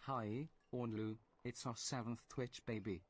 Hi, Ornlu, it's our 7th Twitch baby.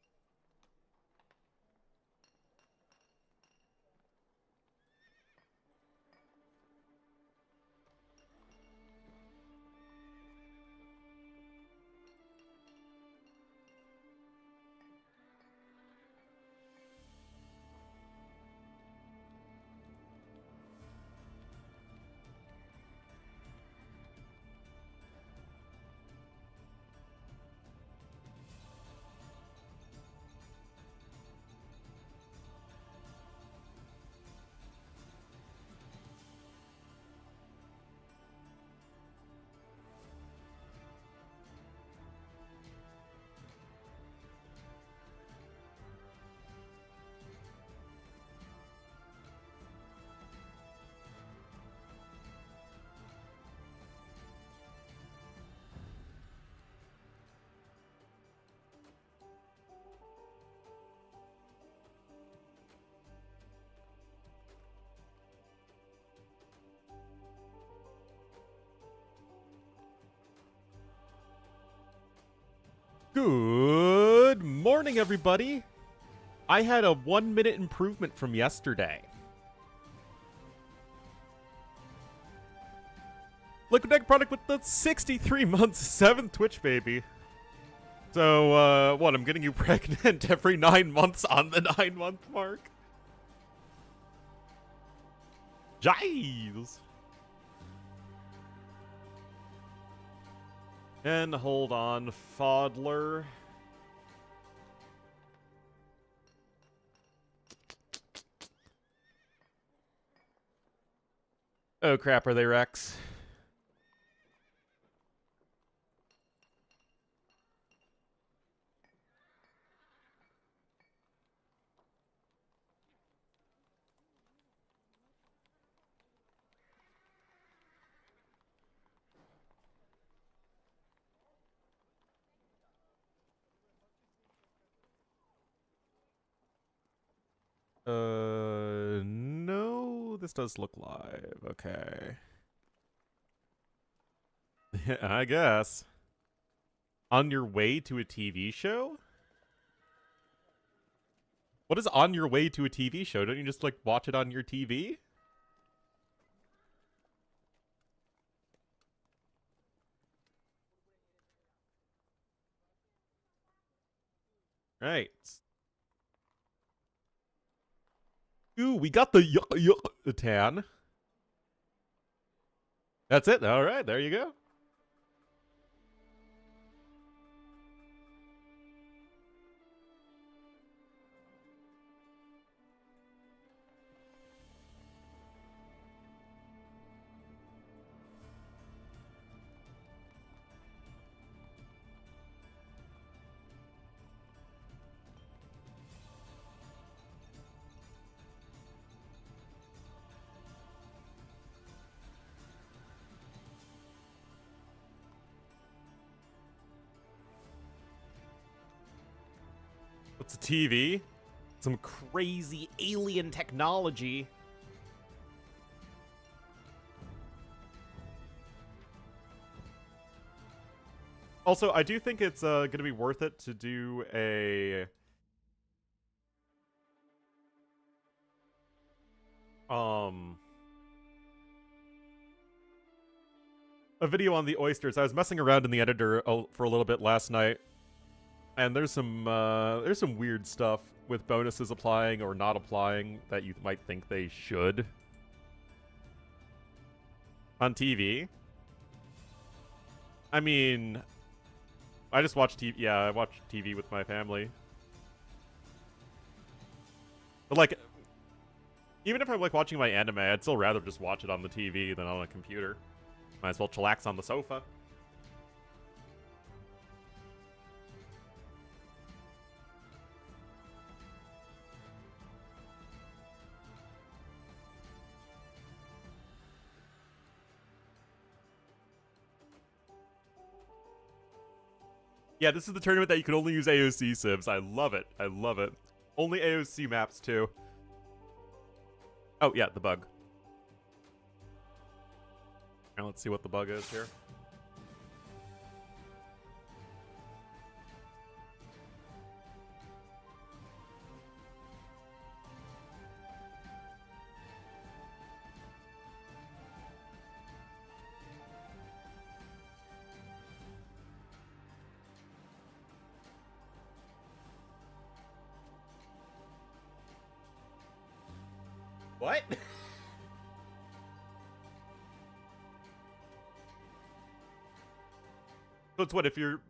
Good morning, everybody. I had a 1-minute improvement from yesterday. Liquid Egg product with the 63 months 7th Twitch baby. So, what, I'm getting you pregnant every 9 months on the 9-month mark? Jeez. And hold on, Fodler. Oh crap, are they Rex? No, this does look live. Okay. I guess. On your way to a TV show? What is on your way to a TV show? Don't you just, like, watch it on your TV? Right. Ooh, we got the tan. That's it. All right, there you go. What's a TV? Some crazy alien technology. Also, I do think it's going to be worth it to do a video on the oysters. I was messing around in the editor for a little bit last night, and there's some weird stuff with bonuses applying or not applying that you might think they should on TV. I mean, I just watch TV. Yeah, I watch TV with my family. But like, even if I'm like watching my anime, I'd still rather just watch it on the TV than on a computer. Might as well chillax on the sofa. Yeah, this is the tournament that you can only use AOC civs. I love it. I love it. Only AOC maps, too. Oh, yeah, the bug. Now let's see what the bug is here. What? So it's what if you're...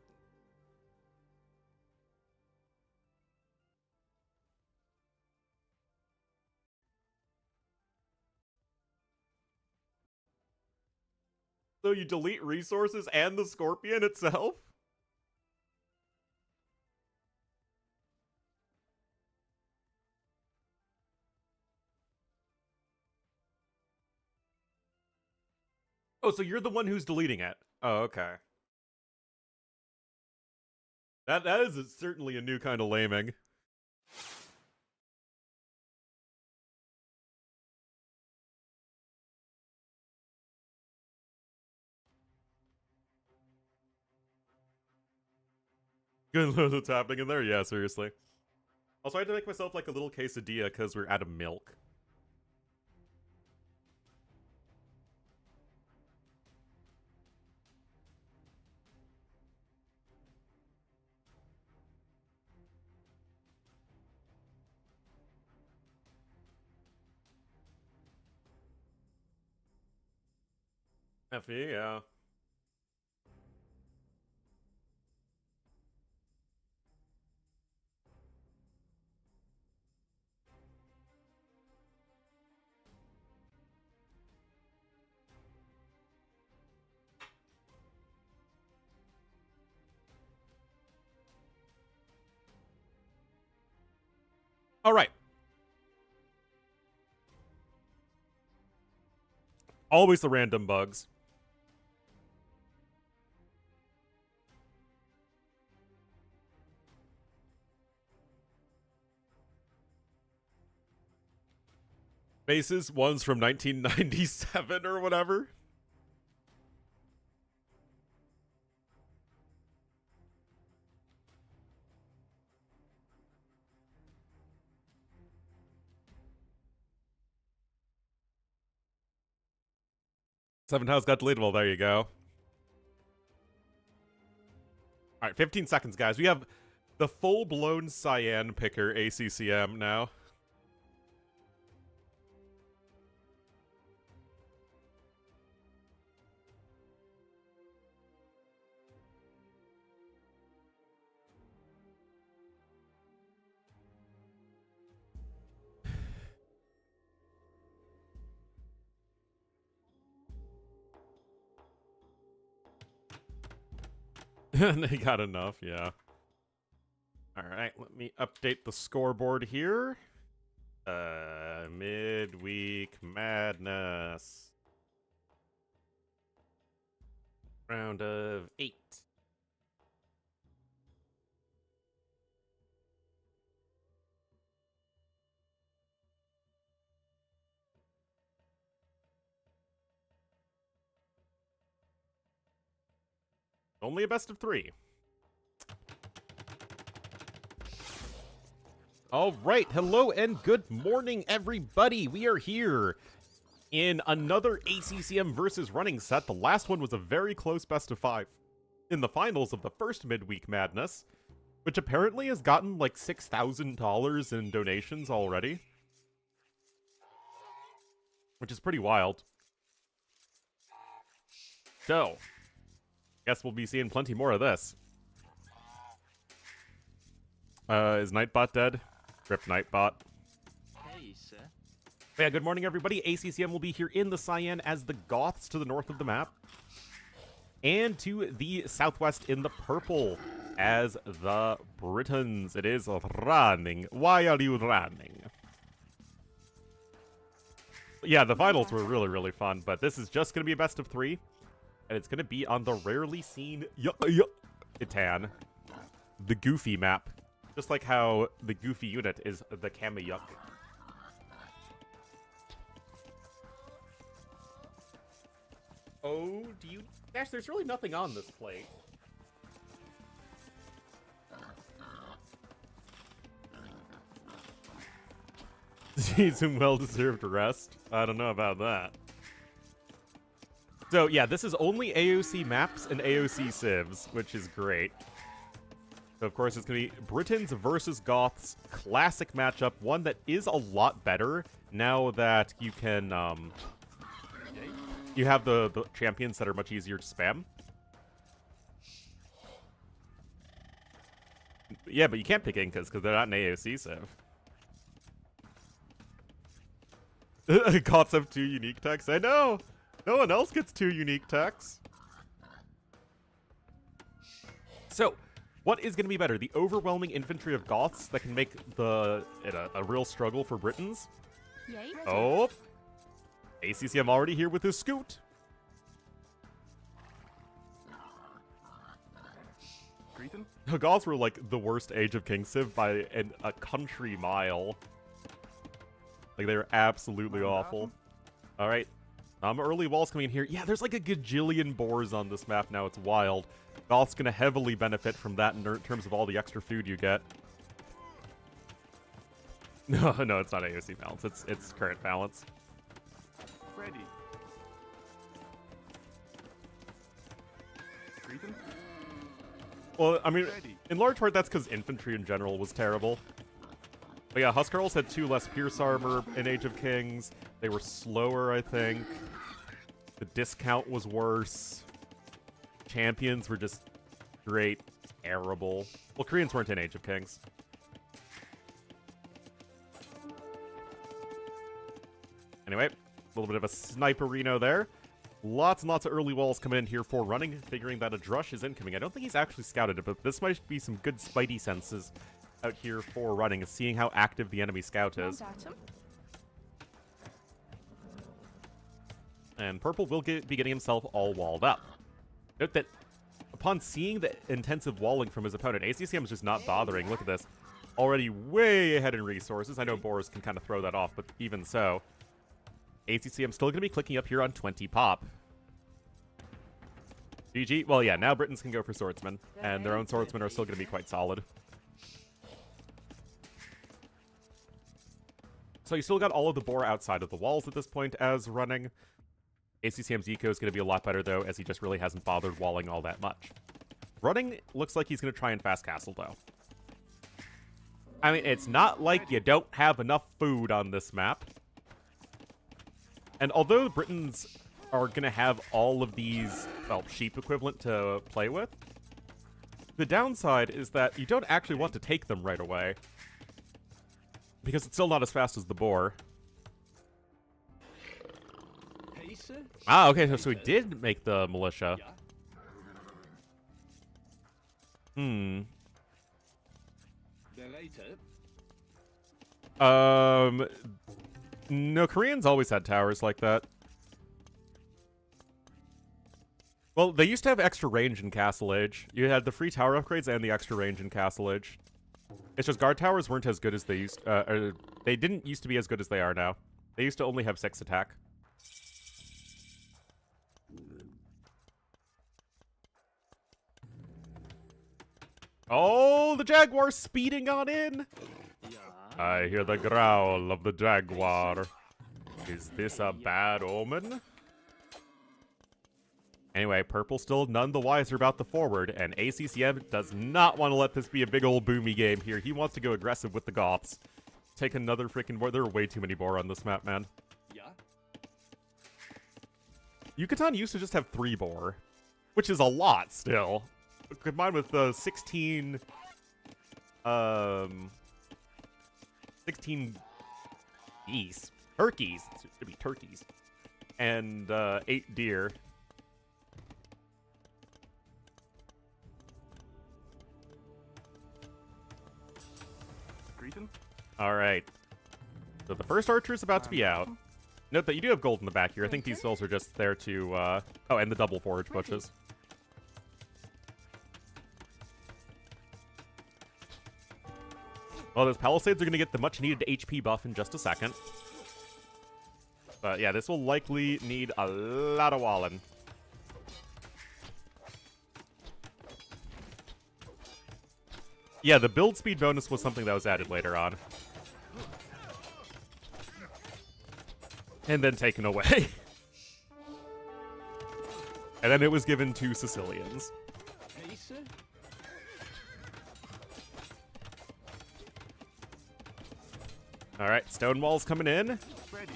So you delete resources and the scorpion itself? Oh, so you're the one who's deleting it. Oh, okay. That is certainly a new kind of laming. Good knows what's happening in there? Yeah, seriously. Also, I had to make myself like a little quesadilla because we're out of milk. FE, yeah. All right. Always the random bugs. Bases, one's from 1997 or whatever. Seven tiles got deletable. There you go. All right, 15 seconds, guys. We have the full-blown cyan picker ACCM now. They got enough, yeah. Alright, let me update the scoreboard here. Midweek Madness. Round of 8. Only a best of 3. All right, hello and good morning, everybody. We are here in another ACCM versus running set. The last one was a very close best of 5 in the finals of the first midweek madness, which apparently has gotten like $6,000 in donations already, which is pretty wild. So, guess we'll be seeing plenty more of this. Is Nightbot dead? Rip Nightbot. Hey, sir. Yeah, good morning, everybody. ACCM will be here in the cyan as the Goths to the north of the map, and to the southwest in the purple as the Britons. It is running. Why are you running? Yeah, the finals were really, really fun, but this is just going to be a best of 3, and it's going to be on the rarely seen Itan, the Goofy map. Just like how the Goofy unit is the Kamayuk. Oh, do you... Gosh, there's really nothing on this plate. Need some well-deserved rest? I don't know about that. So, yeah, this is only AOC maps and AOC civs, which is great. So, of course, it's going to be Britons versus Goths. Classic matchup. One that is a lot better now that you can, you have the champions that are much easier to spam. Yeah, but you can't pick Incas because they're not an AOC save. Goths have 2 unique techs. I know! No one else gets 2 unique techs. So, what is going to be better? The overwhelming infantry of Goths that can make it a real struggle for Britons? Yay. Oh! ACCM already here with his scoot. The Goths were like the worst Age of Kings civ by a country mile. Like, they were absolutely awful. Alright. Early walls coming in here. Yeah, there's like a gajillion boars on this map now. It's wild. Goth's gonna heavily benefit from that in terms of all the extra food you get. No, it's not AOC balance. It's current balance. Ready. Well, I mean, in large part, that's because infantry in general was terrible. But yeah, Huskarls had 2 less pierce armor in Age of Kings. They were slower, I think. The discount was worse. Champions were just straight terrible. Well, Koreans weren't in Age of Kings. Anyway, a little bit of a sniperino there. Lots and lots of early walls coming in here for running, figuring that a Drush is incoming. I don't think he's actually scouted it, but this might be some good spidey senses out here for running, seeing how active the enemy scout is. And Purple will be getting himself all walled up. Note that upon seeing the intensive walling from his opponent, ACCM is just not bothering. Look at this. Already way ahead in resources. I know Boris can kind of throw that off, but even so. ACCM still going to be clicking up here on 20 pop. GG. Well, yeah, now Britons can go for swordsmen, and their own swordsmen are still going to be quite solid. So you still got all of the boar outside of the walls at this point as running. ACCM's eco is going to be a lot better, though, as he just really hasn't bothered walling all that much. Running looks like he's going to try and fast castle, though. I mean, it's not like you don't have enough food on this map. And although the Britons are going to have all of these, well, sheep equivalent to play with, the downside is that you don't actually want to take them right away. Because it's still not as fast as the boar. Ah, okay, so he did make the militia. No, Koreans always had towers like that. Well, they used to have extra range in Castle Age. You had the free tower upgrades and the extra range in Castle Age. It's just guard towers weren't as good as they used, or they didn't used to be as good as they are now. They used to only have 6 attack. Oh, the Jaguar speeding on in! I hear the growl of the Jaguar. Is this a bad omen? Anyway, Purple still none the wiser about the forward, and ACCM does not want to let this be a big old boomy game here. He wants to go aggressive with the Goths. Take another freaking boar. There are way too many boar on this map, man. Yeah. Yucatan used to just have 3 boar, which is a lot still. Combined with 16 geese. Turkeys. It should be turkeys. And 8 deer. Alright. So the first archer is about to be out. Note that you do have gold in the back here. I think these spells are just there to, oh, and the double forage bushes. Well, those palisades are going to get the much-needed HP buff in just a second. But yeah, this will likely need a lot of walling. Yeah, the build speed bonus was something that was added later on. And then taken away. And then it was given to Sicilians. All right, Stonewall's coming in. Ready.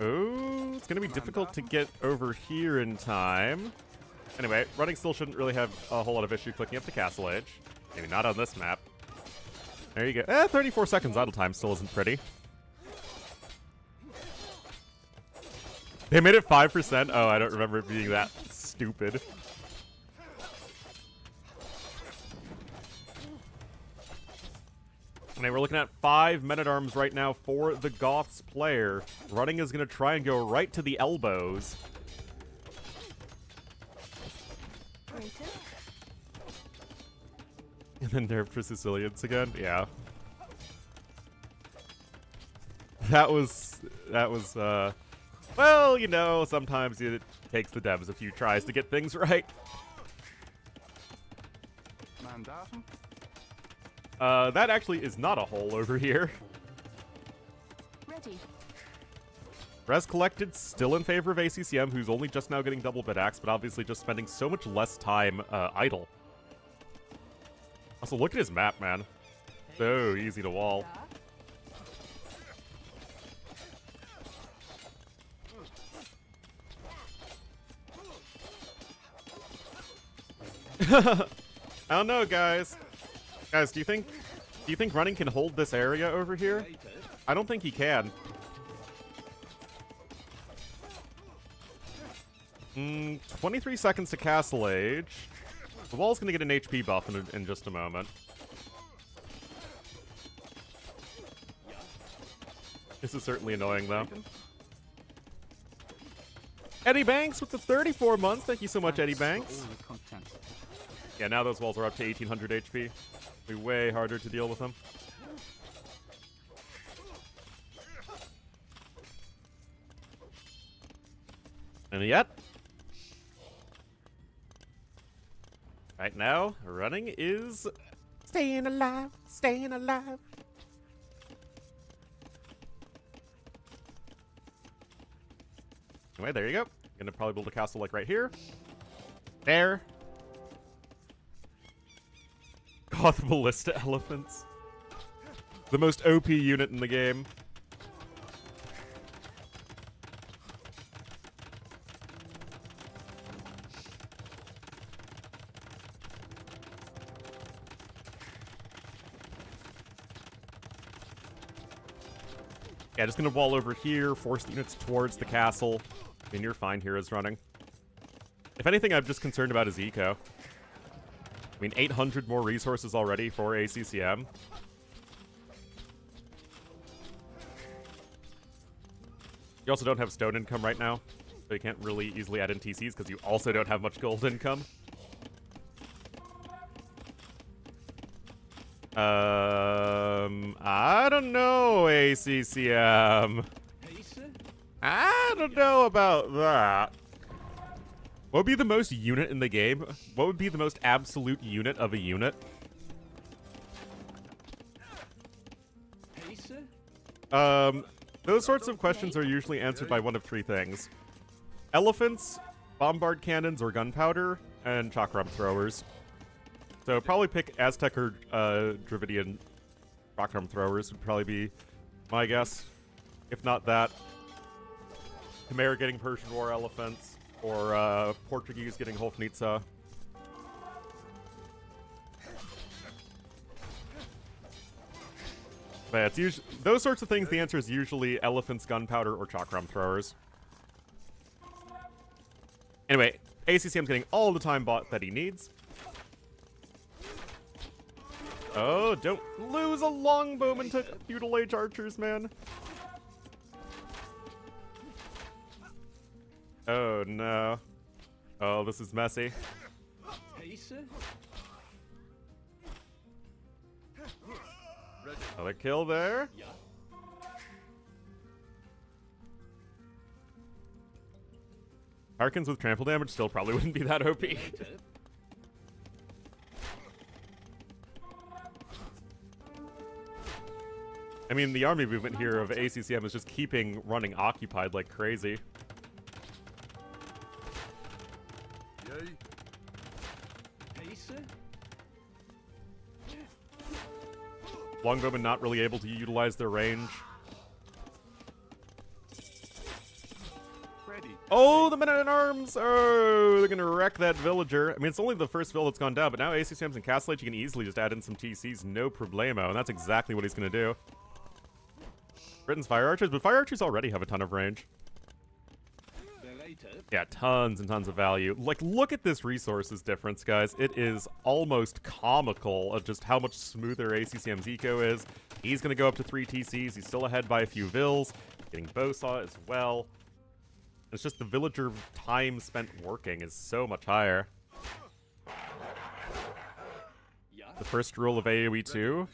Oh, it's going to be difficult to get over here in time. Anyway, running still shouldn't really have a whole lot of issue clicking up to Castle Age. Maybe not on this map. There you go. 34 seconds idle time still isn't pretty. They made it 5%? Oh, I don't remember it being that stupid. Okay, we're looking at 5 men-at-arms right now for the Goths player. Running is going to try and go right to the elbows. And then nerf for Sicilians again? Yeah. That was, well, you know, sometimes it takes the devs a few tries to get things right. Mandatum. That actually is not a hole over here. Ready. Res collected, still in favor of ACCM, who's only just now getting double bit axe, but obviously just spending so much less time idle. Also, look at his map, man. So easy to wall. I don't know, guys. Guys, do you think running can hold this area over here? I don't think he can. 23 seconds to Castle Age. The wall's gonna get an HP buff in just a moment. This is certainly annoying, though. Eddie Banks with the 34 months. Thank you so much, Eddie Banks. All the content. Yeah, now those walls are up to 1800 HP. Be way harder to deal with them. And yet, right now, running is staying alive, staying alive. Anyway, there you go. Gonna probably build a castle like right here. There. Goth Ballista Elephants. The most OP unit in the game. Yeah, just gonna wall over here, force the units towards the castle. I mean, you're fine here as running. If anything, I'm just concerned about his eco. I mean, 800 more resources already for ACCM. You also don't have stone income right now, so you can't really easily add in TCs because you also don't have much gold income. I don't know, ACCM. I don't know about that. What would be the most unit in the game? What would be the most absolute unit of a unit? Those sorts of questions are usually answered by one of three things. Elephants, bombard cannons or gunpowder, and chakram throwers. So probably pick Aztec or Dravidian chakram throwers would probably be my guess. If not that, Khmer getting Persian War elephants, or Portuguese getting Hofnitsa. But it's usually those sorts of things. The answer is usually elephants, gunpowder, or chakram throwers. Anyway, ACCM's getting all the time bot that he needs. Oh, don't lose a longbowman to feudal age archers, man. Oh no. Oh, this is messy. Another kill there. Harkins with trample damage still probably wouldn't be that OP. I mean, the army movement here of ACCM is just keeping running occupied like crazy. Longbowmen not really able to utilize their range. Ready. Oh, the men-at-arms! Oh, they're gonna wreck that villager. I mean, it's only the first vill that's gone down, but now ACCMs and Castle Age, you can easily just add in some TCs, no problemo, and that's exactly what he's gonna do. Britain's Fire Archers, but Fire Archers already have a ton of range. Yeah, tons and tons of value. Like, look at this resources difference, guys. It is almost comical of just how much smoother ACCM's eco is. He's gonna go up to 3 TCs. He's still ahead by a few vills. Getting Bowsaw as well. It's just the villager time spent working is so much higher. The first rule of AoE 2.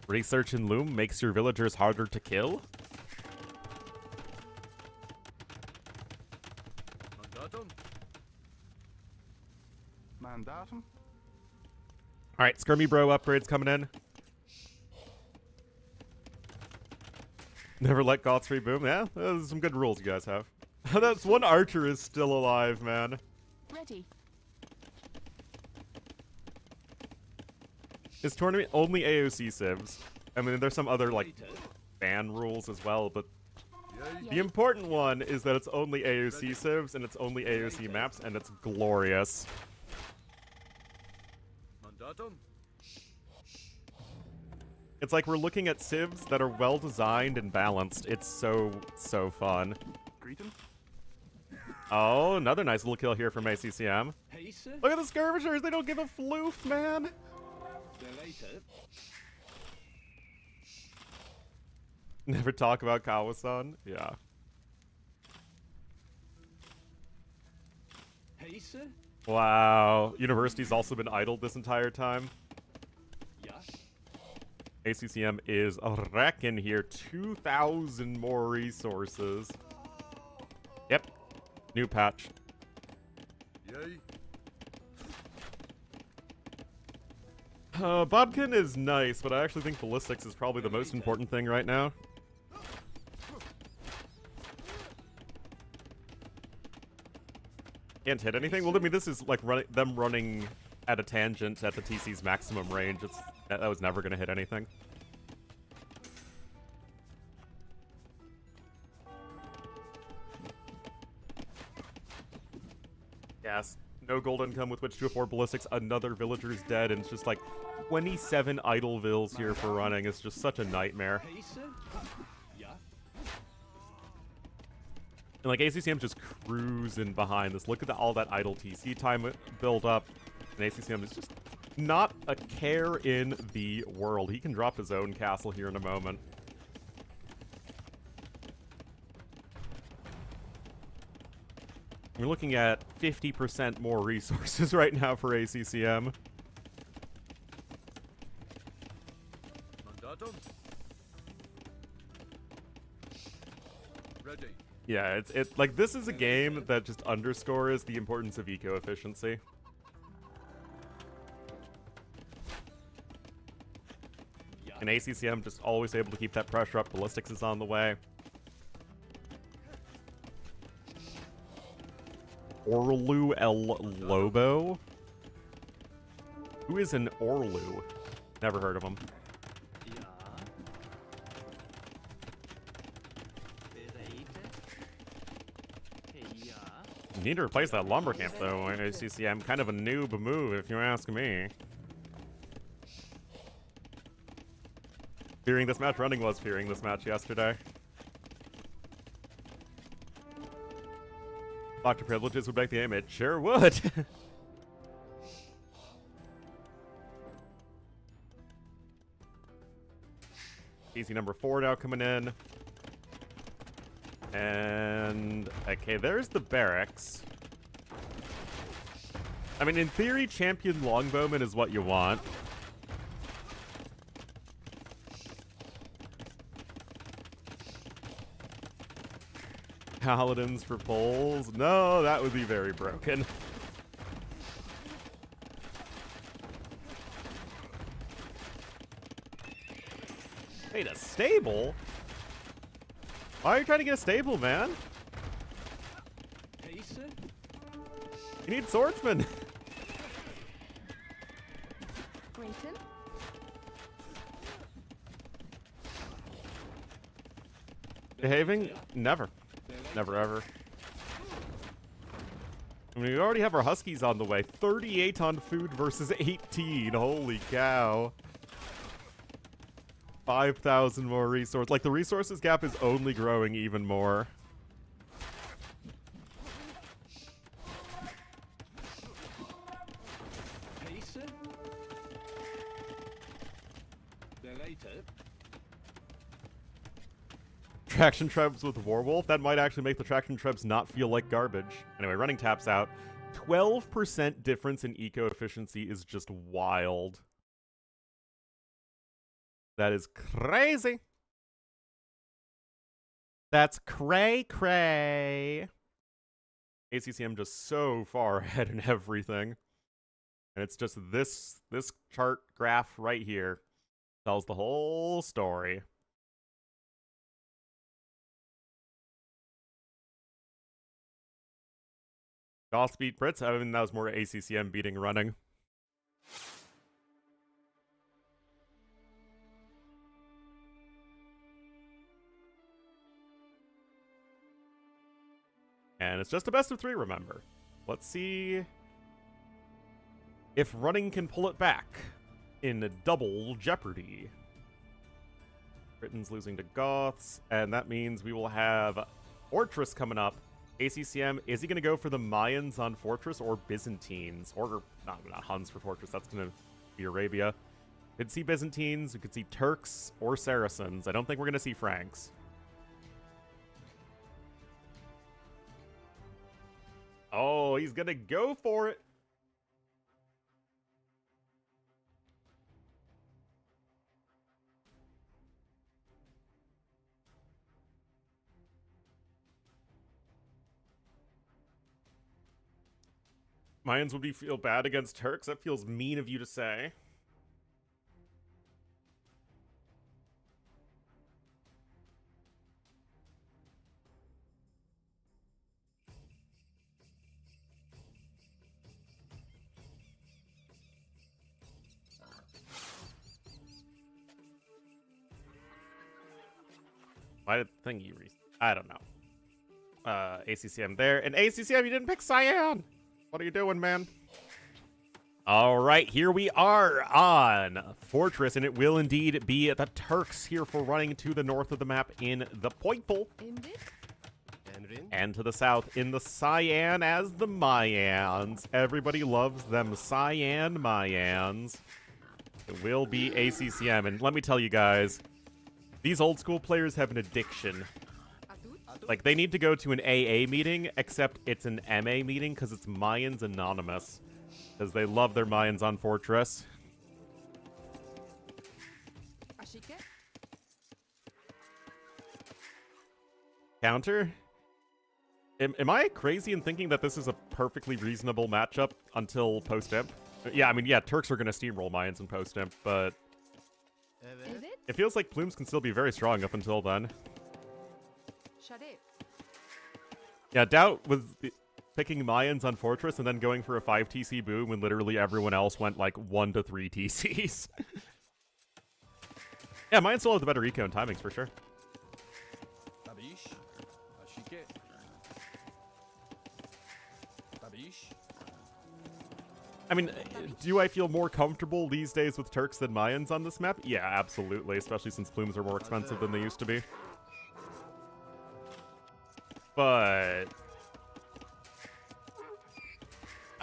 Research in Loom makes your villagers harder to kill. Mandatum. Alright, Skirmy Bro upgrades coming in. Never let Goths reboom. Yeah, those are some good rules you guys have. That's one archer is still alive, man. Ready. Is tournament only AOC civs? I mean, there's some other, like, ban rules as well, but the important one is that it's only AOC civs, and it's only AOC maps, and it's glorious. It's like we're looking at civs that are well-designed and balanced. It's so, so fun. Oh, another nice little kill here from ACCM. Look at the skirmishers! They don't give a floof, man! Never talk about Kawasan? Yeah. Wow. University's also been idle this entire time. ACCM is wrecking here. 2,000 more resources. Yep. New patch. Bodkin is nice, but I actually think ballistics is probably the most important thing right now. Can't hit anything? Well, I mean, this is like them running at a tangent at the TC's maximum range. That was never going to hit anything. Yes. No gold income with which to afford ballistics. Another villager's dead, and it's just like 27 idle vills here for running. It's just such a nightmare. And like ACCM just cruising behind this. Look at all that idle TC time build up. And ACCM is just not a care in the world. He can drop his own castle here in a moment. We're looking at 50% more resources right now for ACCM. Yeah, it's like this is a game that just underscores the importance of eco efficiency. And ACCM just always able to keep that pressure up. Ballistics is on the way. Ornlu El Lobo? Who is an Ornlu? Never heard of him. You need to replace that lumber camp, though. ACCM, kind of a noob move, if you ask me. Fearing this match, running was fearing this match yesterday. Doctor Privileges would make the aim. It sure would. Easy number 4 now coming in. And okay, there's the barracks. I mean, in theory, champion longbowman is what you want. Paladins for poles? No, that would be very broken. Wait, a stable? Why are you trying to get a stable, man? You need swordsmen. Grayson? Behaving? Never. Never ever. I mean, we already have our Huskies on the way. 38 on food versus 18. Holy cow. 5,000 more resources. Like, the resources gap is only growing even more. Traction trebs with Warwolf. That might actually make the traction trebs not feel like garbage. Anyway, running taps out. 12% difference in eco efficiency is just wild. That is crazy. That's cray. ACCM just so far ahead in everything. And it's just this chart graph right here tells the whole story. Goth beat Brits. I mean, that was more ACCM beating running. And it's just a best of 3, remember. Let's see if running can pull it back in a double jeopardy. Britain's losing to Goths, and that means we will have Fortress coming up. ACCM, is he going to go for the Mayans on Fortress or Byzantines? Or, not Huns for Fortress, that's going to be Arabia. Could see Byzantines, we could see Turks or Saracens. I don't think we're going to see Franks. Oh, he's going to go for it. Mayans would feel bad against Turks? That feels mean of you to say. Why did thingy I don't know. ACCM there. And ACCM, you didn't pick Cyan! What are you doing, man? All right, here we are on Fortress, and it will indeed be the Turks here for running to the north of the map in the Poiple. And to the south in the Cyan as the Mayans. Everybody loves them Cyan Mayans. It will be ACCM, and let me tell you guys, these old school players have an addiction. Like, they need to go to an AA meeting, except it's an MA meeting because it's Mayans Anonymous. Because they love their Mayans on Fortress. Counter? Am I crazy in thinking that this is a perfectly reasonable matchup until post-imp? Yeah, I mean, yeah, Turks are going to steamroll Mayans in post-imp, but it feels like Plumes can still be very strong up until then. Yeah, Doubt was picking Mayans on Fortress and then going for a 5 TC boom when literally everyone else went like 1 to 3 TCs. Yeah, Mayans still have the better eco and timings for sure. I mean, do I feel more comfortable these days with Turks than Mayans on this map? Yeah, absolutely, especially since Plumes are more expensive than they used to be. But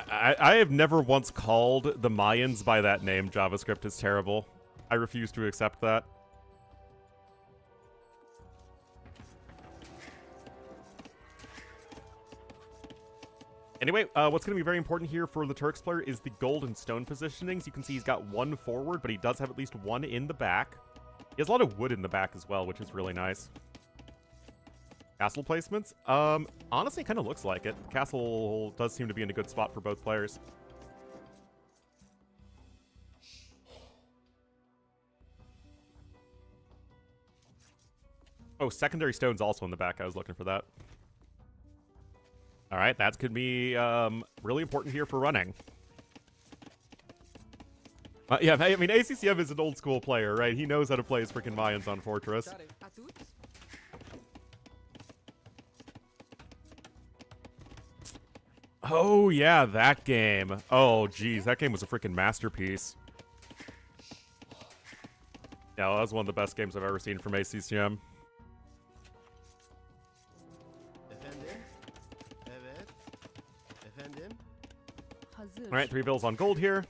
I have never once called the Mayans by that name. JavaScript is terrible. I refuse to accept that. Anyway, what's going to be very important here for the Turks player is the gold and stone positionings. You can see he's got one forward, but he does have at least one in the back. He has a lot of wood in the back as well, which is really nice. Castle placements? Honestly, it kind of looks like it. The castle does seem to be in a good spot for both players. Oh, secondary stone's also in the back. I was looking for that. All right, that could be really important here for running. Yeah, I mean, ACCM is an old school player, right? He knows how to play his freaking Mayans on Fortress. Oh, yeah, that game. Oh, geez, that game was a freaking masterpiece. Yeah, well, that was one of the best games I've ever seen from ACCM. Alright, 3 bills on gold here.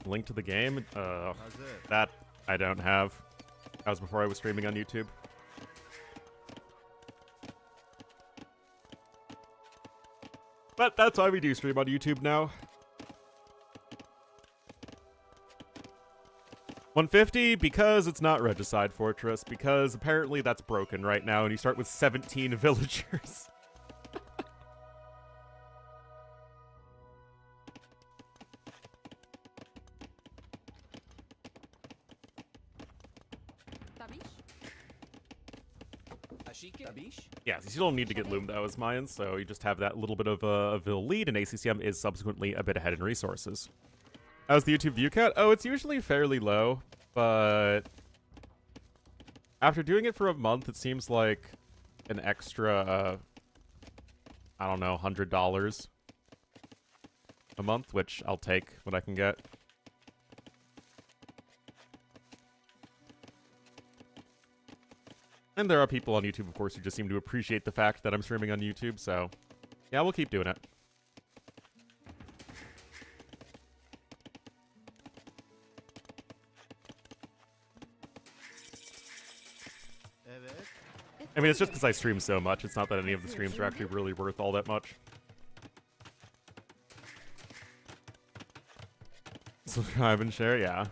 Link to the game? That I don't have. That was before I was streaming on YouTube. But that's why we do stream on YouTube now. 150 because it's not Regicide Fortress, because apparently that's broken right now and you start with 17 villagers. Yeah, you don't need to get loomed though as Mayans, so you just have that little bit of a Vil lead, and ACCM is subsequently a bit ahead in resources. How's the YouTube view count? Oh, it's usually fairly low, but after doing it for a month, it seems like an extra, I don't know, $100 a month, which I'll take what I can get. And there are people on YouTube, of course, who just seem to appreciate the fact that I'm streaming on YouTube, so yeah, we'll keep doing it. I mean, it's just because I stream so much. It's not that any of the streams are actually really worth all that much. Subscribe and share, yeah.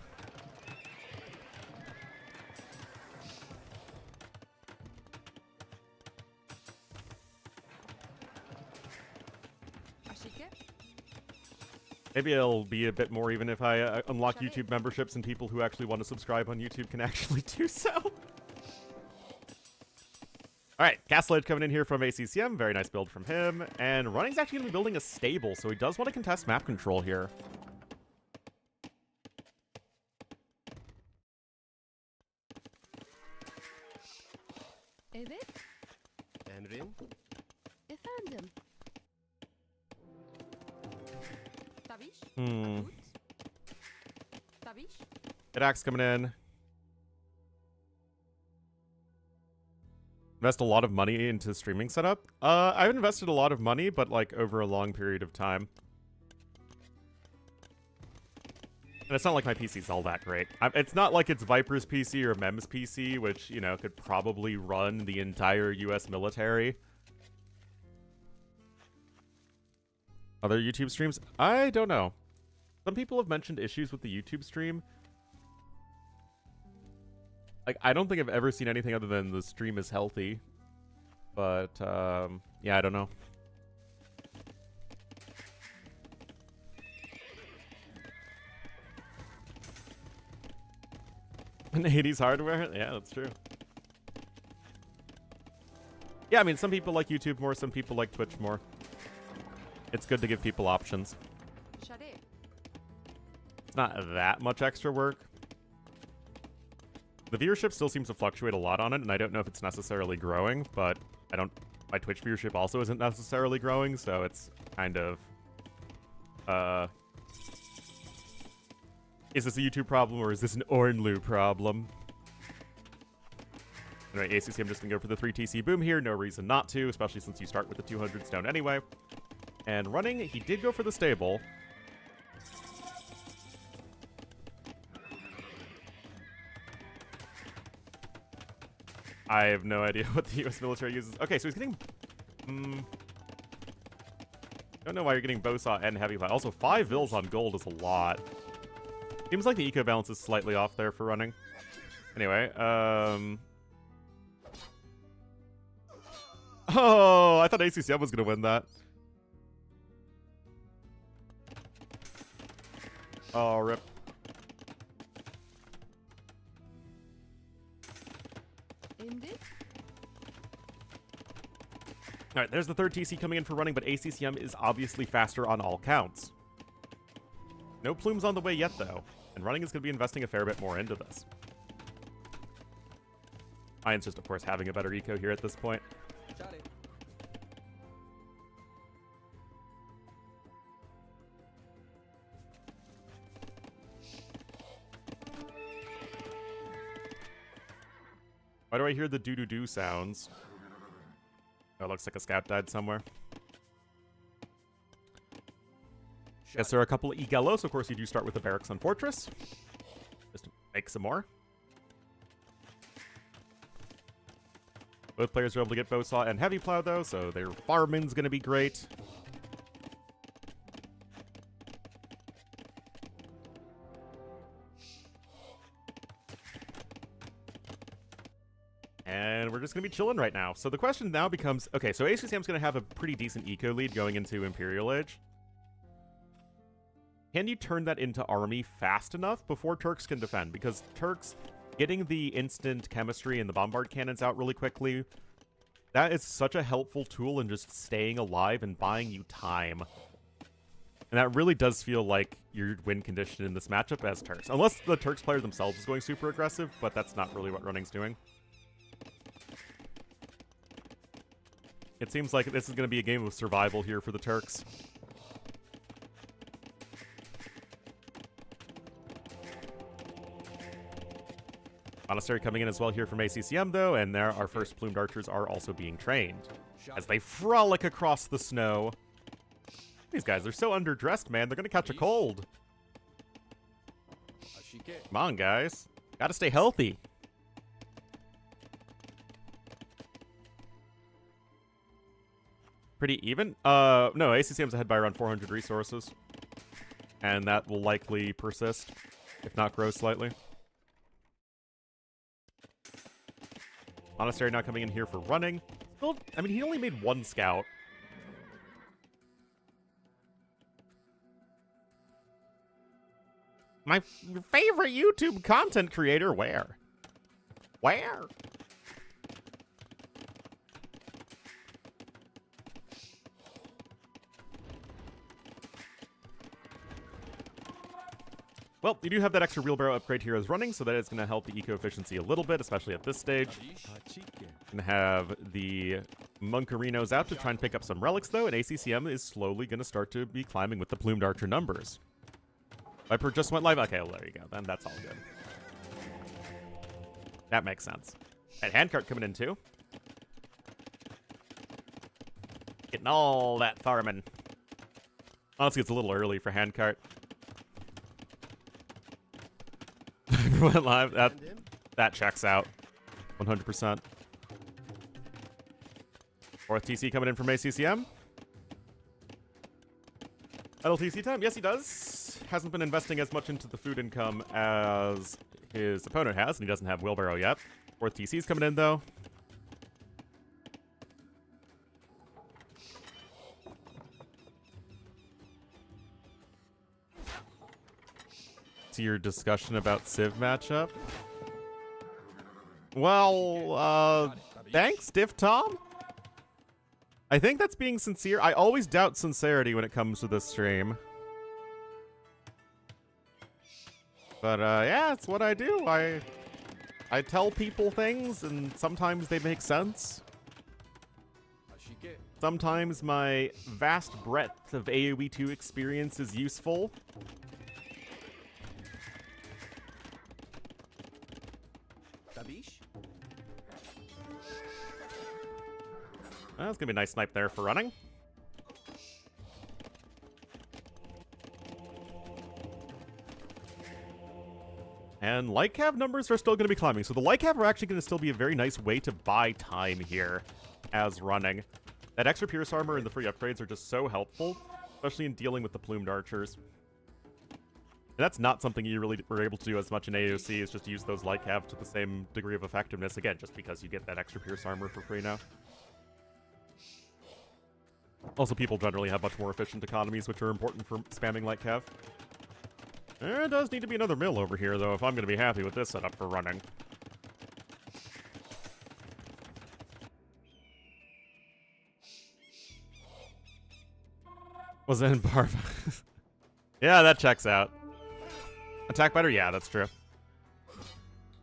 Maybe it'll be a bit more even if I unlock YouTube memberships and people who actually want to subscribe on YouTube can actually do so. Alright, Castle Edge coming in here from ACCM. Very nice build from him. And Running's actually going to be building a stable, so he does want to contest map control here. Evet. Emrin. Efendim. Tabiş. Tabiş. Axe coming in. Invest a lot of money into streaming setup. I've invested a lot of money, but like over a long period of time. And it's not like my PC's all that great. It's not like it's Viper's PC or Mem's PC, which, you know, could probably run the entire US military. Other YouTube streams? I don't know. Some people have mentioned issues with the YouTube stream. Like, I don't think I've ever seen anything other than the stream is healthy. But, yeah, I don't know. An 80s hardware? Yeah, that's true. Yeah, I mean, some people like YouTube more, some people like Twitch more. It's good to give people options. It's not that much extra work. The viewership still seems to fluctuate a lot on it, and I don't know if it's necessarily growing, but my Twitch viewership also isn't necessarily growing, so it's kind of, is this a YouTube problem, or is this an Ornlu problem? Anyway, ACC, I'm just gonna go for the 3 TC boom here, no reason not to, especially since you start with the 200 stone anyway. And Running, he did go for the stable. I have no idea what the US military uses. Okay, so he's getting... don't know why you're getting Bowsaw and Heavy Light. Also, 5 Vils on gold is a lot. Seems like the eco balance is slightly off there for Running. Anyway, oh, I thought ACCM was going to win that. Oh, rip. Alright, there's the third TC coming in for Running, but ACCM is obviously faster on all counts. No plumes on the way yet, though. And running is going to be investing a fair bit more into this. Iron's just, of course, having a better eco here at this point. Why do I hear the doo-doo-doo sounds? Oh, it looks like a scout died somewhere. Guess there are a couple of Egelos. Of course, you do start with the barracks on Fortress. Just to make some more. Both players are able to get Bowsaw and Heavy Plow, though, so their farming's going to be great. And we're just going to be chilling right now. So the question now becomes, okay, so ACCM's going to have a pretty decent eco lead going into Imperial Age. Can you turn that into army fast enough before Turks can defend? Because Turks getting the instant chemistry and the bombard cannons out really quickly, that is such a helpful tool in just staying alive and buying you time. And that really does feel like your win condition in this matchup as Turks. Unless the Turks player themselves is going super aggressive, but that's not really what Running's doing. It seems like this is going to be a game of survival here for the Turks. Monastery coming in as well here from ACCM, though, and there our first plumed archers are also being trained. As they frolic across the snow. These guys are so underdressed, man. They're going to catch a cold. Come on, guys. Gotta stay healthy. Pretty even? No, ACCM's ahead by around 400 resources. And that will likely persist, if not grow slightly. Monastery now coming in here for running. Still, I mean, he only made one scout. My favorite YouTube content creator, where? Where? Well, you do have that extra wheelbarrow upgrade here as running, so that is going to help the eco efficiency a little bit, especially at this stage. Going to have the Monkarinos out to try and pick up some relics, though, and ACCM is slowly going to start to be climbing with the plumed archer numbers. Viper just went live. Okay, well, there you go. Then that's all good. That makes sense. And handcart coming in, too. Getting all that farming. Honestly, it's a little early for handcart. Went live. That checks out. 100%. Fourth TC coming in from ACCM. Idle TC time. Yes, he does. Hasn't been investing as much into the food income as his opponent has, and he doesn't have wheelbarrow yet. Fourth TC's coming in, though. Your discussion about Civ matchup? Well, thanks, Diff Tom. I think that's being sincere. I always doubt sincerity when it comes to this stream. But, yeah, it's what I do. I tell people things, and sometimes they make sense. Sometimes my vast breadth of AoE 2 experience is useful. That's going to be a nice snipe there for running. And Lycav numbers are still going to be climbing. So the Lycav are actually going to still be a very nice way to buy time here as running. That extra Pierce Armor and the free upgrades are just so helpful, especially in dealing with the plumed archers. And that's not something you really were able to do as much in AOC, is just use those Lycav to the same degree of effectiveness, again, just because you get that extra Pierce Armor for free now. Also, people generally have much more efficient economies, which are important for spamming Lycav. There does need to be another mill over here, though, if I'm going to be happy with this setup for running. Was in Barva. Yeah, that checks out. Attack better? Yeah, that's true.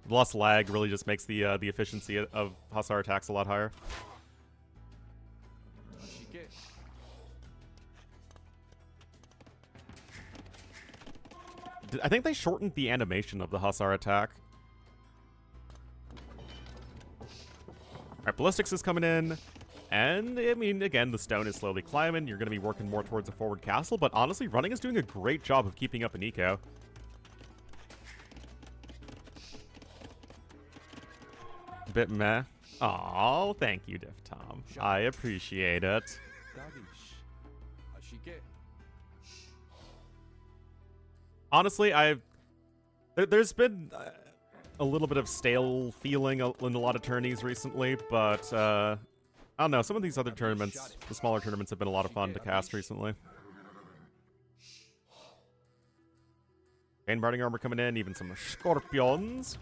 Less lag really just makes the efficiency of Hussar attacks a lot higher. I think they shortened the animation of the Hussar attack. Alright, Ballistics is coming in. And, I mean, again, the stone is slowly climbing. You're going to be working more towards a forward castle. But honestly, Running is doing a great job of keeping up an eco. Bit meh. Oh, thank you, Diff Tom. I appreciate it. Honestly, there's been a little bit of stale feeling in a lot of tourneys recently, but I don't know. Some of these other tournaments, the smaller tournaments, have been a lot of fun to cast recently. Chain Barding Armor coming in, even some Scorpions.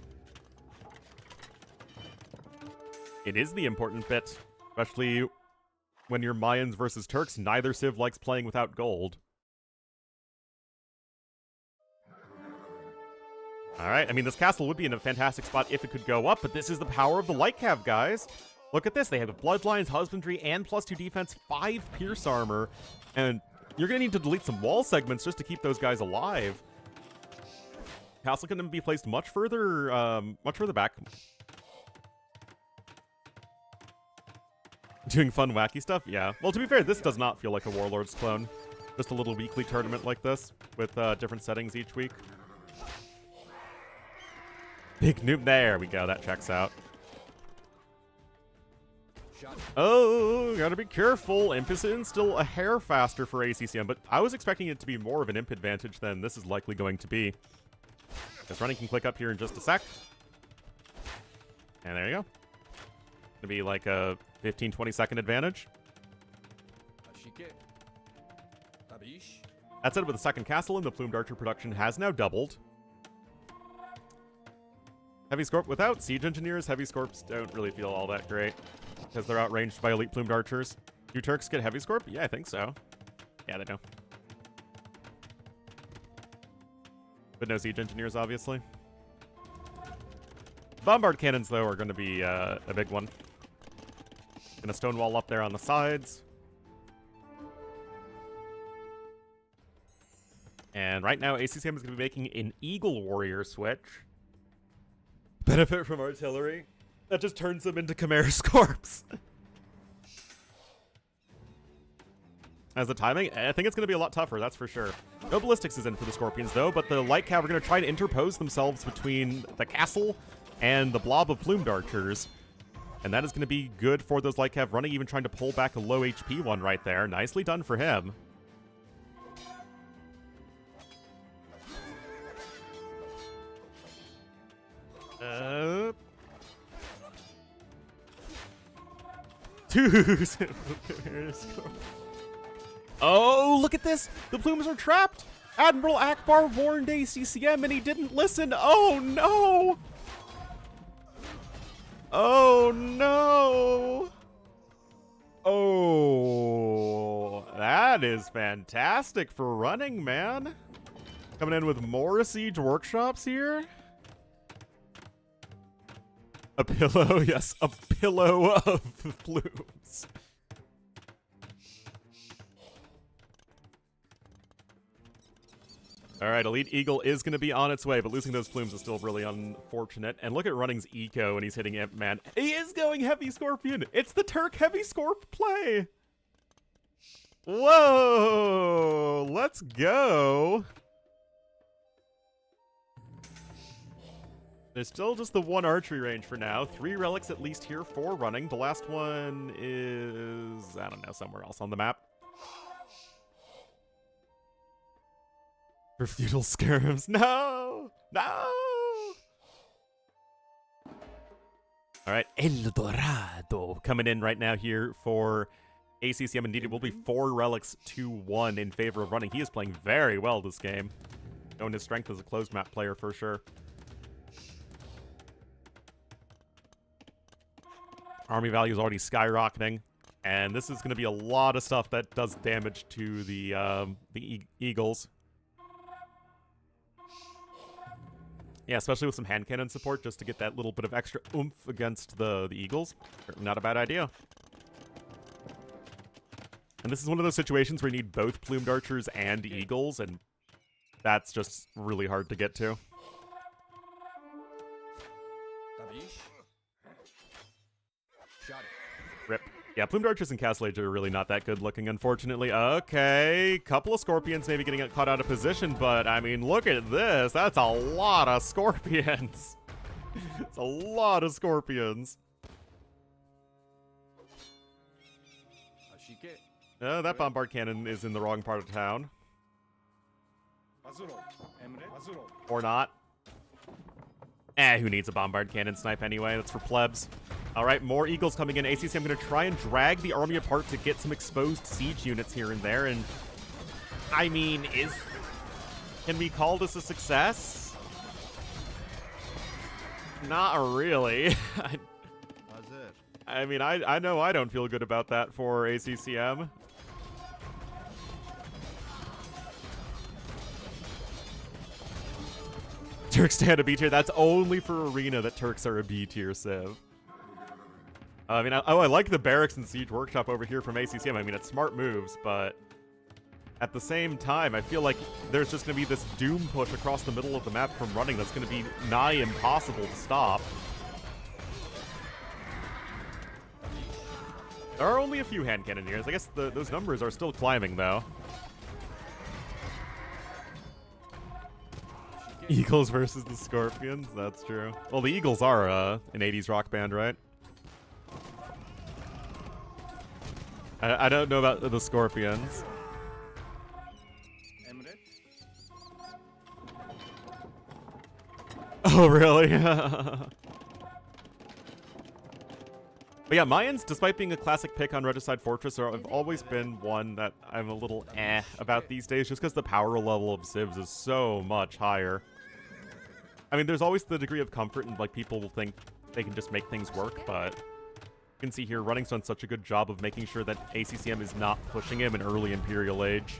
It is the important bit, especially when you're Mayans versus Turks. Neither Civ likes playing without gold. Alright, I mean, this castle would be in a fantastic spot if it could go up, but this is the power of the Light Cav, guys. Look at this. They have the Bloodlines, Husbandry, and +2 defense, 5 Pierce Armor, and you're going to need to delete some wall segments just to keep those guys alive. Castle can be placed much further back. Doing fun, wacky stuff? Yeah. Well, to be fair, this does not feel like a Warlords clone. Just a little weekly tournament like this, with different settings each week. Big noob. There we go. That checks out. Oh, gotta be careful. Imp is still a hair faster for ACCM, but I was expecting it to be more of an imp advantage than this is likely going to be. This Running can click up here in just a sec. And there you go. Gonna be like a 15-20 second advantage. That said, with the second castle in, the Plumed Archer production has now doubled. Heavy Scorp, without Siege Engineers, Heavy Scorps don't really feel all that great, because they're outranged by elite Plumed Archers. Do Turks get Heavy Scorp? Yeah, I think so. Yeah, they do. But no Siege Engineers, obviously. Bombard Cannons, though, are going to be a big one. And a stone wall up there on the sides. And right now, ACCM is going to be making an Eagle Warrior switch. Benefit from artillery. That just turns them into Chimera Scorps. As the timing, I think it's going to be a lot tougher, that's for sure. No Ballistics is in for the Scorpions, though, but the Light Cav are going to try to interpose themselves between the castle and the blob of Plumed Archers. And that is going to be good for those Light Cav. Running, even trying to pull back a low HP one right there. Nicely done for him. Oh, look at this! The Plumes are trapped! Admiral Akbar warned ACCM and he didn't listen! Oh no! Oh no! Oh, that is fantastic for Running, man. Coming in with more Siege Workshops here. A pillow, yes, a pillow of plumes. Alright, Elite Eagle is going to be on its way, but losing those plumes is still really unfortunate. And look at Running's eco when he's hitting Imp, man. He is going Heavy Scorpion! It's the Turk Heavy Scorp play! Whoa! Let's go! There's still just the one archery range for now. 3 relics at least here for Running. The last one is, I don't know, somewhere else on the map. For feudal scarabs. No! No! Alright, El Dorado coming in right now here for ACCM. Indeed, it will be 4 relics to 1 in favor of Running. He is playing very well this game. Knowing his strength as a closed map player for sure. Army value is already skyrocketing, and this is going to be a lot of stuff that does damage to the Eagles. Yeah, especially with some hand cannon support, just to get that little bit of extra oomph against the Eagles. Not a bad idea. And this is one of those situations where you need both plumed archers and eagles, and that's just really hard to get to. Rip. Yeah, plumed archers and castle age are really not that good looking, unfortunately. Okay, couple of scorpions maybe getting caught out of position, but I mean, look at this. That's a lot of scorpions. It's a lot of scorpions. That bombard cannon is in the wrong part of town. Or not. Who needs a bombard cannon snipe anyway? That's for plebs. Alright, more eagles coming in. ACC, I'm going to try and drag the army apart to get some exposed siege units here and there. And, I mean, can we call this a success? Not really. I mean, I know I don't feel good about that for ACCM. Turks stand a B tier. That's only for Arena that Turks are a B tier civ. I mean, I like the barracks and siege workshop over here from ACCM. I mean, it's smart moves, but at the same time, I feel like there's just going to be this doom push across the middle of the map from running that's going to be nigh impossible to stop. There are only a few hand cannoneers. I guess those numbers are still climbing, though. Eagles versus the Scorpions. That's true. Well, the Eagles are an 80s rock band, right? I don't know about the Scorpions. Oh, really? But yeah, Mayans, despite being a classic pick on Regicide Fortress, have always been one that I'm a little about these days, just because the power level of civs is so much higher. I mean, there's always the degree of comfort, and like people will think they can just make things work, but you can see here, Running's done such a good job of making sure that ACCM is not pushing him in early Imperial Age.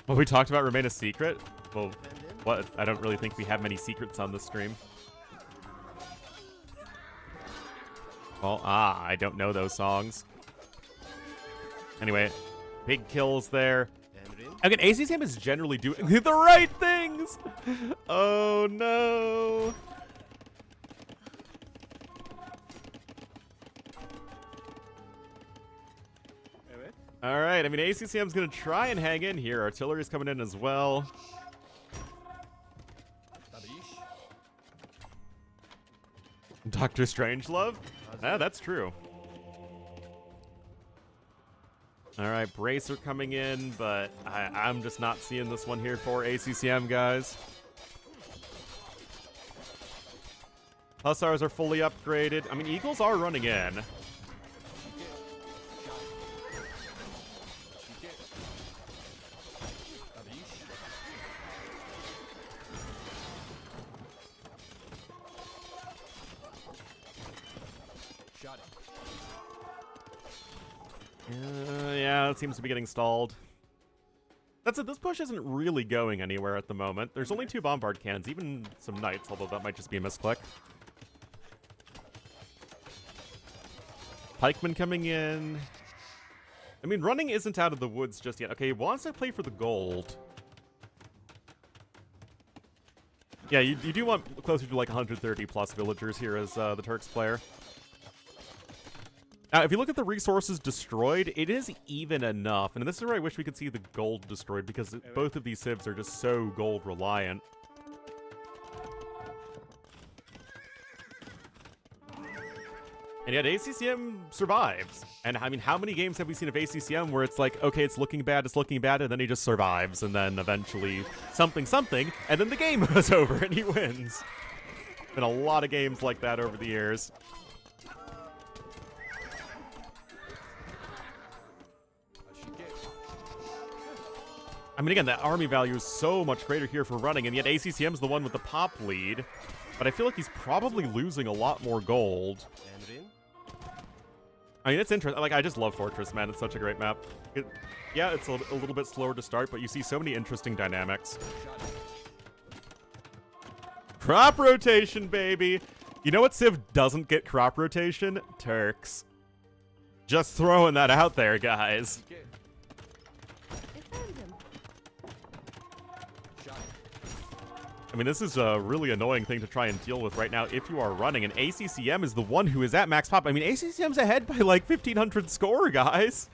What we talked about remain a secret? Well, what? I don't really think we have many secrets on this stream. Well, I don't know those songs. Anyway, big kills there. Again, ACCM is generally doing the right things! Oh, no. Alright, I mean, ACCM's going to try and hang in here. Artillery's coming in as well. Dr. Strangelove? Ah, that's true. Alright, Bracer coming in, but I'm just not seeing this one here for ACCM, guys. Hussars are fully upgraded. I mean, Eagles are running in. Yeah, it seems to be getting stalled. That's it. This push isn't really going anywhere at the moment. There's only 2 bombard cannons, even some knights, although that might just be a misclick. Pikemen coming in. I mean, running isn't out of the woods just yet. Okay, he wants to play for the gold. Yeah, you do want closer to like 130 plus villagers here as the Turks player. Now, if you look at the resources destroyed, it is even enough. And this is where I wish we could see the gold destroyed, because both of these civs are just so gold reliant. And yet ACCM survives. And I mean, how many games have we seen of ACCM where it's like, okay, it's looking bad, and then he just survives, and then eventually something, and then the game was over and he wins. Been a lot of games like that over the years. I mean, again, that army value is so much greater here for running, and yet ACCM's the one with the pop lead. But I feel like he's probably losing a lot more gold. I mean, it's interesting. Like, I just love Fortress, man. It's such a great map. Yeah, it's a little bit slower to start, but you see so many interesting dynamics. Crop rotation, baby! You know what Civ doesn't get crop rotation? Turks. Just throwing that out there, guys. Defend him. I mean, this is a really annoying thing to try and deal with right now if you are running, and ACCM is the one who is at max pop. I mean, ACCM's ahead by like 1,500 score, guys.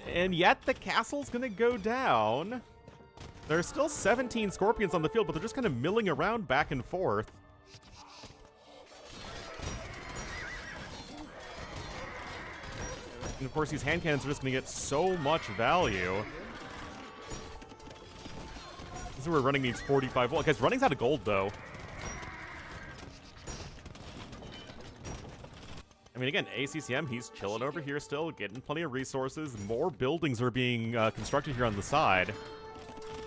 And yet the castle's gonna go down. There's still 17 Scorpions on the field, but they're just kind of milling around back and forth. And of course, these hand cannons are just gonna get so much value. This is where running needs 45 volt. Guys, running's out of gold, though. I mean, again, ACCM, he's chilling over here still, getting plenty of resources. More buildings are being constructed here on the side.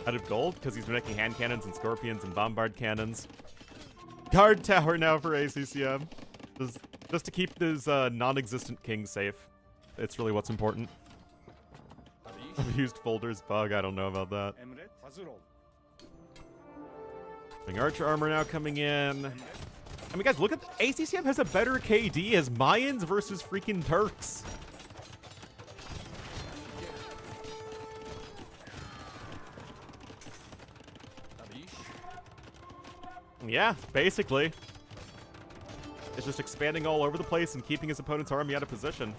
Out of gold, because he's making hand cannons and scorpions and bombard cannons. Guard tower now for ACCM. Just to keep his non-existent king safe. It's really what's important. Used folders bug, I don't know about that. Archer armor now coming in. I mean, guys, look at ACCM has a better KD as Mayans versus freaking Turks. Yeah, basically. It's just expanding all over the place and keeping his opponent's army out of position.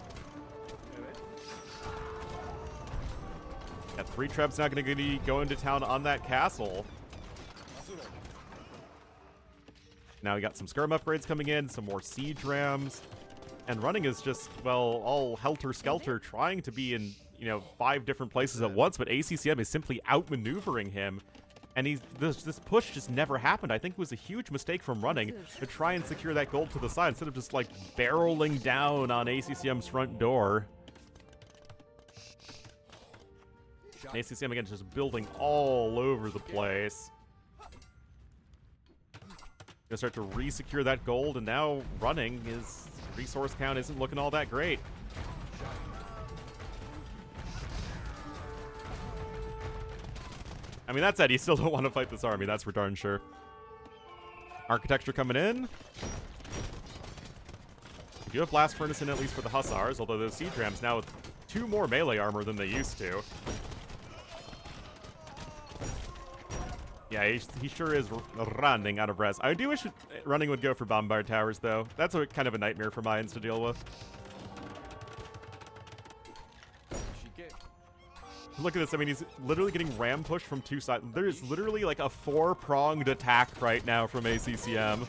Yeah, 3 Trebs now going to be going to town on that castle. Now we got some skirm upgrades coming in, some more siege rams. And running is just, well, all helter-skelter, trying to be in, 5 different places at once, but ACCM is simply outmaneuvering him. And this push just never happened. I think it was a huge mistake from running to try and secure that gold to the side instead of just, like, barreling down on ACCM's front door. And ACCM, again, just building all over the place. Gonna start to re-secure that gold, and now running, his resource count isn't looking all that great. I mean, that said, you still don't want to fight this army, that's for darn sure. Architecture coming in. You have Blast Furnace in at least for the Hussars, although those siege rams now with 2 more melee armor than they used to. Yeah, he sure is running out of res. I do wish running would go for bombard towers, though. That's kind of a nightmare for Mayans to deal with. Look at this. I mean, he's literally getting ram pushed from 2 sides. There's literally like a 4-pronged attack right now from ACCM.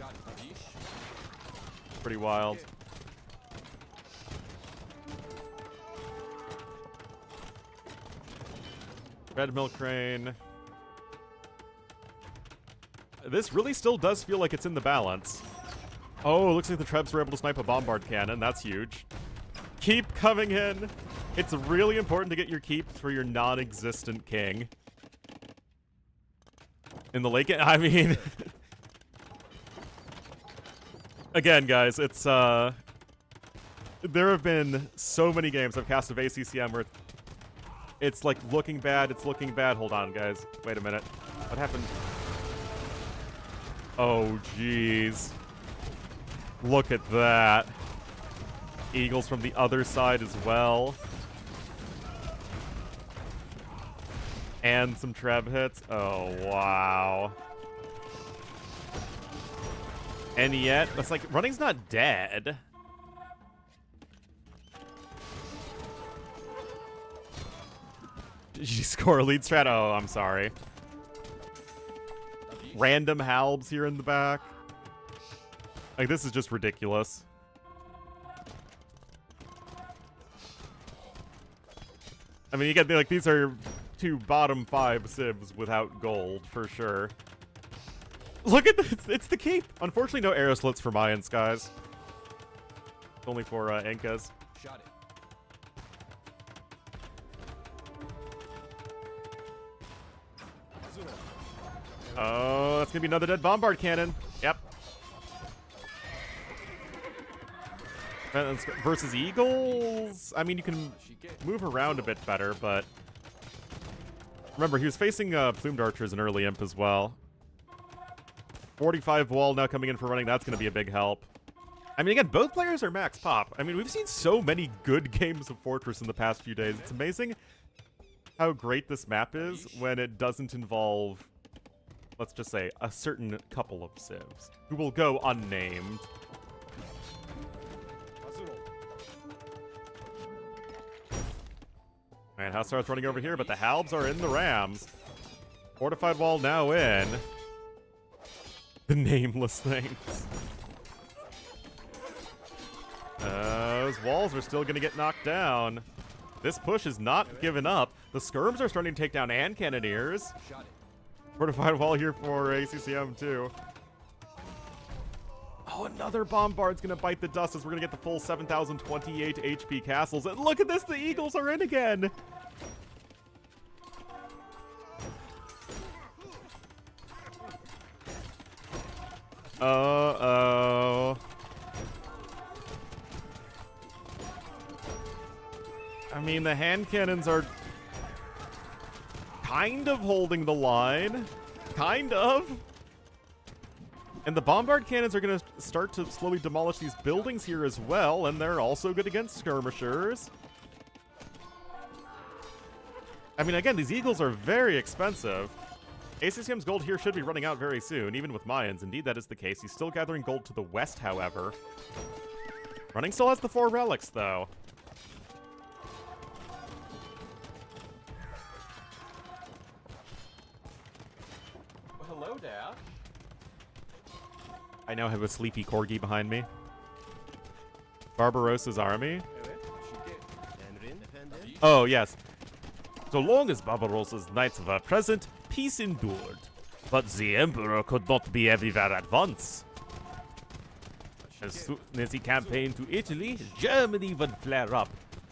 Pretty wild. Red Milk Crane. This really still does feel like it's in the balance. Oh, looks like the Trebs were able to snipe a bombard cannon. That's huge. Keep coming in. It's really important to get your keep for your non-existent king. In the late game, I mean... Again, guys, it's, there have been so many games I've cast of ACCM where it's, like, looking bad, it's looking bad. Hold on, guys. Wait a minute. What happened? Oh, jeez. Look at that. Eagles from the other side as well. And some Treb hits. Oh, wow. And yet, it's like, running's not dead. Did you score a lead strat? Oh, I'm sorry. Random halbs here in the back. Like, this is just ridiculous. I mean, you get, like, these are 2 bottom 5 civs without gold, for sure. Look at this! It's the keep! Unfortunately, no arrow slits for Mayans, guys. Only for Enkas. Shot it. Oh, that's gonna be another dead bombard cannon. Yep. Versus Eagles, I mean, you can move around a bit better, but remember, he was facing Plumed Archers and early Imp as well. 45 wall now coming in for running. That's going to be a big help. I mean, again, both players are max pop. I mean, we've seen so many good games of Fortress in the past few days. It's amazing how great this map is when it doesn't involve, let's just say, a certain couple of civs who will go unnamed. Alright, Hussar's running over here, but the Halbs are in the Rams. Fortified wall now in. The nameless things. Those walls are still going to get knocked down. This push is not given up. The Skirms are starting to take down and Cannoneers. Fortified wall here for ACCM too. Oh, another Bombard's going to bite the dust as we're going to get the full 7,028 HP castles. And look at this, the Eagles are in again. Uh-oh. I mean, the hand cannons are kind of holding the line. Kind of. And the bombard cannons are going to start to slowly demolish these buildings here as well, and they're also good against skirmishers. I mean, again, these Eagles are very expensive. ACCM's gold here should be running out very soon, even with Mayans. Indeed, that is the case. He's still gathering gold to the west, however. Running still has the 4 relics, though. Well, hello, Dad. I now have a sleepy corgi behind me. Barbarossa's army. Oh, yes. So long as Barbarossa's knights were present, peace endured. But the Emperor could not be everywhere at once. As soon as he campaigned to Italy, Germany would flare up.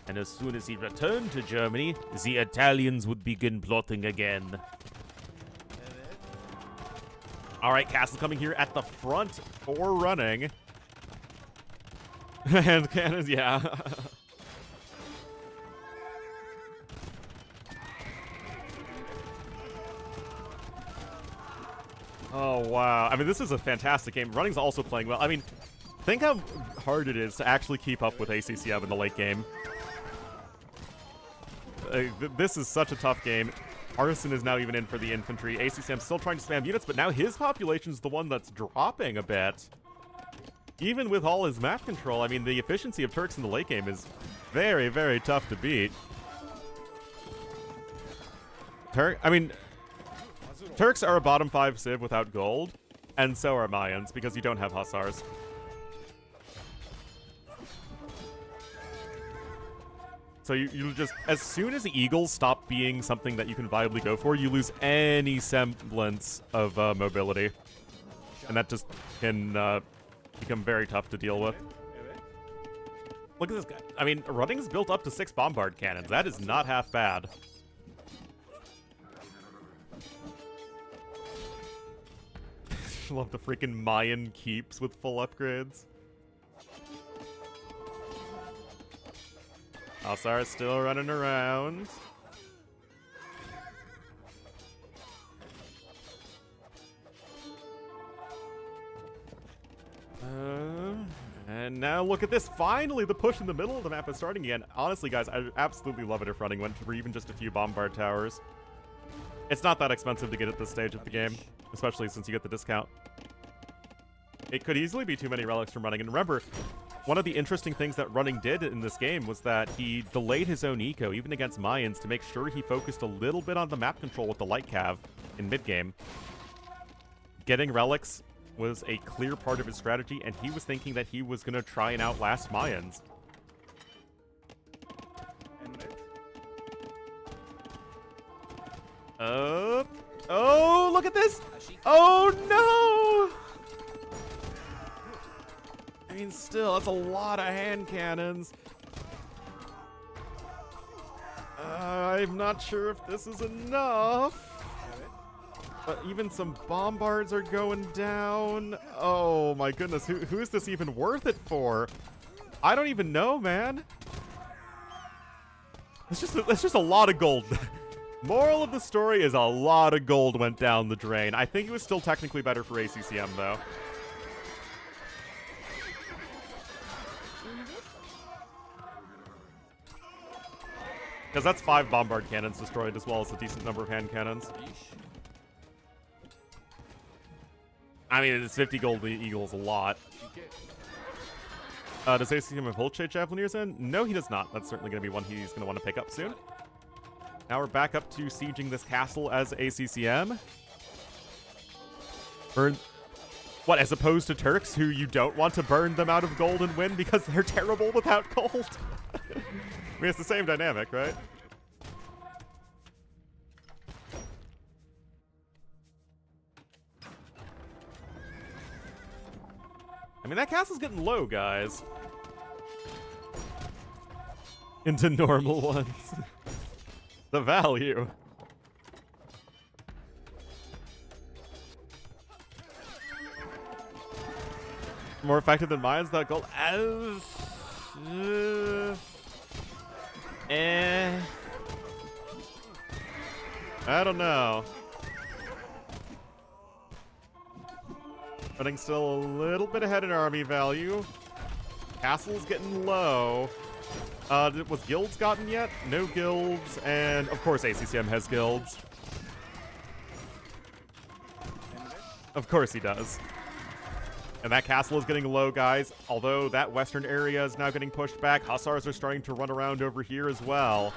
And as soon as he returned to Germany, the Italians would begin plotting again. Alright, Castle coming here at the front for running. And cannons, yeah. Oh, wow. I mean, this is a fantastic game. Running's also playing well. I mean, think how hard it is to actually keep up with ACCM in the late game. This is such a tough game. Arson is now even in for the infantry. ACCM still trying to spam units, but now his population's the one that's dropping a bit. Even with all his map control, I mean, the efficiency of Turks in the late game is very, very tough to beat. Turks are a bottom 5 civ without gold, and so are Mayans, because you don't have Hussars. So you just, as soon as the Eagles stop being something that you can viably go for, you lose any semblance of mobility. And that just can become very tough to deal with. Look at this guy. I mean, Running's built up to 6 bombard cannons. That is not half bad. Love the freaking Mayan keeps with full upgrades. Alsara's still running around. And now look at this. Finally, the push in the middle of the map is starting again. Honestly, guys, I absolutely love it if Running went for even just a few bombard towers. It's not that expensive to get at this stage of the game, especially since you get the discount. It could easily be too many relics from Running. And remember, one of the interesting things that Running did in this game was that he delayed his own eco, even against Mayans, to make sure he focused a little bit on the map control with the light cav in mid-game. Getting relics was a clear part of his strategy, and he was thinking that he was going to try and outlast Mayans. Oh, look at this! Oh, no! I mean, still, that's a lot of hand cannons. I'm not sure if this is enough. But even some bombards are going down. Oh, my goodness. Who is this even worth it for? I don't even know, man. It's just a lot of gold. Moral of the story is a lot of gold went down the drain. I think it was still technically better for ACCM, though. Because that's 5 bombard cannons destroyed, as well as a decent number of hand cannons. I mean, it's 50 gold eagles a lot. Does ACCM have Hold Shade Javelineers in? No, he does not. That's certainly going to be one he's going to want to pick up soon. Now we're back up to sieging this castle as ACCM. Burn... What, as opposed to Turks, who you don't want to burn them out of gold and win because they're terrible without gold? I mean, it's the same dynamic, right? I mean, that castle's getting low, guys. Into normal ones. The value. More effective than mines, that gold. I don't know. Running still a little bit ahead in army value. Castle's getting low. Was guilds gotten yet? No guilds, and of course ACCM has guilds. Of course he does. And that castle is getting low, guys. Although that western area is now getting pushed back. Hussars are starting to run around over here as well.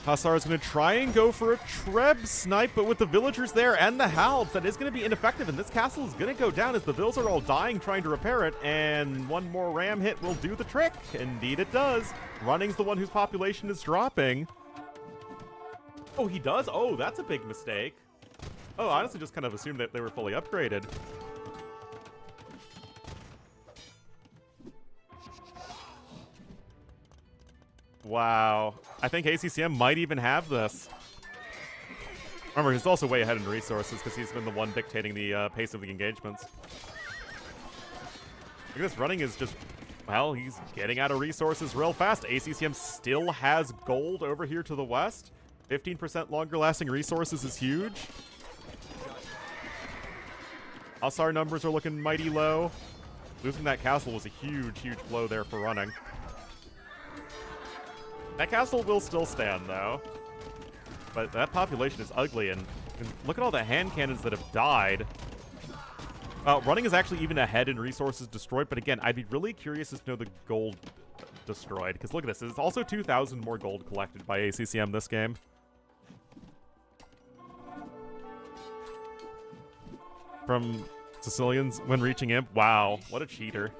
Hussar is going to try and go for a Treb snipe, but with the villagers there and the halbs, that is going to be ineffective, and this castle is going to go down as the vills are all dying trying to repair it, and one more ram hit will do the trick. Indeed it does. Running's the one whose population is dropping. Oh, he does? Oh, that's a big mistake. Oh, I honestly just kind of assumed that they were fully upgraded. Wow. I think ACCM might even have this. Remember, he's also way ahead in resources because he's been the one dictating the pace of the engagements. Look at this, running is just, well, he's getting out of resources real fast. ACCM still has gold over here to the west. 15% longer lasting resources is huge. Hussar numbers are looking mighty low. Losing that castle was a huge, huge blow there for running. That castle will still stand, though. But that population is ugly, and look at all the hand cannons that have died. Running is actually even ahead in resources destroyed, but again, I'd be really curious as to know the gold destroyed. Because look at this, there's also 2,000 more gold collected by ACCM this game. From Sicilians when reaching Imp. Wow, what a cheater.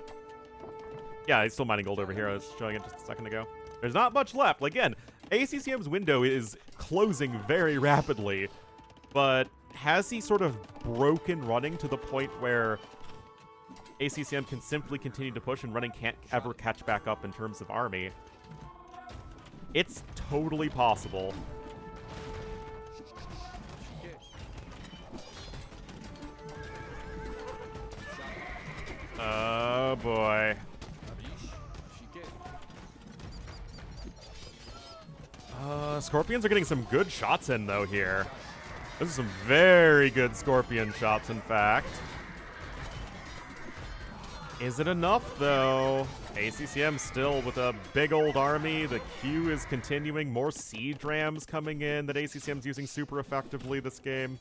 Yeah, he's still mining gold over here. I was showing it just a second ago. There's not much left. Again, ACCM's window is closing very rapidly, but has he sort of broken running to the point where ACCM can simply continue to push and running can't ever catch back up in terms of army? It's totally possible. Oh boy. Scorpions are getting some good shots in, though, here. This is some very good Scorpion shots, in fact. Is it enough, though? ACCM still with a big old army. The queue is continuing. More siege rams coming in that ACCM's using super effectively this game.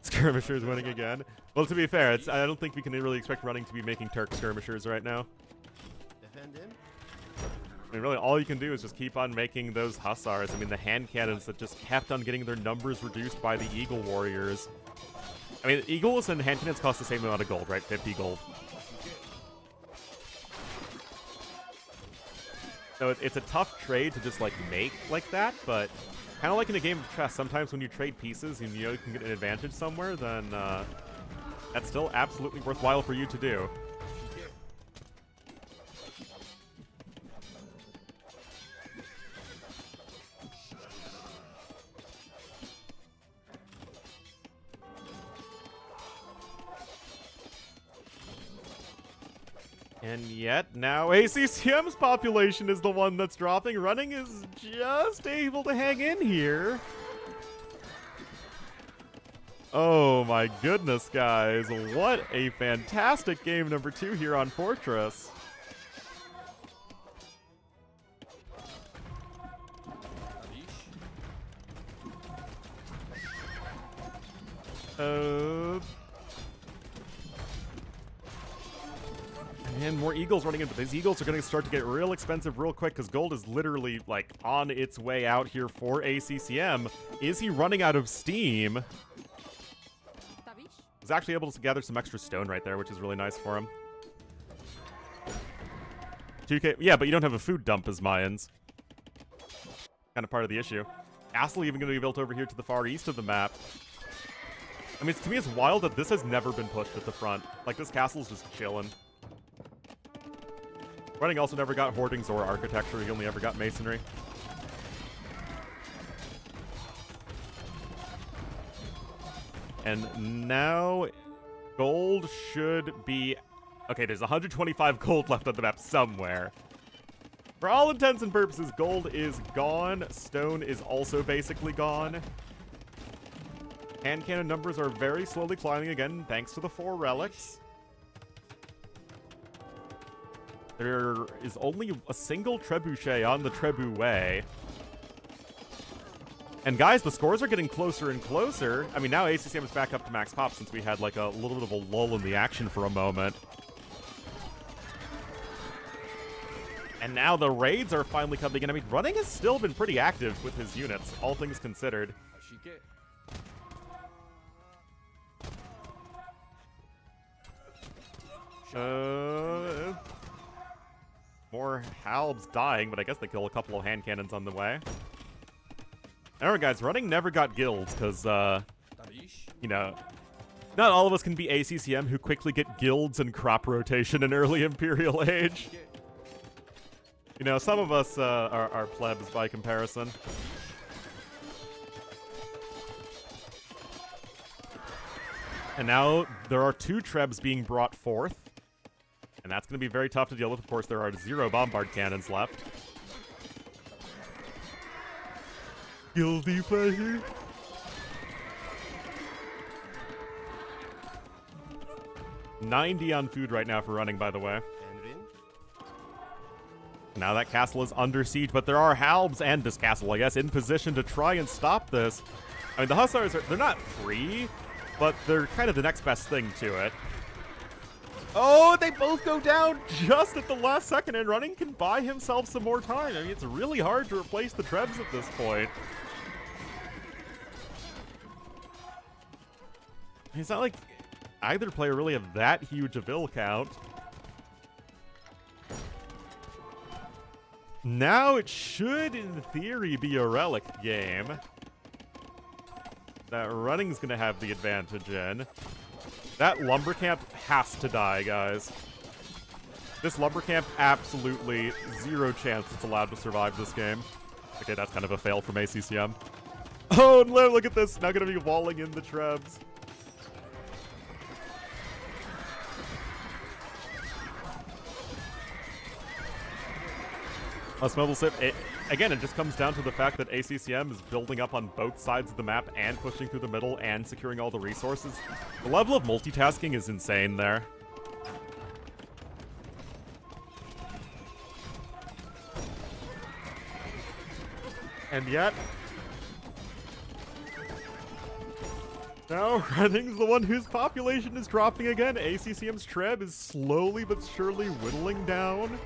Skirmishers winning again. Well, to be fair, I don't think we can really expect running to be making Turk skirmishers right now. I mean, really, all you can do is just keep on making those Hussars. I mean, the hand cannons that just kept on getting their numbers reduced by the Eagle Warriors. I mean, Eagles and hand cannons cost the same amount of gold, right? 50 gold. So it's a tough trade to just, like, make like that, but kind of like in a game of chess, sometimes when you trade pieces and you know you can get an advantage somewhere, then that's still absolutely worthwhile for you to do. And yet, now ACCM's population is the one that's dropping. Running is just able to hang in here. Oh my goodness, guys. What a fantastic game number 2 here on Fortress. And more Eagles running in, but these Eagles are going to start to get real expensive real quick because gold is literally, like, on its way out here for ACCM. Is he running out of steam? He's actually able to gather some extra stone right there, which is really nice for him. 2K, yeah, but you don't have a food dump as Mayans. Kind of part of the issue. Castle even going to be built over here to the far east of the map. I mean, to me, it's wild that this has never been pushed at the front. Like, this castle's just chilling. Running also never got hoardings or architecture. He only ever got masonry. And now gold should be... Okay, there's 125 gold left on the map somewhere. For all intents and purposes, gold is gone. Stone is also basically gone. Hand cannon numbers are very slowly climbing again, thanks to the 4 relics. There is only a single trebuchet on the Trebuet. And guys, the scores are getting closer and closer. I mean, now ACCM is back up to max pop since we had like a little bit of a lull in the action for a moment. And now the raids are finally coming in. I mean, Running has still been pretty active with his units, all things considered. More Halbs dying, but I guess they kill a couple of hand cannons on the way. Alright guys, Running never got guilds, because, you know, not all of us can be ACCM who quickly get guilds and crop rotation in early Imperial Age. You know, some of us are plebs by comparison. And now there are 2 trebs being brought forth. And that's going to be very tough to deal with. Of course, there are 0 bombard cannons left. Guilty pleasure. $90 on food right now for Running, by the way. Now that castle is under siege, but there are Halbs and this castle, I guess, in position to try and stop this. I mean, the Hussars, they're not free, but they're kind of the next best thing to it. Oh, they both go down just at the last second, and Running can buy himself some more time. I mean, it's really hard to replace the Trebs at this point. It's not like either player really have that huge a bill count. Now it should, in theory, be a relic game that Running's going to have the advantage in. That lumber camp has to die, guys. This lumber camp, absolutely 0 chance it's allowed to survive this game. Okay, that's kind of a fail from ACCM. Oh, no, look at this. Now going to be walling in the Trebs. Mobile Sip, again, it just comes down to the fact that ACCM is building up on both sides of the map and pushing through the middle and securing all the resources. The level of multitasking is insane there. And yet, now Running's the one whose population is dropping again. ACCM's Treb is slowly but surely whittling down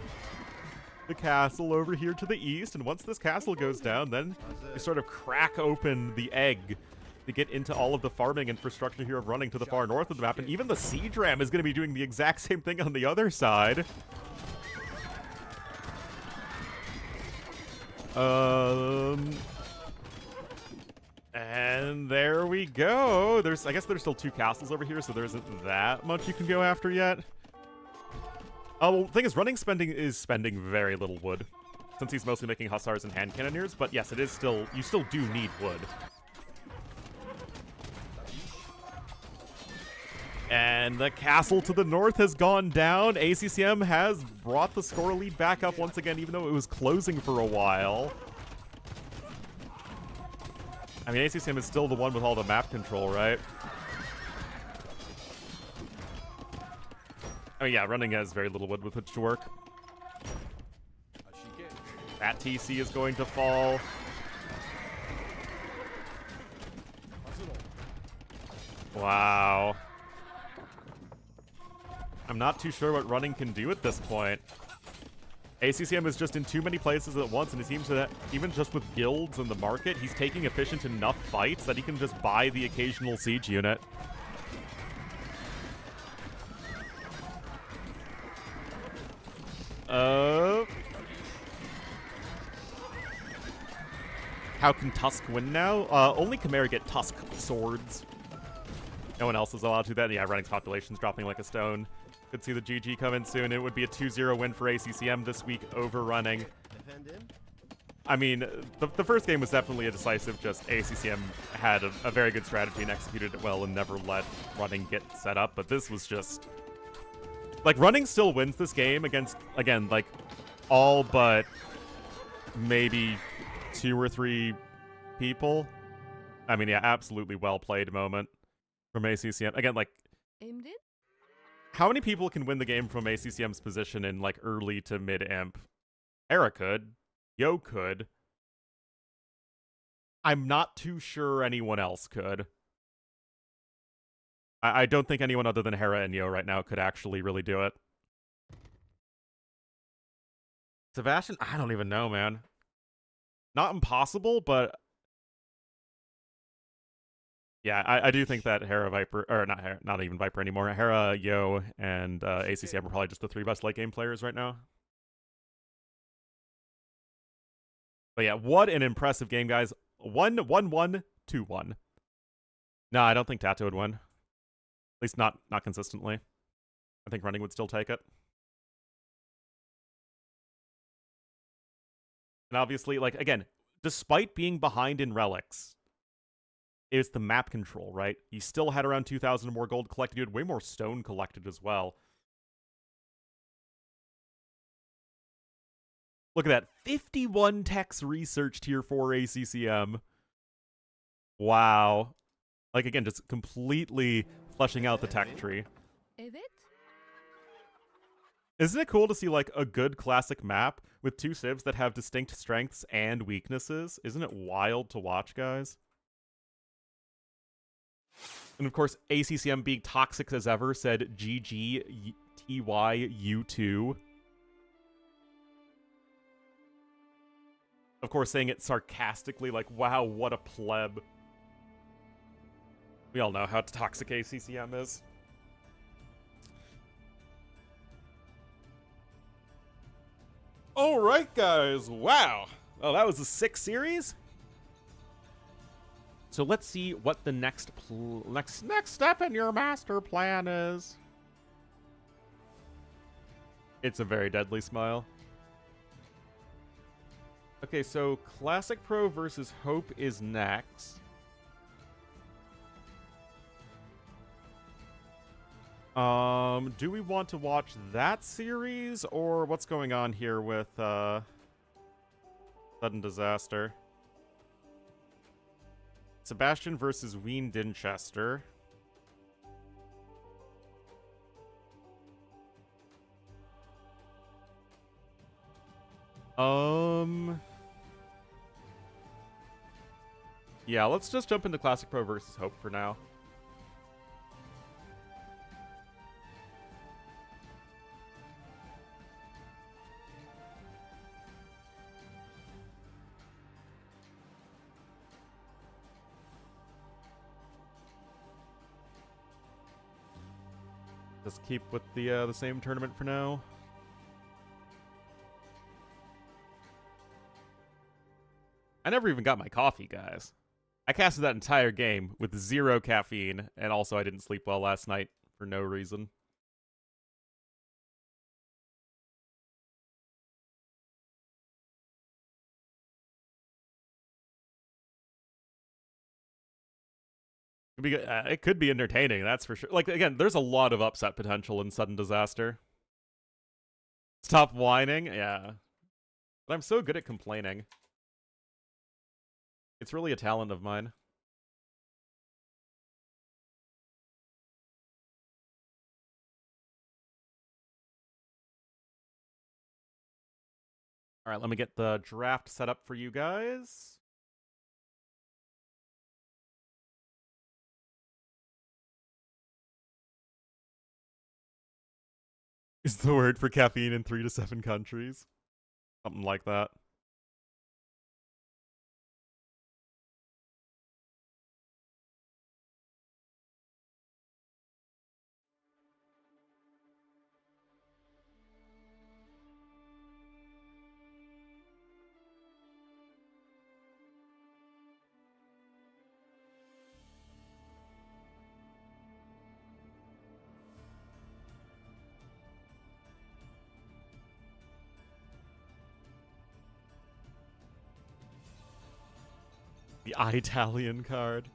the castle over here to the east, and once this castle goes down, then you sort of crack open the egg to get into all of the farming infrastructure here of Running to the far north of the map, and even the siege ram is going to be doing the exact same thing on the other side. And there we go. I guess there's still 2 castles over here, so there isn't that much you can go after yet. Oh, well, the thing is, Running is spending very little wood, since he's mostly making Hussars and hand cannoneers, but yes, it is still, you still do need wood. And the castle to the north has gone down. ACCM has brought the score lead back up once again, even though it was closing for a while. I mean, ACCM is still the one with all the map control, right? I mean, yeah, running has very little wood with which to work. That TC is going to fall. Wow. I'm not too sure what running can do at this point. ACCM is just in too many places at once, and it seems that even just with guilds in the market, he's taking efficient enough fights that he can just buy the occasional siege unit. How can Tusk win now? Only Chimera get Tusk swords. No one else is allowed to do that. Yeah, running's population's dropping like a stone. Could see the GG come in soon. It would be a 2-0 win for ACCM this week over running. I mean, the first game was definitely a decisive, just ACCM had a very good strategy and executed it well and never let running get set up, but this was just... Like, running still wins this game against, again, like, all but maybe 2 or 3 people. I mean, yeah, absolutely well-played moment from ACCM. Again, like... Aimed in? How many people can win the game from ACCM's position in, like, early to mid-imp? Hera could. Yo could. I'm not too sure anyone else could. I don't think anyone other than Hera and Yo right now could actually really do it. Sebastian? I don't even know, man. Not impossible, but... Yeah, I do think that Hera, Viper, or not Hera, not even Viper anymore. Hera, Yo, and ACCM are probably just the 3 best late game players right now. But yeah, what an impressive game, guys. 1-1-1, 2-1. No, I don't think Tato would win. At least not consistently. I think running would still take it. And obviously, like, again, despite being behind in relics, it's the map control, right? You still had around 2,000 more gold collected. You had way more stone collected as well. Look at that. 51 techs researched here for ACCM. Wow. Like, again, just completely fleshing out the tech tree. Is it? Isn't it cool to see, like, a good classic map with 2 civs that have distinct strengths and weaknesses? Isn't it wild to watch, guys? And of course, ACCM being toxic as ever said GG TYU2. Of course, saying it sarcastically, like, wow, what a pleb. We all know how toxic ACCM is. Alright, guys. Wow. Oh, that was a 6 series? So let's see what the next step in your master plan is. It's a very deadly smile. Okay, so Classic Pro versus Hope is next. Do we want to watch that series, or what's going on here with Sudden Disaster? Sebastian versus Ween Dinchester. Yeah, let's just jump into Classic Pro versus Hope for now. Just keep with the same tournament for now. I never even got my coffee, guys. I casted that entire game with 0 caffeine, and also I didn't sleep well last night for no reason. It could be entertaining, that's for sure. Like, again, there's a lot of upset potential in Sudden Disaster. Stop whining? Yeah. But I'm so good at complaining. It's really a talent of mine. All right, let me get the draft set up for you guys. Is the word for caffeine in 3 to 7 countries. Something like that. The Italian card.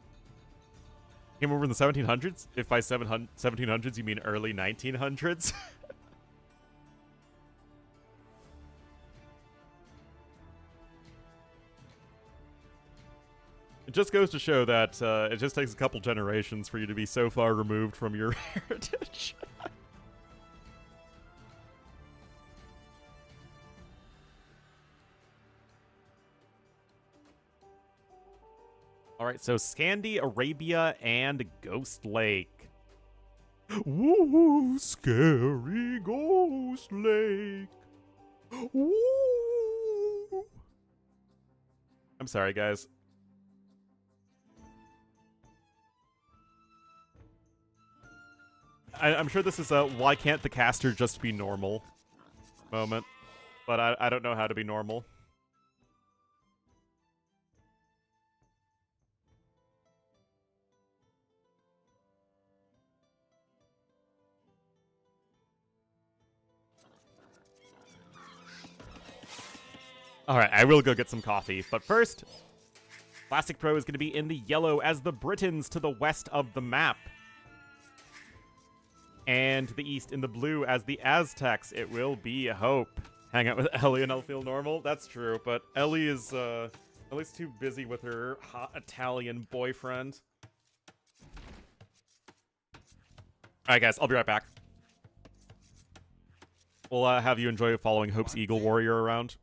Came over in the 1700s? If by 1700s you mean early 1900s? It just goes to show that it just takes a couple generations for you to be so far removed from your heritage. Alright, so Scandi, Arabia, and Ghost Lake. Woo, scary Ghost Lake. Woo. I'm sorry, guys. I'm sure this is a why can't the caster just be normal moment, but I don't know how to be normal. Alright, I will go get some coffee, but first, Classic Pro is going to be in the yellow as the Britons to the west of the map. And to the east in the blue as the Aztecs. It will be Hope. Hang out with Ellie and I'll feel normal? That's true, but Ellie is, Ellie's too busy with her hot Italian boyfriend. Alright guys, I'll be right back. We'll have you enjoy following Hope's Eagle Warrior around.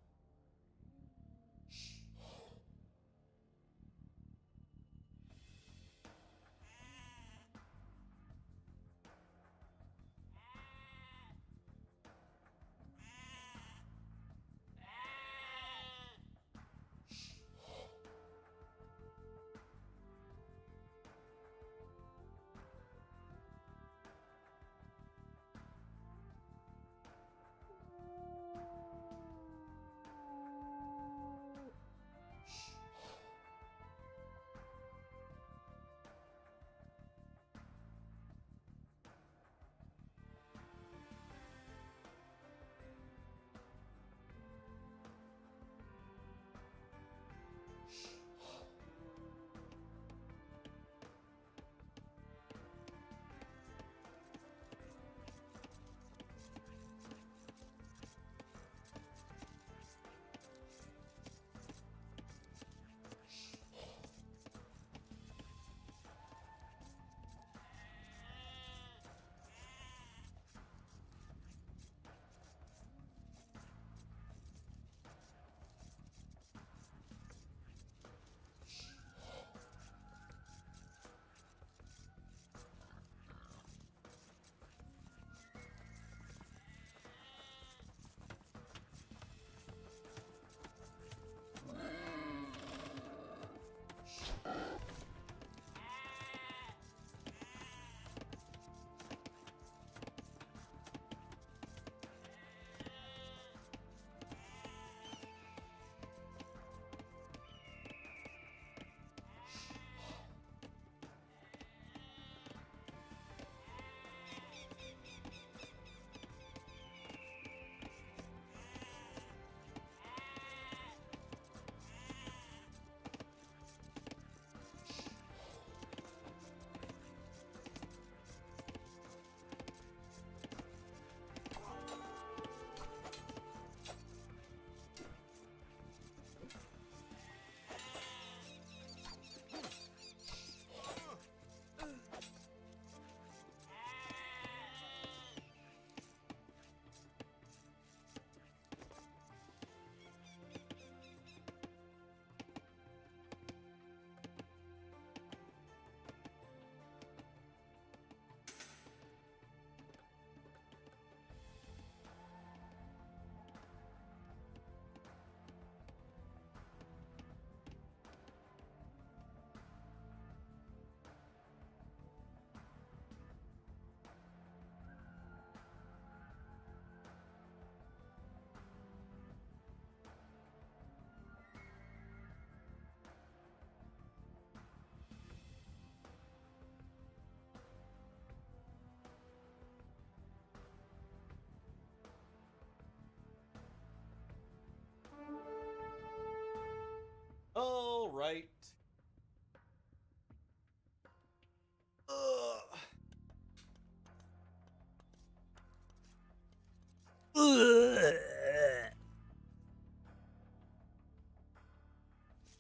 right.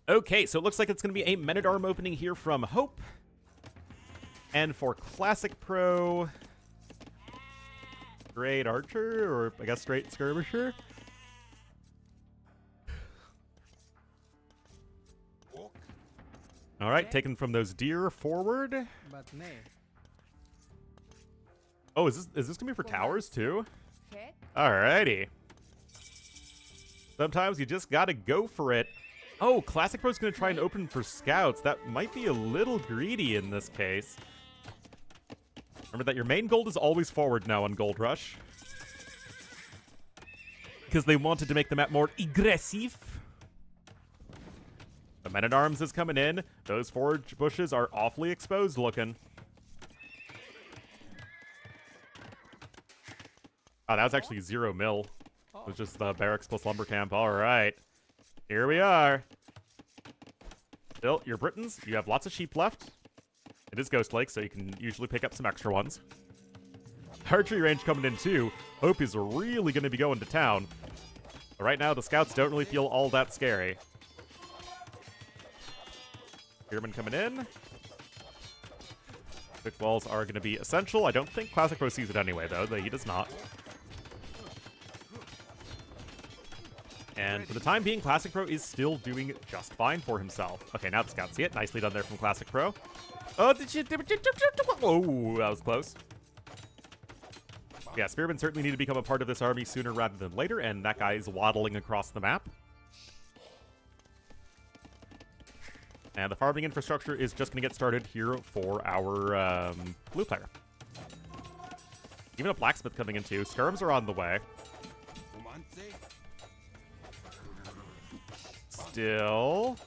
Okay, so it looks like it's going to be a Men-at-Arm opening here from Hope. And for Classic Pro, straight Archer, or I guess straight Skirmisher. All right, taken from those deer forward. But nay. Oh, is this gonna be for towers too? Check. Alrighty. Sometimes you just gotta go for it. Oh, Classic Pro's gonna try and open for scouts. That might be a little greedy in this case. Remember that your main gold is always forward now on Gold Rush. Because they wanted to make the map more aggressive. The Men-at-Arms is coming in. Those forage bushes are awfully exposed looking. Oh, that was actually 0 mil. It was just the barracks plus lumber camp. All right. Here we are. Bill, you're Britons. You have lots of sheep left. It is Ghost Lake, so you can usually pick up some extra ones. Archery range coming in too. Hope is really going to be going to town. But right now, the scouts don't really feel all that scary. Spearman coming in. Quick walls are going to be essential. I don't think Classic Pro sees it anyway, though. He does not. And for the time being, Classic Pro is still doing just fine for himself. Okay, now the scouts see it. Nicely done there from Classic Pro. Oh, did you... Oh, that was close. Yeah, Spearmen certainly need to become a part of this army sooner rather than later, and that guy is waddling across the map. And the farming infrastructure is just going to get started here for our blue player. Even a blacksmith coming in too. Skirms are on the way. Still.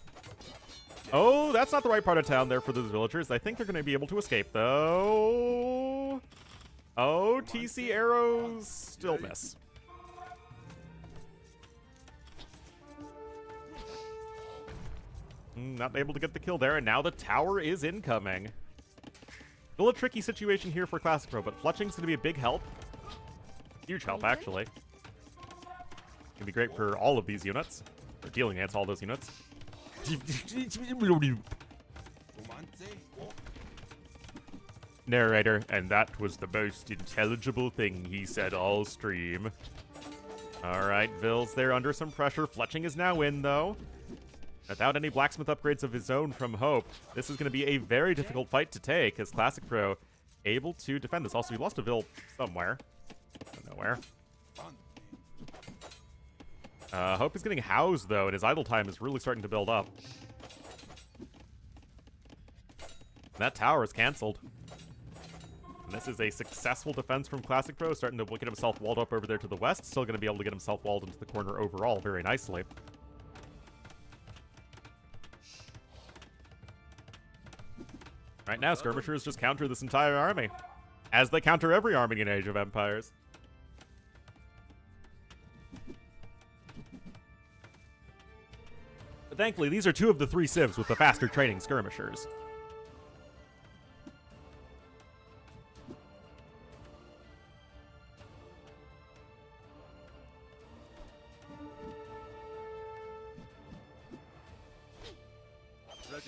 Oh, that's not the right part of town there for those villagers. I think they're going to be able to escape, though. Oh, TC arrows still miss. Not able to get the kill there, and now the tower is incoming. Still a tricky situation here for Classic Pro, but Fletching's going to be a big help. Huge help, actually. Gonna be great for all of these units. Or dealing against all those units. Narrator, and that was the most intelligible thing he said all stream. Alright, Ville's there under some pressure. Fletching is now in, though. Without any blacksmith upgrades of his own from Hope, this is going to be a very difficult fight to take, as Classic Pro able to defend this. Also, he lost a Ville somewhere. I don't know where. Hope is getting housed, though, and his idle time is really starting to build up. That tower is canceled. And this is a successful defense from Classic Pro, starting to get himself walled up over there to the west. Still going to be able to get himself walled into the corner overall very nicely. Right now, Skirmishers just counter this entire army, as they counter every army in Age of Empires. But thankfully, these are two of the 3 civs with the faster training Skirmishers.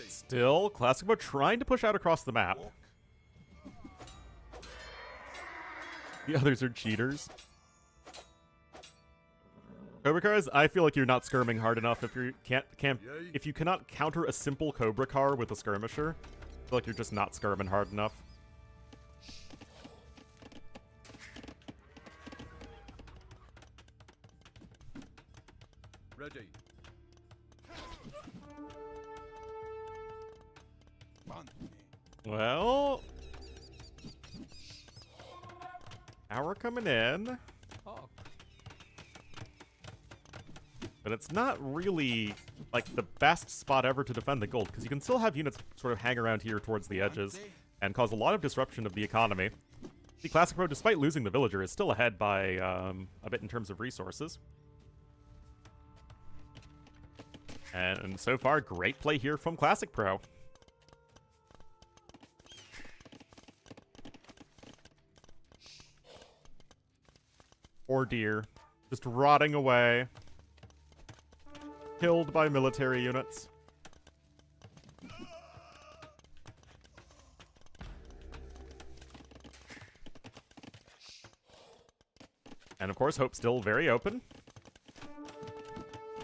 Still, Classic Pro trying to push out across the map. The others are cheaters. Cobra cars, I feel like you're not skirming hard enough if you if you cannot counter a simple Cobra car with a skirmisher. I feel like you're just not skirming hard enough. Ready. Well, hour coming in. But it's not really, like, the best spot ever to defend the gold, because you can still have units sort of hang around here towards the edges and cause a lot of disruption of the economy. The Classic Pro, despite losing the villager, is still ahead by a bit in terms of resources. And so far, great play here from Classic Pro. Poor deer. Just rotting away. Killed by military units. And of course, Hope still very open.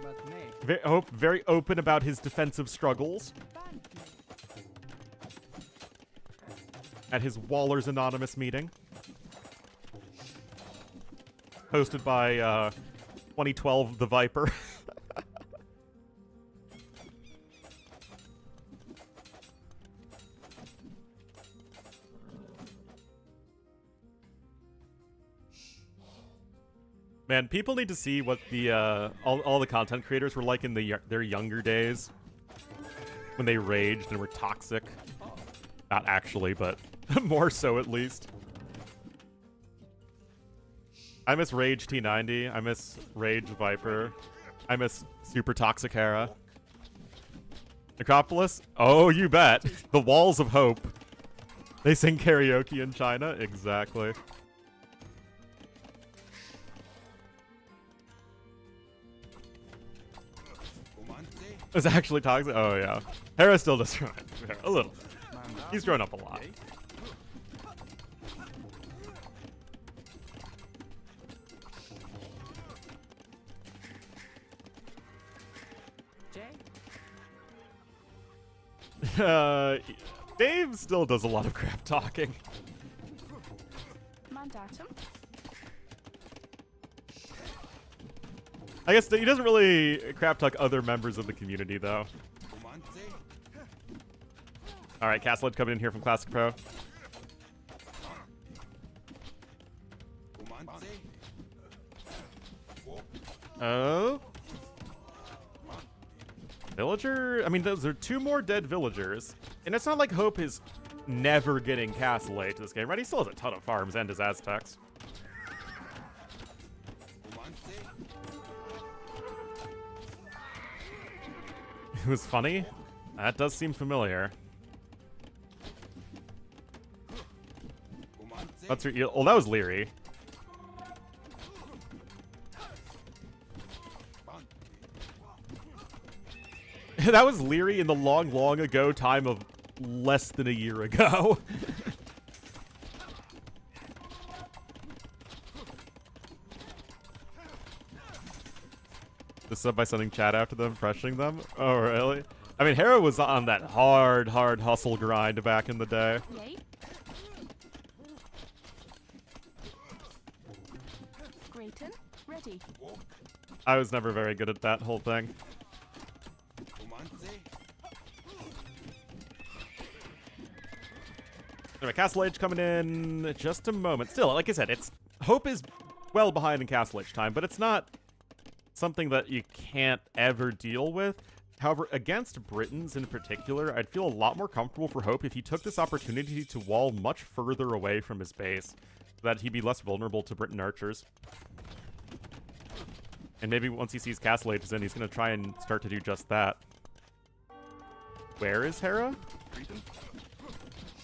But nay. Hope very open about his defensive struggles. At his Waller's Anonymous meeting. Hosted by 2012 The Viper. Man, people need to see what the all the content creators were like in their younger days, when they raged and were toxic. Not actually, but more so at least. I miss Rage T90. I miss Rage Viper. I miss Super Toxic Hera. Necropolis? Oh, you bet. The Walls of Hope. They sing karaoke in China? Exactly. It's actually toxic? Oh, yeah. Hera still does run. A little. He's grown up a lot. Dave still does a lot of crap talking. Mandatum. I guess he doesn't really crap talk other members of the community, though. Alright, Castled coming in here from Classic Pro. Oh. Villager? I mean, those are two more dead villagers. And it's not like Hope is never getting Castle Age this game, right? He still has a ton of farms and his Aztecs. It was funny? That does seem familiar. What's your... Oh, that was Leary. That was Leary in the long, long ago time of less than a year ago. The sub by sending chat after them, pressuring them? Oh, really? I mean, Hera was on that hard hustle grind back in the day. Yay. Grayton, ready. I was never very good at that whole thing. Anyway, Castle Age coming in just a moment. Still, like I said, Hope is well behind in Castle Age time, but it's not something that you can't ever deal with. However, against Britons in particular, I'd feel a lot more comfortable for Hope if he took this opportunity to wall much further away from his base, so that he'd be less vulnerable to Briton archers. And maybe once he sees Castle Age in, he's going to try and start to do just that. Where is Hera?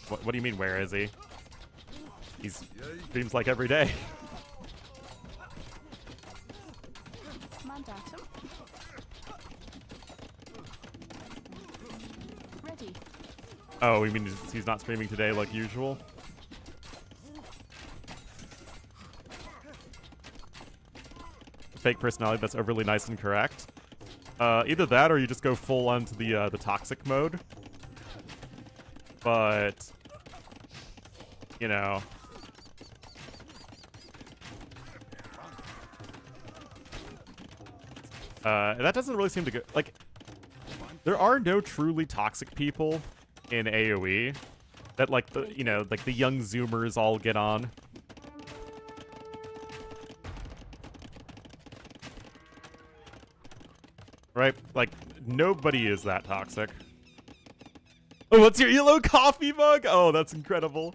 What do you mean, where is he? He streams like every day. Mandatum. Ready. Oh, you mean he's not streaming today like usual? Fake personality that's overly nice and correct. Either that or you just go full onto the toxic mode. But, you know, that doesn't really seem to go, like, there are no truly toxic people in AoE that, like, the, you know, like the young Zoomers all get on. Right? Like, nobody is that toxic. Oh, what's your yellow coffee mug? Oh, that's incredible.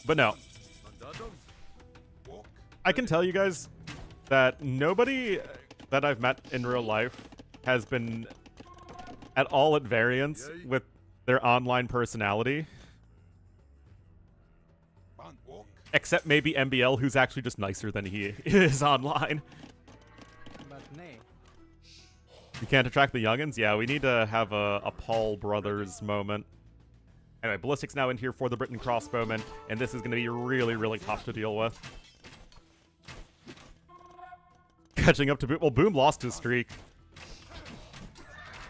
But no. I can tell you guys that nobody that I've met in real life has been at all at variance with their online personality. Except maybe MBL, who's actually just nicer than he is online. But nay. You can't attract the youngins? Yeah, we need to have a Paul Brothers moment. Anyway, Ballistic's now in here for the Britain crossbowman, and this is going to be really, really tough to deal with. Catching up to Boom. Well, Boom lost his streak.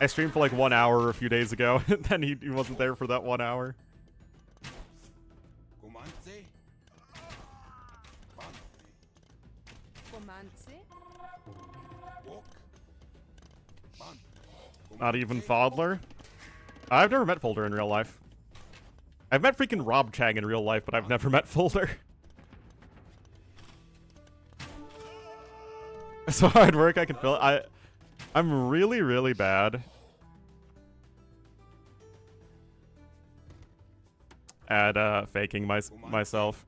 I streamed for like 1 hour a few days ago, and then he wasn't there for that 1 hour. Not even Fodler? I've never met Folder in real life. I've met freaking Rob Chang in real life, but I've never met Folder. So hard work, I can feel it. I'm really, really bad at faking myself.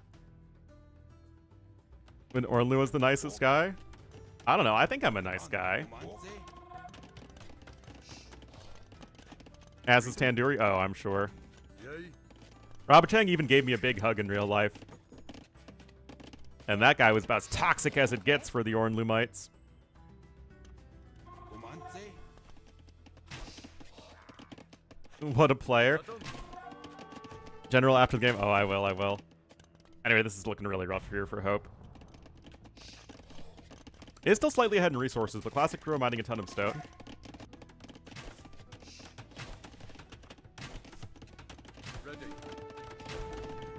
When Ornlu was the nicest guy? I don't know, I think I'm a nice guy. As is Tandoori? Oh, I'm sure. Rob Chang even gave me a big hug in real life. And that guy was about as toxic as it gets for the Ornlu mites. What a player. General after the game? Oh, I will. Anyway, this is looking really rough here for Hope. It is still slightly ahead in resources, but Classic Crew are mining a ton of stone.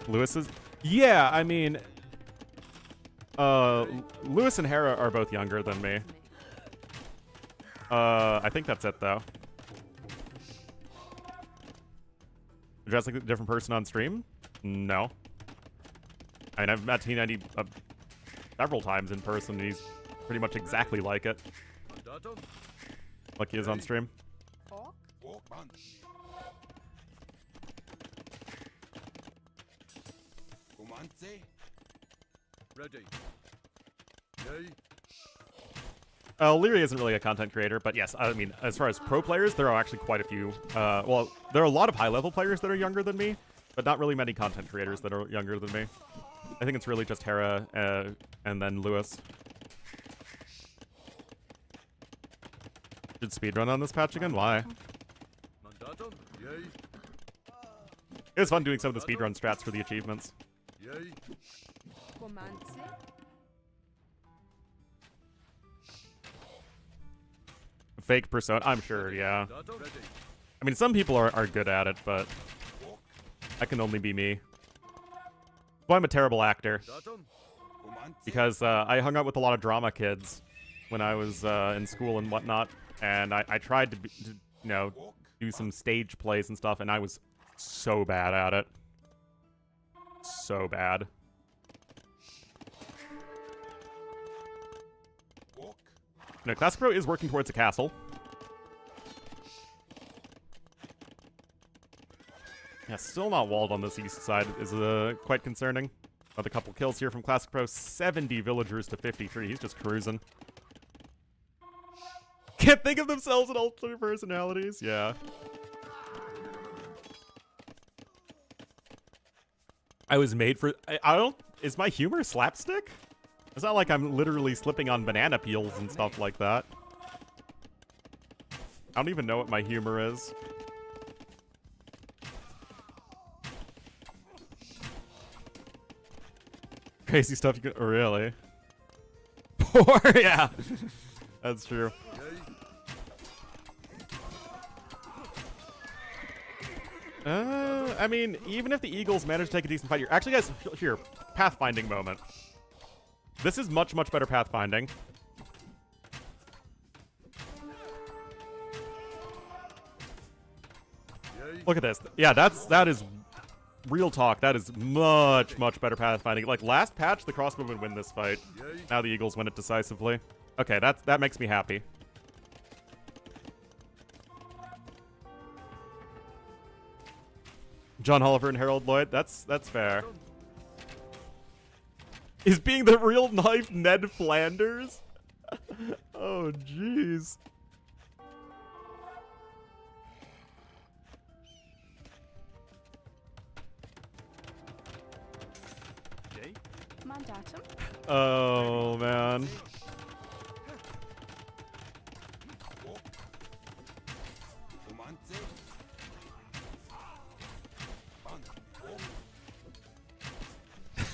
Lewis's? Yeah, I mean... Lewis and Hera are both younger than me. I think that's it, though. Dressed like a different person on stream? No. I mean, I've met T90 several times in person, and he's pretty much exactly like it. Like he is on stream. Leary isn't really a content creator, but yes, I mean, as far as pro players, there are actually quite a few. Well, there are a lot of high-level players that are younger than me, but not really many content creators that are younger than me. I think it's really just Hera and then Lewis. Should speedrun on this patch again? Why? It was fun doing some of the speedrun strats for the achievements. Fake persona? I'm sure, yeah. I mean, some people are good at it, but that can only be me. Well, I'm a terrible actor. Because I hung out with a lot of drama kids when I was in school and whatnot, and I tried to, you know, do some stage plays and stuff, and I was so bad at it. So bad. No, Classic Pro is working towards a castle. Yeah, still not walled on this east side is quite concerning. Another couple kills here from Classic Pro. 70 villagers to 53. He's just cruising. Can't think of themselves in alternate personalities. Yeah. I was made for... I don't... Is my humor slapstick? It's not like I'm literally slipping on banana peels and stuff like that. I don't even know what my humor is. Crazy stuff you can... Oh, really? Poor? Yeah. That's true. I mean, even if the Eagles manage to take a decent fight here... Actually, guys, here. Pathfinding moment. This is much, much better pathfinding. Look at this. Yeah, that is real talk. That is much, much better pathfinding. Like, last patch, the crossbow would win this fight. Now the Eagles win it decisively. Okay, that makes me happy. John Oliver and Harold Lloyd. That's fair. is being the real life Ned Flanders. Oh, jeez. Jay. Mandatum. Oh, man.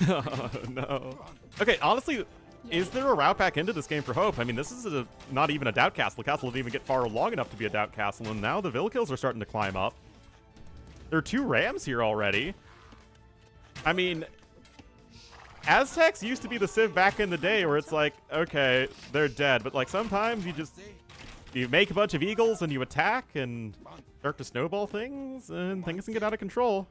Oh, no. Okay, honestly, is there a route back into this game for Hope? I mean, this is not even a doubt castle. The castle didn't even get far long enough to be a doubt castle, and now the Vill kills are starting to climb up. There are 2 Rams here already. I mean, Aztecs used to be the Civ back in the day where it's like, okay, they're dead, but like sometimes you make a bunch of eagles and you attack and start to snowball things, and things can get out of control.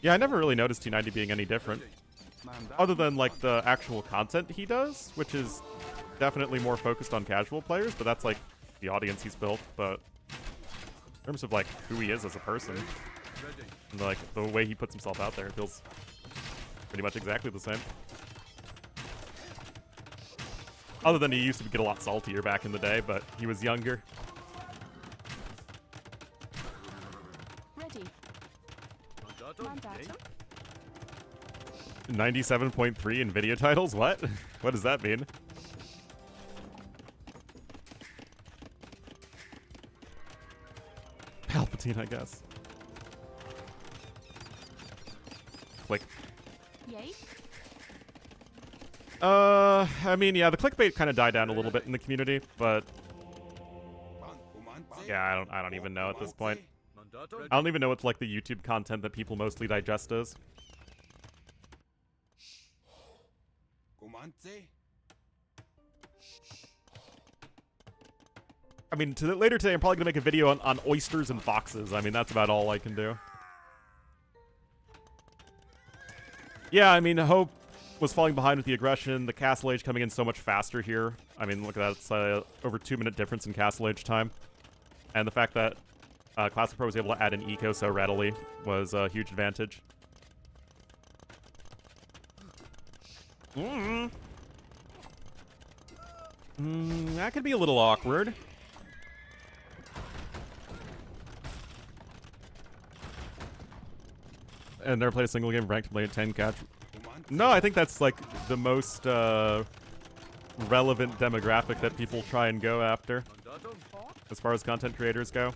Yeah, I never really noticed 290 being any different. Other than, like, the actual content he does, which is definitely more focused on casual players, but that's, like, the audience he's built. But in terms of, like, who he is as a person, and, like, the way he puts himself out there, it feels pretty much exactly the same. Other than he used to get a lot saltier back in the day, but he was younger. Ready. Mandatum. 97.3 in video titles? What? What does that mean? Palpatine, I guess. Click. Yay. I mean, yeah, the clickbait kind of died down a little bit in the community, but yeah, I don't even know at this point. I don't even know what's like the YouTube content that people mostly digest is. I mean, later today, I'm probably gonna make a video on oysters and foxes. I mean, that's about all I can do. Yeah, I mean, Hope was falling behind with the aggression. The Castle Age coming in so much faster here. I mean, look at that. It's over 2-minute difference in Castle Age time. And the fact that Classic Pro was able to add an eco so readily was a huge advantage. That could be a little awkward. And never played a single game ranked to play at 10 catch. No, I think that's like the most relevant demographic that people try and go after as far as content creators go.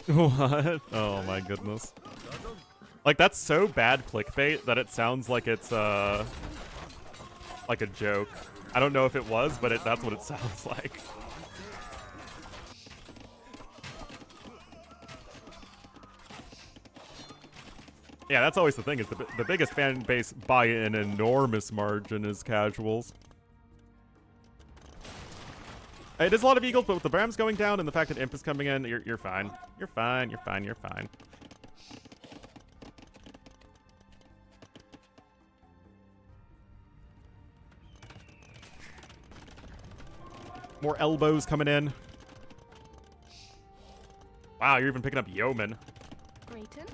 What? Oh my goodness. Like, that's so bad clickbait that it sounds like it's like a joke. I don't know if it was, but that's what it sounds like. Yeah, that's always the thing, is the biggest fan base by an enormous margin is casuals. It is a lot of eagles, but with the Brams going down and the fact that Imp is coming in, you're fine. You're fine, you're fine, you're fine. More elbows coming in. Wow, you're even picking up Yeoman. Grayton.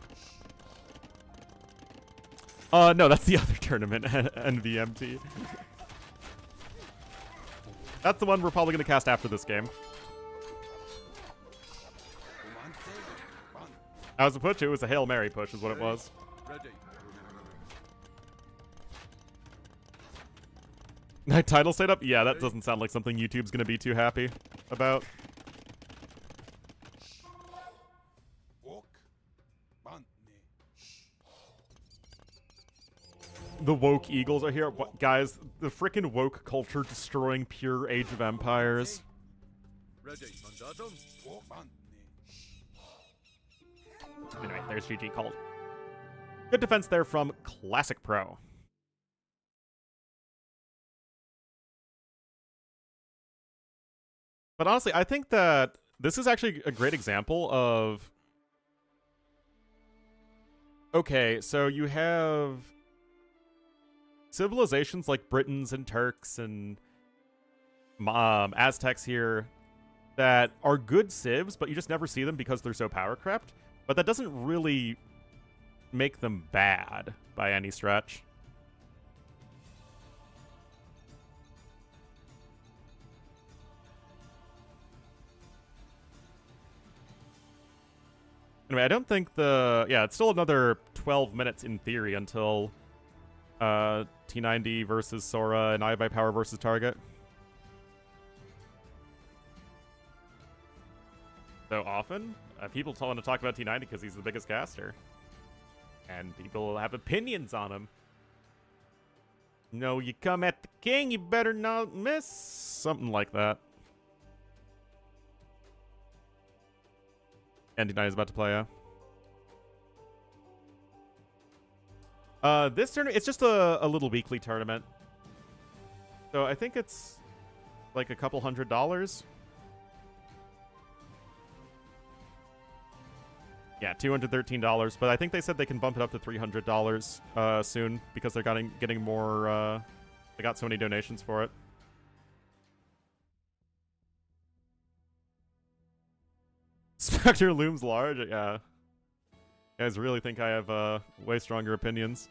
No, that's the other tournament, NVMT. That's the one we're probably going to cast after this game. That was a push. It was a Hail Mary push is what it was. Night title stayed up? Yeah, that doesn't sound like something YouTube's going to be too happy about. The woke eagles are here. What, guys, the frickin' woke culture destroying pure Age of Empires. Anyway, there's GG called. Good defense there from Classic Pro. But honestly, I think that this is actually a great example of... Okay, so you have civilizations like Britons and Turks and Aztecs here that are good civs, but you just never see them because they're so power crept. But that doesn't really make them bad by any stretch. Anyway, I don't think yeah, it's still another 12 minutes in theory until T90 versus Sora and iBUYPOWER versus Target. So often, people want to talk about T90 because he's the biggest caster. And people have opinions on him. No, you come at the king, you better not miss. Something like that. And T90 is about to play, yeah. This tournament, it's just a little weekly tournament. So I think it's like a couple $100. Yeah, $213, but I think they said they can bump it up to $300 soon because they're getting more, they got so many donations for it. Spectre looms large, yeah. You guys really think I have way stronger opinions.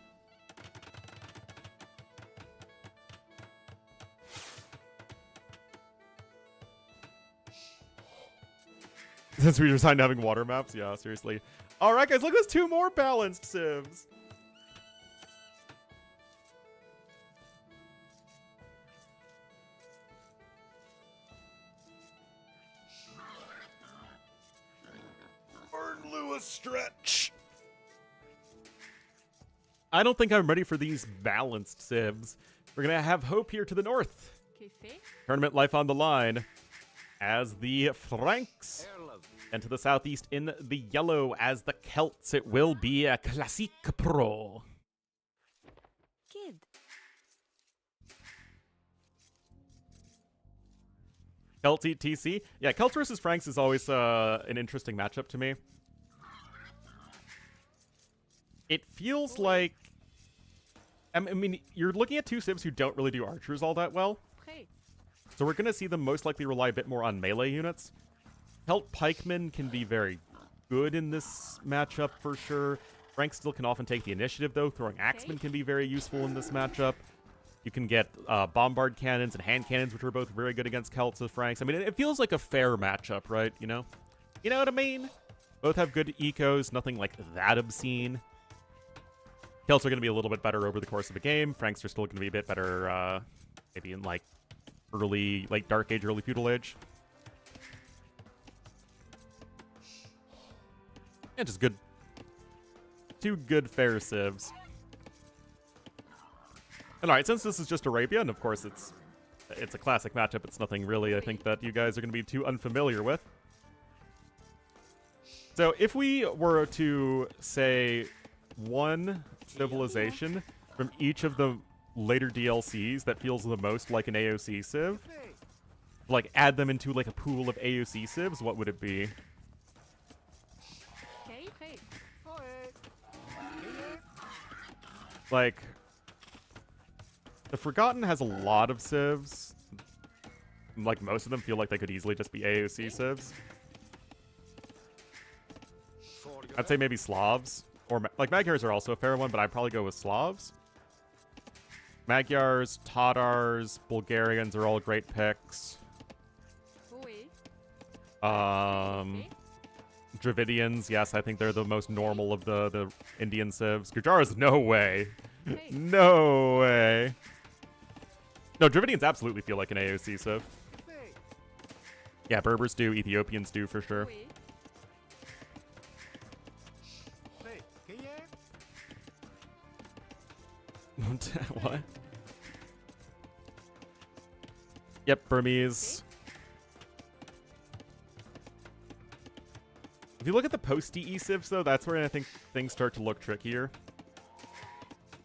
Since we resigned to having water maps? Yeah, seriously. Alright guys, look, there's 2 more balanced civs! Ornlu a stretch! I don't think I'm ready for these balanced civs. We're gonna have Hope here to the north. Tournament life on the line as the Franks. And to the southeast in the yellow as the Celts, it will be a Classique Pro. Kid. Celts eat TC? Yeah, Celts versus Franks is always an interesting matchup to me. It feels like... I mean, you're looking at 2 civs who don't really do archers all that well. So we're going to see them most likely rely a bit more on melee units. Celt pikemen can be very good in this matchup for sure. Franks still can often take the initiative though. Throwing axemen can be very useful in this matchup. You can get bombard cannons and hand cannons, which are both very good against Celts and Franks. I mean, it feels like a fair matchup, right? You know? You know what I mean? Both have good ecos, nothing like that obscene. Celts are going to be a little bit better over the course of the game. Franks are still going to be a bit better, maybe in like late Dark Age, early Feudal Age. And just good. 2 good fair civs. And alright, since this is just Arabia, and of course it's a classic matchup, it's nothing really I think that you guys are going to be too unfamiliar with. So if we were to say one civilization from each of the later DLCs that feels the most like an AOC civ, like add them into like a pool of AOC civs, what would it be? Like, the Forgotten has a lot of civs. Like, most of them feel like they could easily just be AOC civs. I'd say maybe Slavs. Or, like, Magyars are also a fair one, but I'd probably go with Slavs. Magyars, Tatars, Bulgarians are all great picks. Dravidians, yes, I think they're the most normal of the Indian civs. Gujaras, no way. No way. No, Dravidians absolutely feel like an AOC civ. Yeah, Berbers do, Ethiopians do for sure. What? Yep, Burmese. If you look at the post-DE civs, though, that's where I think things start to look trickier.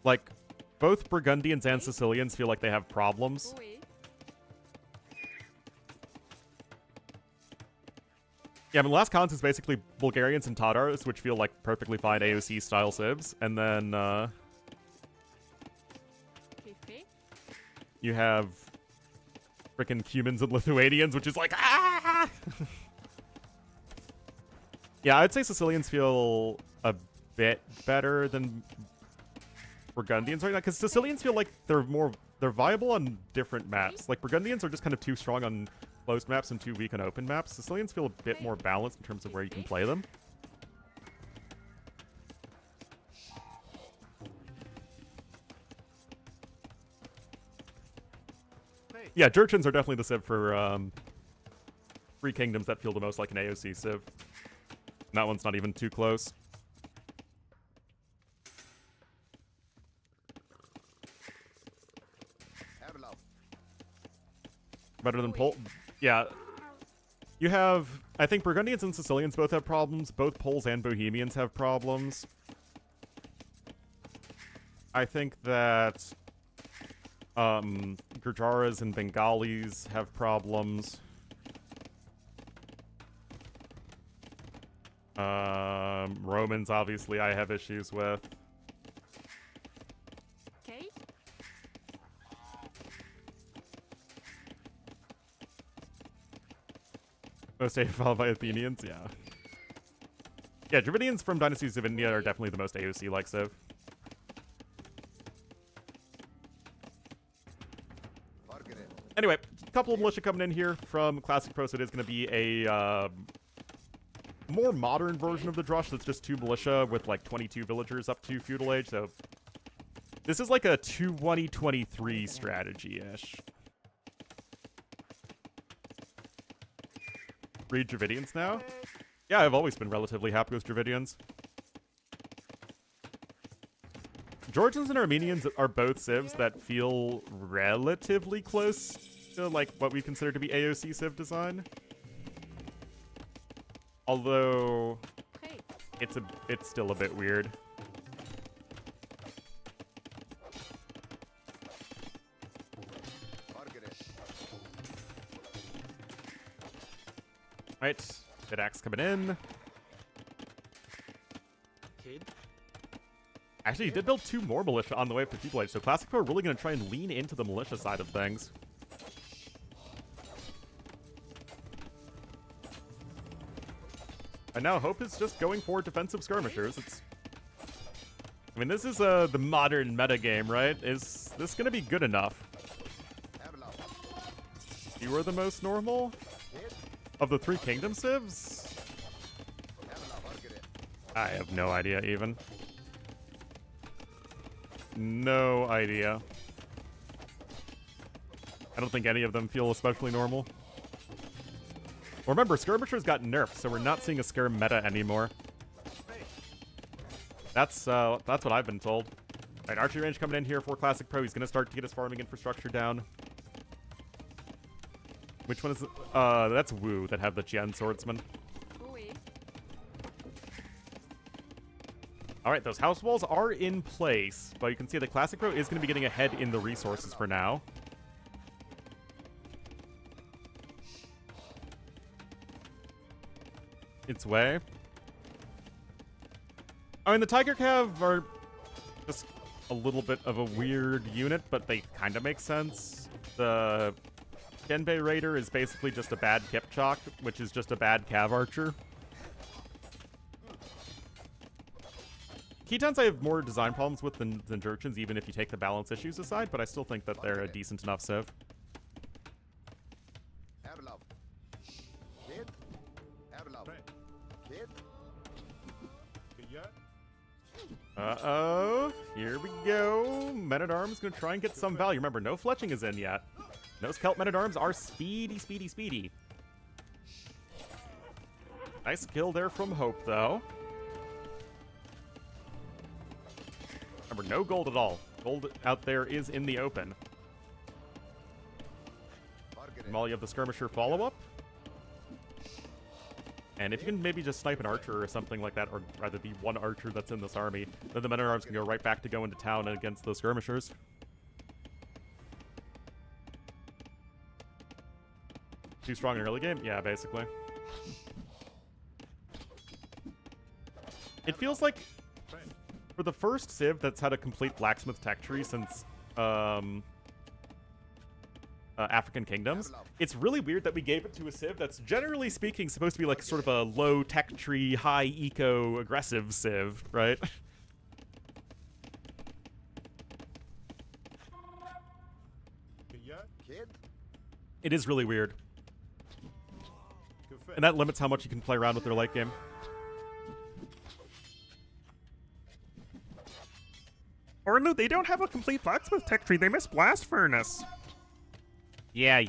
Like, both Burgundians and Sicilians feel like they have problems. Yeah, I mean, last cons is basically Bulgarians and Tatars, which feel like perfectly fine AOC-style civs, and then, you have frickin' Cumans and Lithuanians, which is like, ah! Yeah, I'd say Sicilians feel a bit better than Burgundians right now, because Sicilians feel like they're viable on different maps. Like, Burgundians are just kind of too strong on closed maps and too weak on open maps. Sicilians feel a bit more balanced in terms of where you can play them. Yeah, Jurchens are definitely the civ for Free Kingdoms that feel the most like an AOC civ. And that one's not even too close. Better than Pole? Yeah. You have... I think Burgundians and Sicilians both have problems. Both Poles and Bohemians have problems. I think that... Gurjaras and Bengalis have problems. Romans, obviously, I have issues with. Okay. Most followed by Athenians, yeah. Yeah, Dravidians from Dynasties of India are definitely the most AOC-like civ. Anyway, a couple of militia coming in here from Classic Pro, so it is going to be a more modern version of the Drush that's just 2 militia with like 22 villagers up to feudal age, so this is like a 2023 strategy-ish. Read Dravidians now? Yeah, I've always been relatively happy with Dravidians. Georgians and Armenians are both civs that feel relatively close to like what we consider to be AOC civ design. Although it's still a bit weird. Right, Bidax coming in. Actually, he did build 2 more militia on the way up to feudal age, so Classic Pro are really going to try and lean into the militia side of things. And now Hope is just going for defensive skirmishers. I mean, this is the modern metagame, right? Is this going to be good enough? You are the most normal? Of the 3 Kingdom civs? I have no idea, even. No idea. I don't think any of them feel especially normal. Remember, skirmishers got nerfed, so we're not seeing a skirm meta anymore. That's what I've been told. Alright, archery range coming in here for Classic Pro. He's gonna start to get his farming infrastructure down. Which one is it? That's Wu that have the Qian swordsman. Alright, those house walls are in place, but you can see the Classic Pro is going to be getting ahead in the resources for now. Its way. I mean, the Tiger Cav are just a little bit of a weird unit, but they kind of make sense. The Genbei Raider is basically just a bad Kipchak, which is just a bad Cav Archer. Ketons I have more design problems with than Jurchens, even if you take the balance issues aside, but I still think that they're a decent enough civ. Uh-oh. Here we go. Men-at-Arms gonna try and get some value. Remember, no fletching is in yet. No Celt Men-at-Arms are speedy, speedy, speedy. Nice kill there from Hope, though. Remember, no gold at all. Gold out there is in the open. While you have the skirmisher follow-up. And if you can maybe just snipe an archer or something like that, or rather the one archer that's in this army, then the men-at-arms can go right back to go into town against those skirmishers. Too strong in early game? Yeah, basically. It feels like, for the first civ that's had a complete blacksmith tech tree since African kingdoms. It's really weird that we gave it to a civ that's generally speaking supposed to be like sort of a low tech tree, high eco aggressive civ, right? It is really weird. And that limits how much you can play around with their late game. Ornlu, they don't have a complete blacksmith tech tree. They missed blast furnace. Yeah.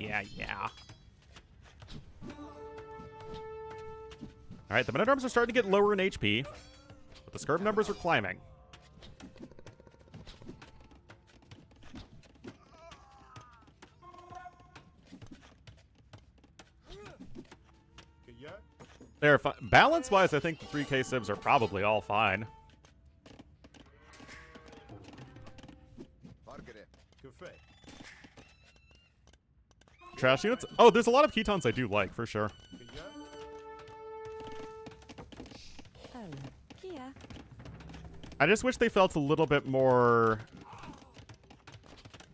Alright, the men-at-arms are starting to get lower in HP, but the Scurv numbers are climbing. They're balance-wise, I think the 3K civs are probably all fine. Trash units? Oh, there's a lot of Ketons I do like, for sure. I just wish they felt a little bit more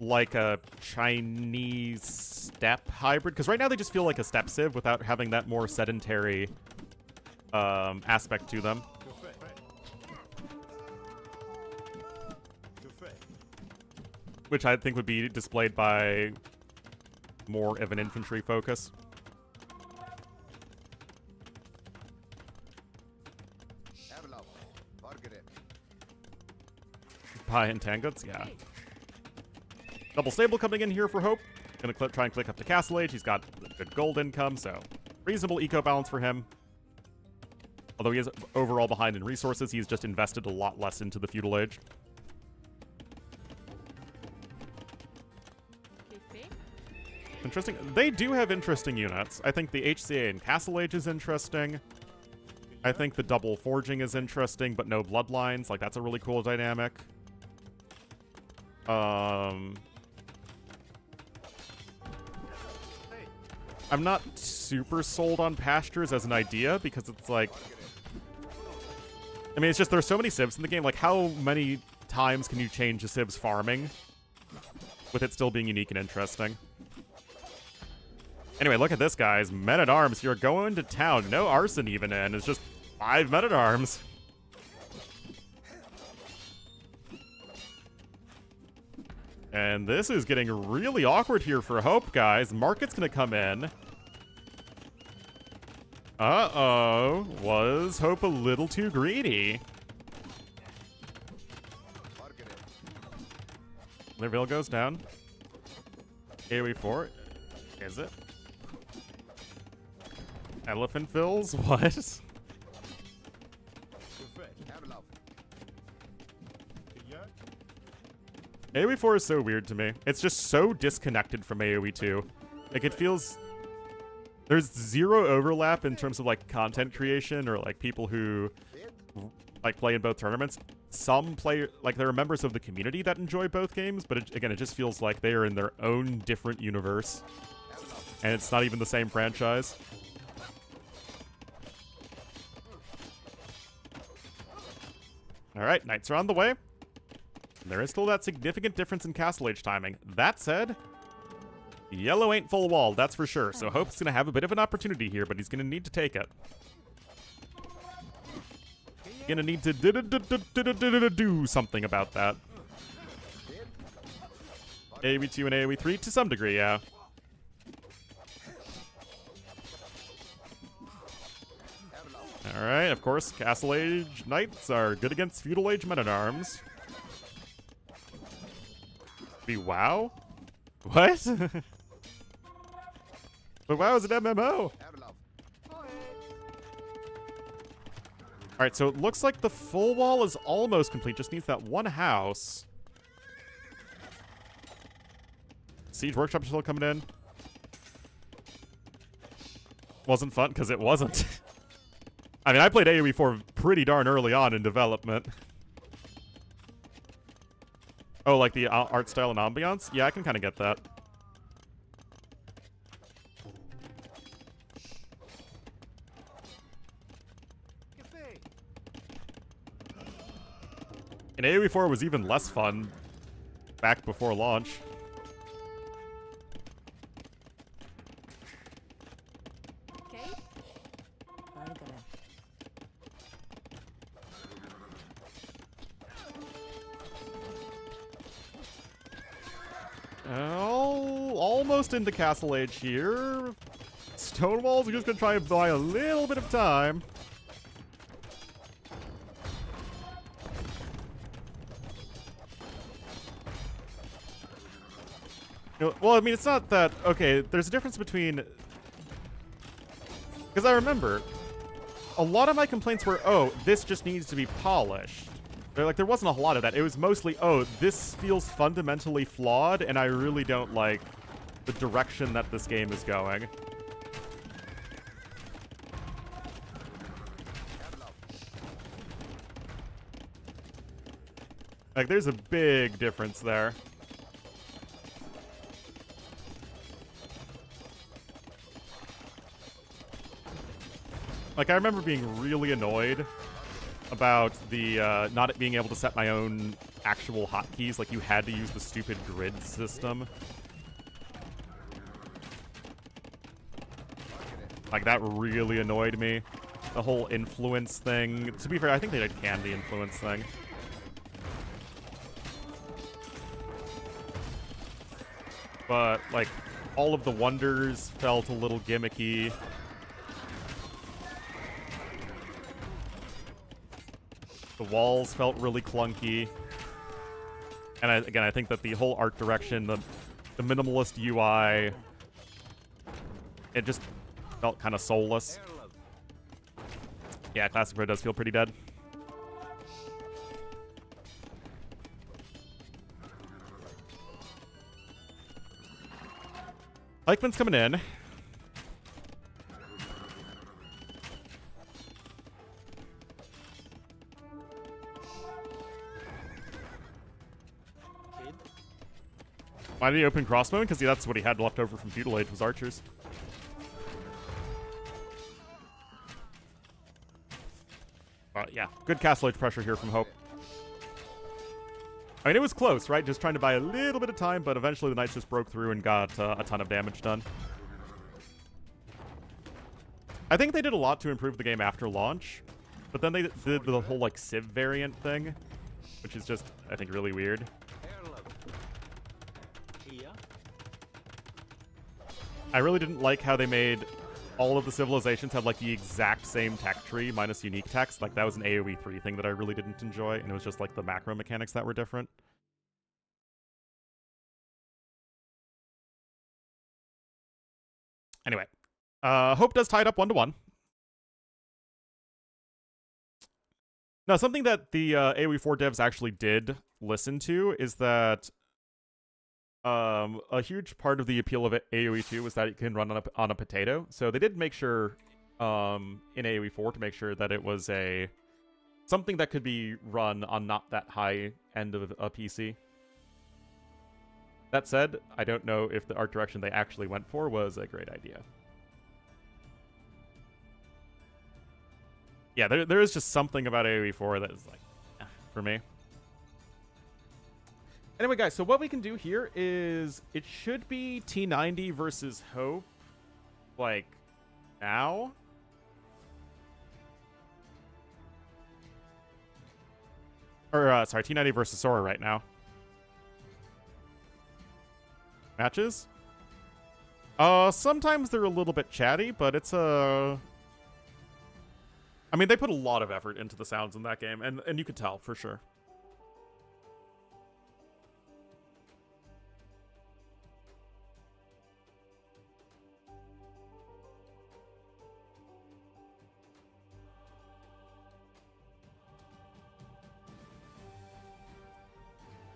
like a Chinese step hybrid, because right now they just feel like a step civ without having that more sedentary aspect to them. Which I think would be displayed by more of an infantry focus. Pie and Tanguts, yeah. Double stable coming in here for Hope. Gonna try and click up to Castle Age. He's got good gold income, so reasonable eco balance for him. Although he is overall behind in resources, he's just invested a lot less into the Feudal Age. Interesting. They do have interesting units. I think the HCA in Castle Age is interesting. I think the double forging is interesting, but no bloodlines. Like, that's a really cool dynamic. I'm not super sold on pastures as an idea, because it's like... I mean, it's just there's so many civs in the game. Like, how many times can you change a civ's farming with it still being unique and interesting? Anyway, look at this, guys. Men-at-arms, you're going to town. No arson even in. It's just 5 men-at-arms. And this is getting really awkward here for Hope, guys. Market's gonna come in. Uh-oh. Was Hope a little too greedy? Their veil goes down. AoE 4. Is it? Elephant fills? What? AoE 4 is so weird to me. It's just so disconnected from AoE 2. Like, it feels... There's zero overlap in terms of, like, content creation or, like, people who, like, play in both tournaments. Some play... Like, there are members of the community that enjoy both games, but, again, it just feels like they are in their own different universe. And it's not even the same franchise. Alright, knights are on the way. There is still that significant difference in Castle Age timing. That said, yellow ain't full walled, that's for sure. So Hope's going to have a bit of an opportunity here, but he's going to need to take it. Going to need to do something about that. AoE 2 and AoE 3 to some degree, yeah. Alright, of course, Castle Age knights are good against Feudal Age men-at-arms. Be WoW? What? But WoW is an MMO! Alright, so it looks like the full wall is almost complete. Just needs that one house. Siege Workshop is still coming in. Wasn't fun, because it wasn't. I mean, I played AoE 4 pretty darn early on in development. Oh, like the art style and ambiance? Yeah, I can kind of get that. And AoE 4 was even less fun back before launch. Oh, almost into Castle Age here. Stonewall's just gonna try and buy a little bit of time. Well, I mean, it's not that... Okay, there's a difference between... Because I remember, a lot of my complaints were, oh, this just needs to be polished. Like, there wasn't a lot of that. It was mostly, oh, this feels fundamentally flawed, and I really don't like the direction that this game is going. Like, there's a big difference there. Like, I remember being really annoyed about the not being able to set my own actual hotkeys. Like, you had to use the stupid grid system. Like, that really annoyed me. The whole influence thing. To be fair, I think they did can the influence thing. But, like, all of the wonders felt a little gimmicky. The walls felt really clunky. And again, I think that the whole art direction, the minimalist UI, it just felt kind of soulless. Yeah, Classic Pro does feel pretty dead. Eichmann's coming in. Why did he open crossbow? Because that's what he had left over from Feudal Age was archers. But yeah, good Castle Age pressure here from Hope. I mean, it was close, right? Just trying to buy a little bit of time, but eventually the Knights just broke through and got a ton of damage done. I think they did a lot to improve the game after launch, but then they did the whole, like, Civ variant thing, which is just, I think, really weird. I really didn't like how they made all of the civilizations have, like, the exact same tech tree minus unique text. Like, that was an AoE 3 thing that I really didn't enjoy, and it was just, like, the macro mechanics that were different. Anyway, Hope does tie it up 1-1. Now, something that the AoE 4 devs actually did listen to is that a huge part of the appeal of AoE 2 was that it can run on a potato. So they did make sure in AoE 4 to make sure that it was something that could be run on not that high end of a PC. That said, I don't know if the art direction they actually went for was a great idea. Yeah, there is just something about AoE 4 that is like, for me. Anyway, guys, so what we can do here is it should be T90 versus Hope, like, now. Or, sorry, T90 versus Sora right now. Matches? Sometimes they're a little bit chatty, but it's I mean, they put a lot of effort into the sounds in that game, and you could tell, for sure.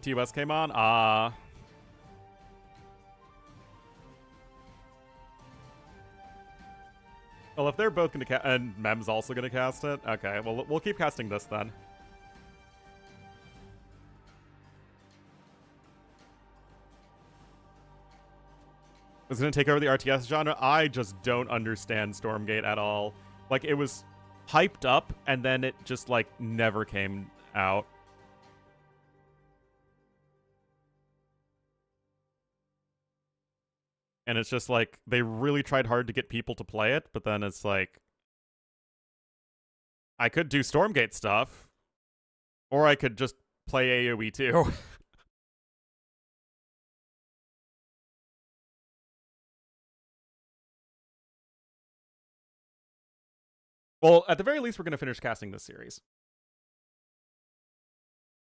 TOS came on? Well, if they're both going to cast... And Mem's also going to cast it? Okay, well, we'll keep casting this then. Is it going to take over the RTS genre? I just don't understand Stormgate at all. Like, it was hyped up, and then it just, like, never came out. And it's just like, they really tried hard to get people to play it, but then it's like, I could do Stormgate stuff, or I could just play AoE 2. Well, at the very least, we're going to finish casting this series.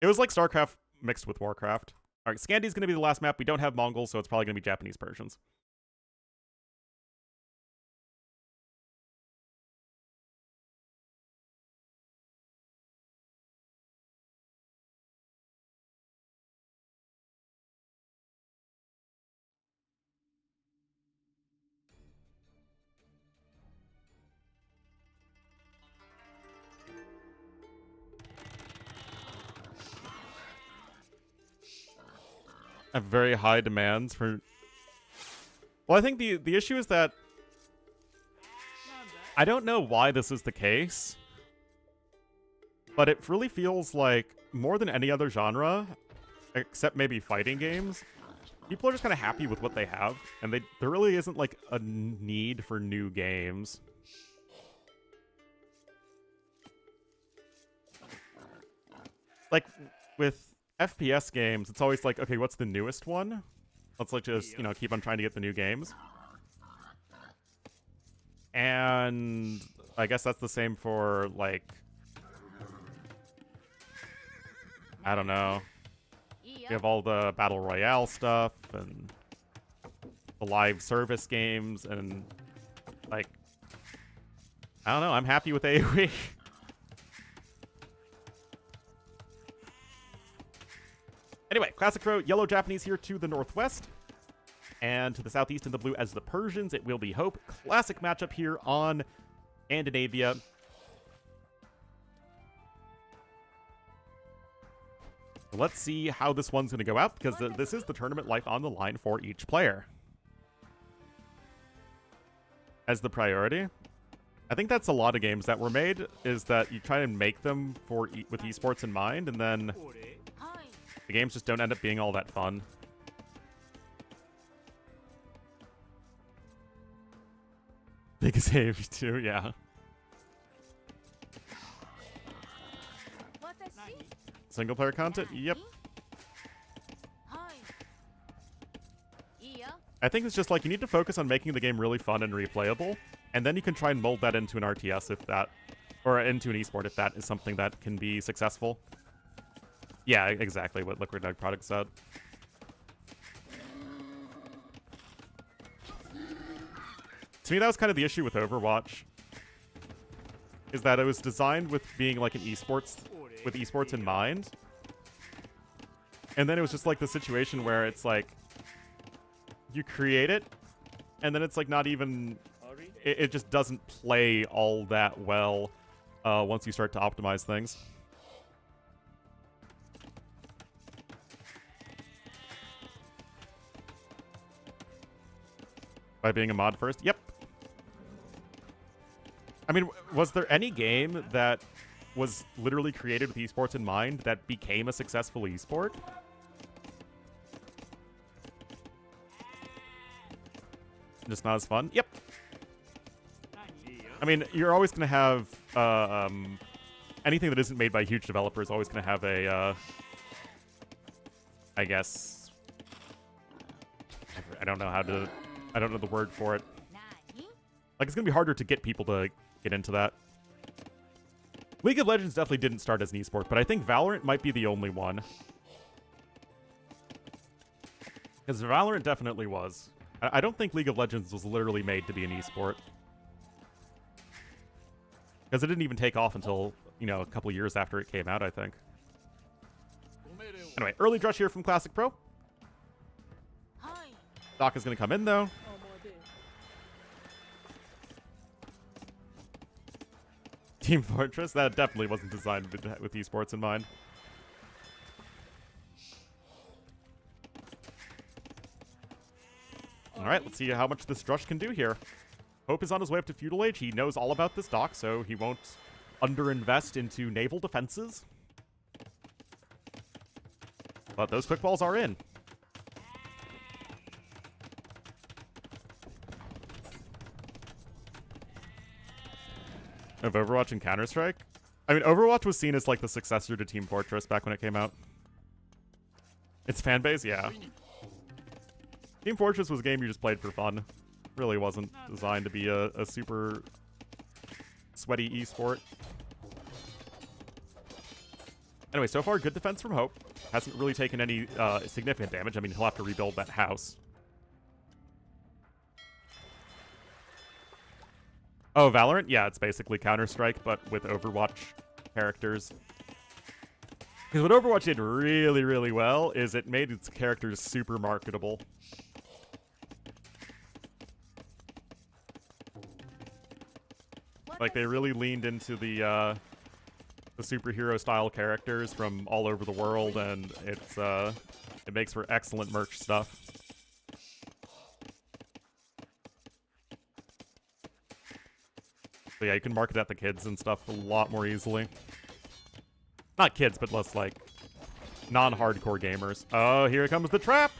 It was like StarCraft mixed with Warcraft. All right, Scandy's going to be the last map. We don't have Mongols, so it's probably going to be Japanese Persians. Have very high demands for... Well, I think the issue is that I don't know why this is the case, but it really feels like more than any other genre, except maybe fighting games, people are just kind of happy with what they have, and there really isn't like a need for new games. Like with FPS games, it's always like, okay, what's the newest one? Let's like just, you know, keep on trying to get the new games. And I guess that's the same for like, I don't know. You have all the Battle Royale stuff and the live service games and like, I don't know, I'm happy with AoE. Anyway, Classic Pro, yellow Japanese here to the northwest. And to the southeast in the blue as the Persians, it will be Hope. Classic matchup here on Scandinavia. Let's see how this one's going to go out, because this is the tournament life on the line for each player. As the priority. I think that's a lot of games that were made, is that you try and make them for with esports in mind, and then the games just don't end up being all that fun. Big save too, yeah. Single player content? Yep. I think it's just like you need to focus on making the game really fun and replayable, and then you can try and mold that into an RTS if that, or into an esport if that is something that can be successful. Yeah, exactly what Liquid Nug Product said. To me, that was kind of the issue with Overwatch, is that it was designed with being like an esports, with esports in mind. And then it was just like the situation where it's like, you create it, and then it's like not even, it just doesn't play all that well once you start to optimize things. By being a mod first? Yep. I mean, was there any game that was literally created with esports in mind that became a successful esport? Just not as fun? Yep. I mean, you're always going to have anything that isn't made by huge developers always going to have a, I guess, I don't know the word for it. Like, it's going to be harder to get people to get into that. League of Legends definitely didn't start as an esport, but I think Valorant might be the only one. Because Valorant definitely was. I don't think League of Legends was literally made to be an esport. Because it didn't even take off until, you know, a couple years after it came out, I think. Anyway, early drush here from Classic Pro. Doc is going to come in, though. Team Fortress? That definitely wasn't designed with esports in mind. Alright, let's see how much this drush can do here. Hope is on his way up to Feudal Age. He knows all about this dock, so he won't underinvest into naval defenses. But those quick balls are in. Of Overwatch and Counter-Strike? I mean, Overwatch was seen as like the successor to Team Fortress back when it came out. Its fanbase, yeah. Team Fortress was a game you just played for fun. Really wasn't designed to be a super sweaty esport. Anyway, so far, good defense from Hope. Hasn't really taken any significant damage. I mean, he'll have to rebuild that house. Oh, Valorant? Yeah, it's basically Counter-Strike, but with Overwatch characters. Because what Overwatch did really, really well is it made its characters super marketable. Like, they really leaned into the superhero-style characters from all over the world, and it makes for excellent merch stuff. So yeah, you can market at the kids and stuff a lot more easily. Not kids, but less, like, non-hardcore gamers. Oh, here comes the trap!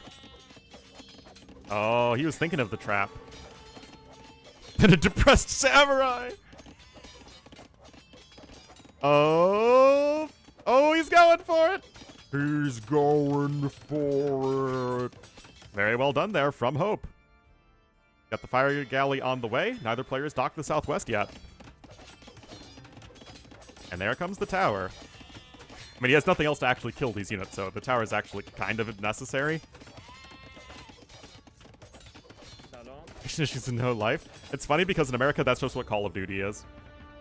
Oh, he was thinking of the trap. And a depressed samurai! Oh! Oh, he's going for it! He's going for it. Very well done there from Hope. Got the fire galley on the way. Neither player has docked the southwest yet. And there comes the tower. I mean, he has nothing else to actually kill these units, so the tower is actually kind of necessary. She's in no life. It's funny because in America, that's just what Call of Duty is.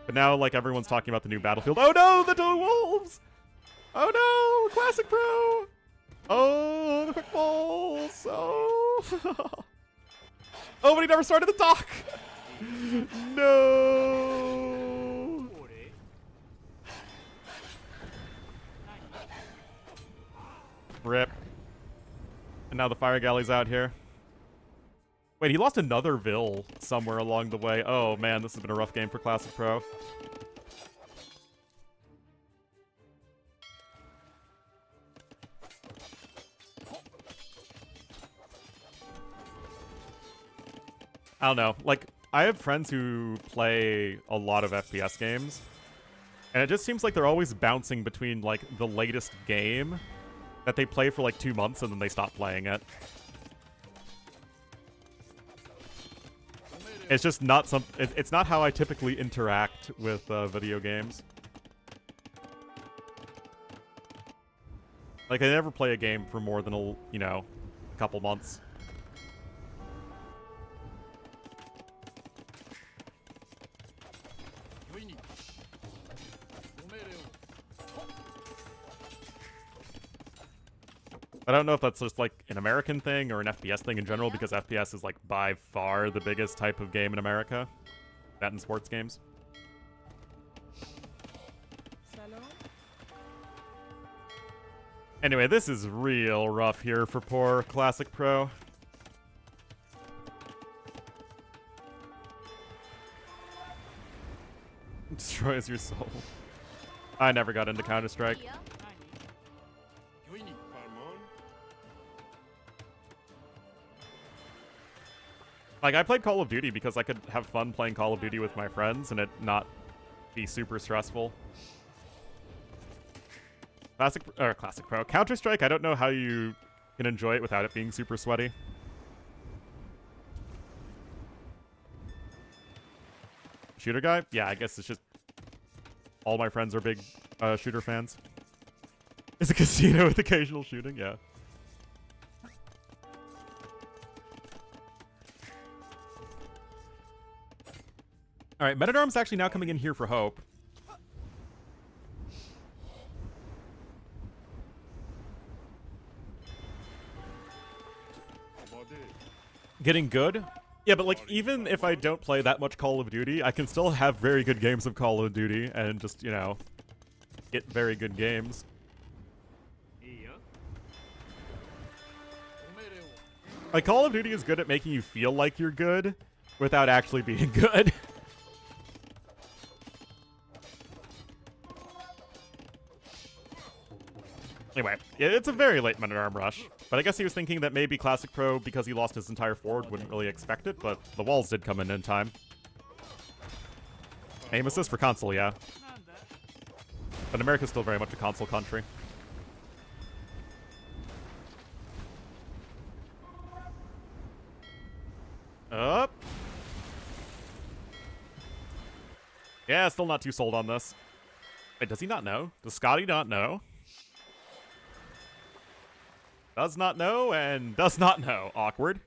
But now, like, everyone's talking about the new Battlefield. Oh no, the two wolves! Oh no, Classic Pro! Oh, the quick balls! Oh! Oh, but he never started the dock! No! Rip. And now the fire galley's out here. Wait, he lost another Vil somewhere along the way. Oh man, this has been a rough game for Classic Pro. I don't know. Like, I have friends who play a lot of FPS games, and it just seems like they're always bouncing between, like, the latest game that they play for, like, 2 months, and then they stop playing it. It's just not it's not how I typically interact with video games. Like, I never play a game for more than a couple months. I don't know if that's just, like, an American thing or an FPS thing in general, because FPS is, like, by far the biggest type of game in America. That and sports games. Anyway, this is real rough here for poor Classic Pro. Destroys your soul. I never got into Counter-Strike. Like, I played Call of Duty because I could have fun playing Call of Duty with my friends and it not be super stressful. Classic Pro. Counter-Strike, I don't know how you can enjoy it without it being super sweaty. Shooter guy? Yeah, I guess it's just all my friends are big shooter fans. It's a casino with occasional shooting, yeah. Alright, Men-at-Arms actually now coming in here for Hope. Getting good? Yeah, but like, even if I don't play that much Call of Duty, I can still have very good games of Call of Duty and just, get very good games. Like, Call of Duty is good at making you feel like you're good without actually being good. Anyway, it's a very late Men-at-Arm rush, but I guess he was thinking that maybe Classic Pro, because he lost his entire forward, wouldn't really expect it, but the walls did come in time. Aim assist for console, yeah. But America's still very much a console country. Up. Yeah, still not too sold on this. Wait, does he not know? Does Scotty not know? Does not know and does not know. Awkward.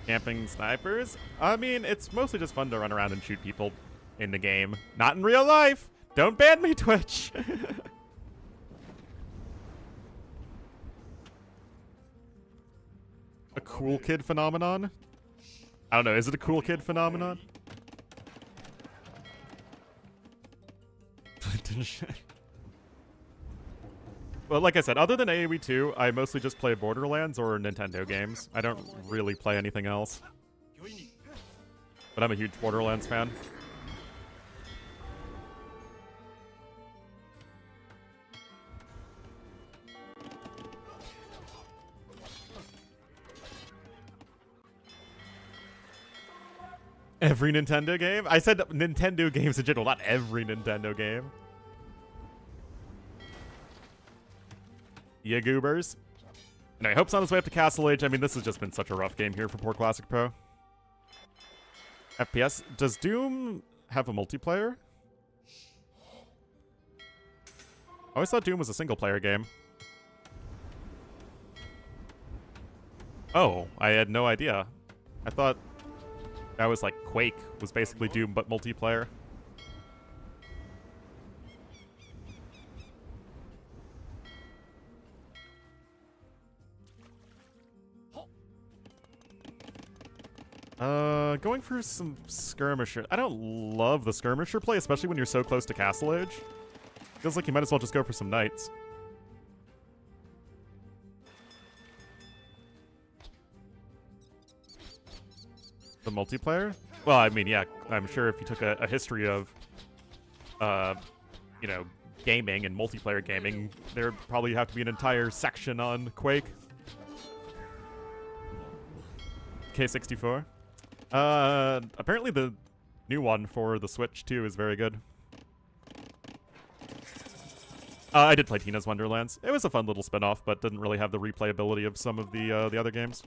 Camping snipers? I mean, it's mostly just fun to run around and shoot people in the game. Not in real life! Don't ban me, Twitch! A cool kid phenomenon? I don't know, is it a cool kid phenomenon? Well, like I said, other than AoE 2, I mostly just play Borderlands or Nintendo games. I don't really play anything else. But I'm a huge Borderlands fan. Every Nintendo game? I said Nintendo games in general, not every Nintendo game. Yeah, goobers. Anyway, Hope's on his way up to Castle Age. I mean, this has just been such a rough game here for poor Classic Pro. FPS. Does Doom have a multiplayer? I always thought Doom was a single-player game. Oh, I had no idea. I thought that was like Quake was basically Doom, but multiplayer. Going for some skirmisher. I don't love the skirmisher play, especially when you're so close to Castle Age. Feels like you might as well just go for some knights. The multiplayer? Well, I mean, yeah, I'm sure if you took a history of, you know, gaming and multiplayer gaming, there'd probably have to be an entire section on Quake. K64. Apparently the new one for the Switch, too, is very good. I did play Tina's Wonderlands. It was a fun little spin-off, but didn't really have the replayability of some of the other games.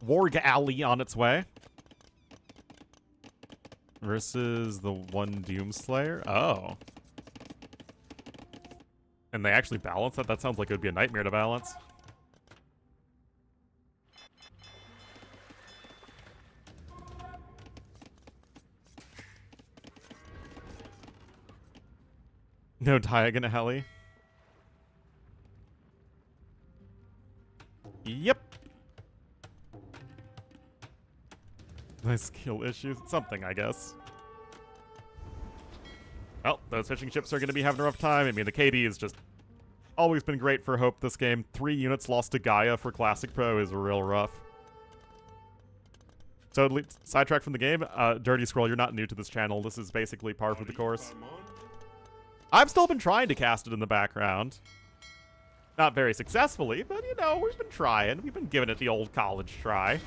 Warg Alley on its way. Versus the one Doomslayer. Oh. And they actually balance that? That sounds like it would be a nightmare to balance. No Diagon Heli. Yep. Nice skill issues. Something, I guess. Well, those fishing ships are going to be having a rough time. I mean, the KD has just always been great for Hope this game. 3 units lost to Gaia for Classic Pro is real rough. So, sidetrack from the game. Dirty Scroll, you're not new to this channel. This is basically par for the course. I've still been trying to cast it in the background. Not very successfully, but, you know, we've been trying. We've been giving it the old college try.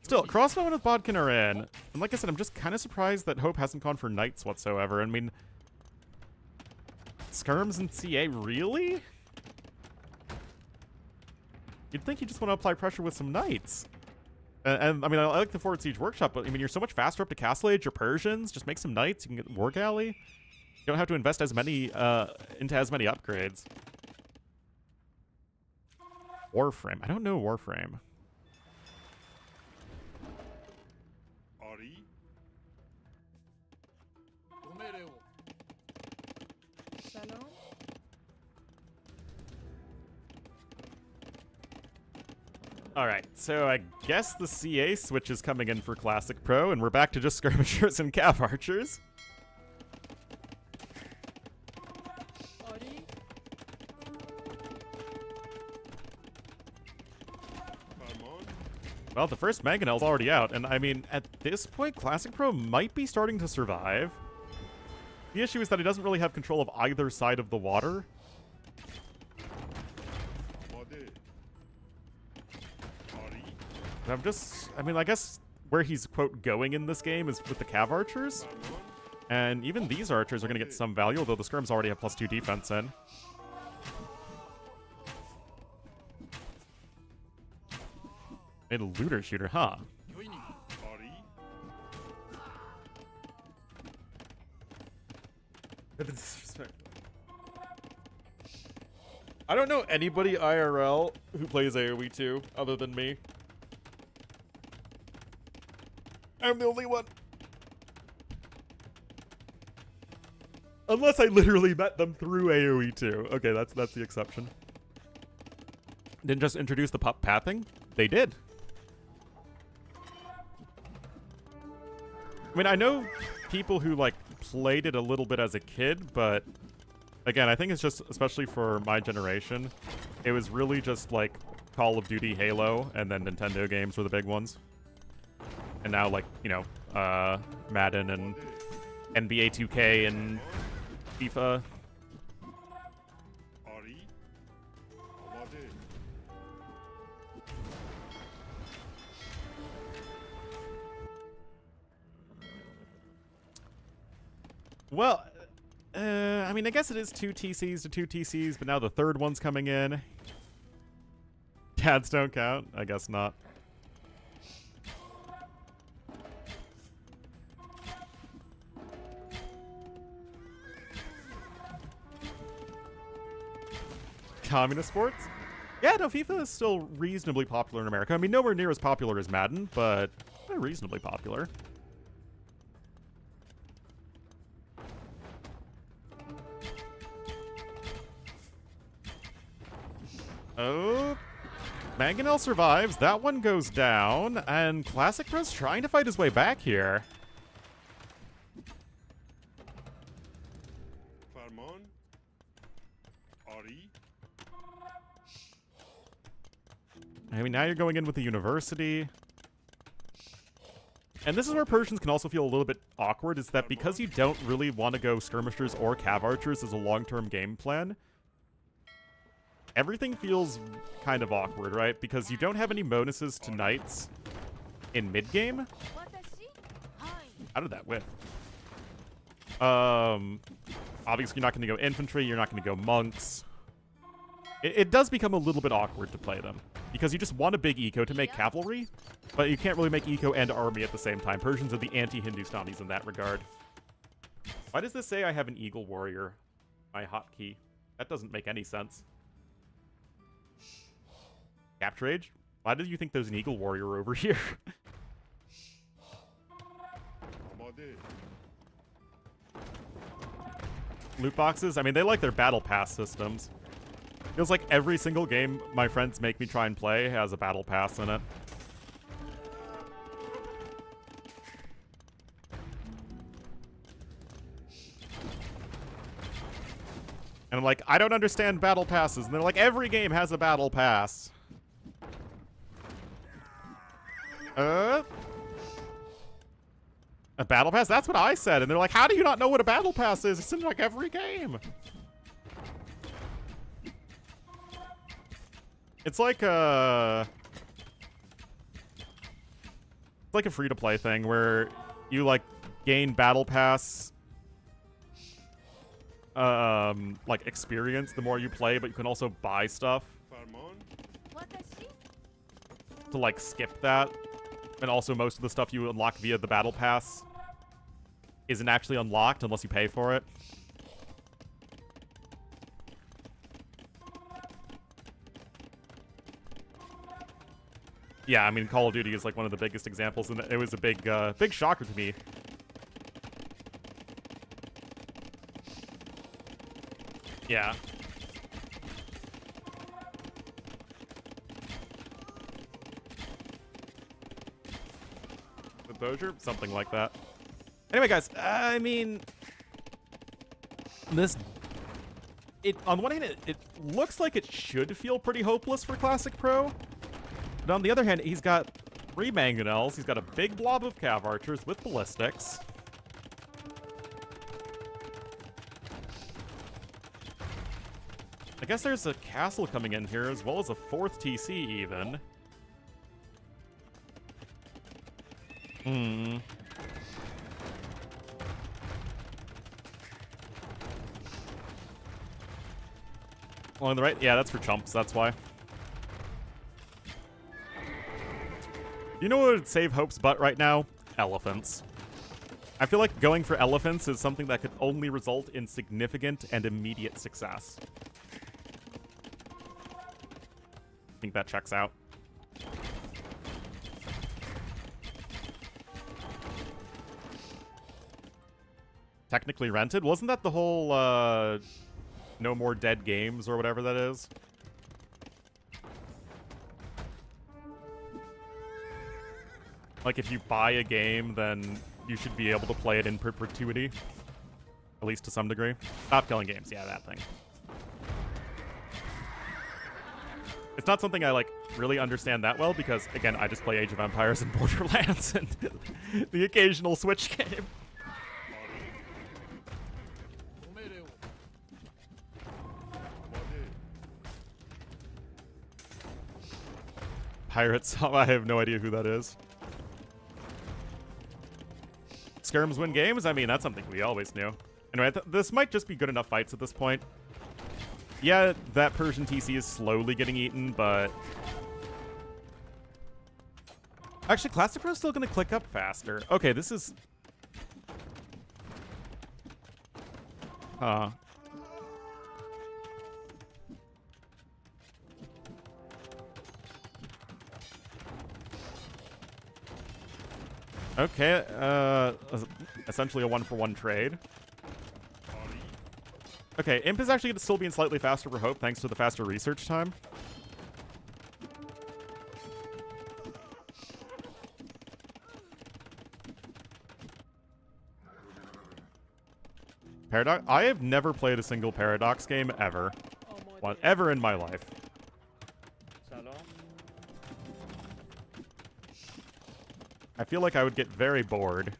Still, Crossbow and Bodkin are in. And like I said, I'm just kind of surprised that Hope hasn't gone for Knights whatsoever. I mean, Skirms and CA, really? You'd think you just want to apply pressure with some Knights. And I mean, I like the Forward Siege Workshop, but I mean, you're so much faster up to Castle Age or Persians. Just make some Knights. You can get War Galley. You don't have to invest as many into as many upgrades. Warframe. I don't know Warframe. Alright, so I guess the CA switch is coming in for Classic Pro, and we're back to just skirmishers and cav archers. Well, the first Mangonel's already out, and I mean, at this point, Classic Pro might be starting to survive. The issue is that he doesn't really have control of either side of the water. I mean, I guess where he's, quote, going in this game is with the Cav archers. And even these archers are going to get some value, although the scrims already have +2 defense in. Made a looter shooter, huh? I don't know anybody IRL who plays AoE 2 other than me. I'm the only one. Unless I literally met them through AoE 2. Okay, that's the exception. Didn't just introduce the pup pathing? They did. I mean, I know people who, like, played it a little bit as a kid, but again, I think it's just, especially for my generation, it was really just, like, Call of Duty, Halo, and then Nintendo games were the big ones. And now, like, you know, Madden and NBA 2K and FIFA. Well, I mean, I guess it is 2 TCs to 2 TCs, but now the third one's coming in. Cats don't count? I guess not. Communist sports? Yeah, no, FIFA is still reasonably popular in America. I mean, nowhere near as popular as Madden, but reasonably popular. Oh, Mangonel survives. That one goes down, and Classic Bro's trying to fight his way back here. I mean, now you're going in with the university. And this is where Persians can also feel a little bit awkward, is that because you don't really want to go skirmishers or cav archers as a long-term game plan, everything feels kind of awkward, right? Because you don't have any bonuses to knights in mid-game. How did that whip? Obviously you're not going to go infantry, you're not going to go monks. It does become a little bit awkward to play them, because you just want a big eco to make cavalry, but you can't really make eco and army at the same time. Persians are the anti-Hindustanis in that regard. Why does this say I have an eagle warrior? My hotkey. That doesn't make any sense. Capture Age? Why do you think there's an eagle warrior over here? Loot boxes? I mean, they like their battle pass systems. Feels like every single game my friends make me try and play has a battle pass in it. And I'm like, I don't understand battle passes. And they're like, every game has a battle pass. A battle pass? That's what I said. And they're like, how do you not know what a battle pass is? It's in like every game. It's like a free-to-play thing where you like gain battle pass like experience the more you play, but you can also buy stuff to like skip that. And also most of the stuff you unlock via the battle pass isn't actually unlocked unless you pay for it. Yeah, I mean, Call of Duty is like one of the biggest examples, and it was a big shocker to me. Yeah. The Bozier? Something like that. Anyway, guys, I mean, on the one hand, it looks like it should feel pretty hopeless for Classic Pro. But on the other hand, he's got 3 Mangonels, he's got a big blob of Cav Archers with ballistics. I guess there's a castle coming in here, as well as a 4th TC even. Hmm. Along the right? Yeah, that's for chumps, that's why. You know what would save Hope's butt right now? Elephants. I feel like going for elephants is something that could only result in significant and immediate success. I think that checks out. Technically rented? Wasn't that the whole, no more dead games or whatever that is? Like, if you buy a game, then you should be able to play it in perpetuity. At least to some degree. Stop killing games. Yeah, that thing. It's not something I, like, really understand that well because, again, I just play Age of Empires and Borderlands and the occasional Switch game. Pirates. I have no idea who that is. Skirms win games? I mean, that's something we always knew. Anyway, this might just be good enough fights at this point. Yeah, that Persian TC is slowly getting eaten, but... Actually, Classic Pro's still going to click up faster. Okay, this is... Huh. Okay, essentially a one-for-one trade. Okay, Imp is actually going to still be in slightly faster for Hope, thanks to the faster research time. Paradox? I have never played a single Paradox game, ever. Ever in my life. I feel like I would get very bored.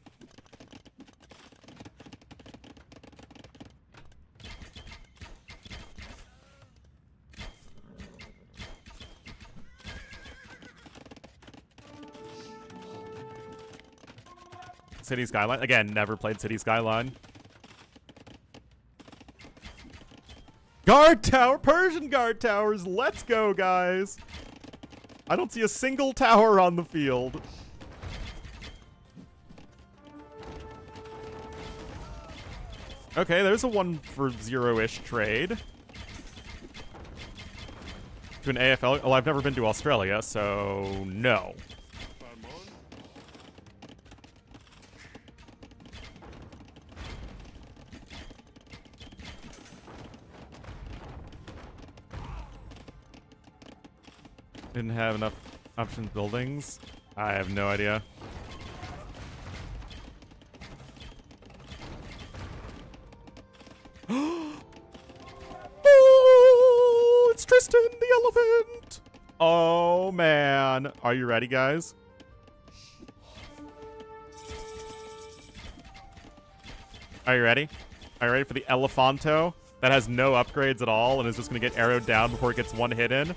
City Skyline? Again, never played City Skyline. Guard tower! Persian guard towers! Let's go, guys! I don't see a single tower on the field. Okay, there's a 1-for-0-ish trade. To an AFL. Well, I've never been to Australia, so no. Didn't have enough options buildings. I have no idea. Oh, it's Tristan the elephant. Oh man, are you ready, guys? Are you ready? Are you ready for the Elephanto that has no upgrades at all and is just gonna get arrowed down before it gets one hit in?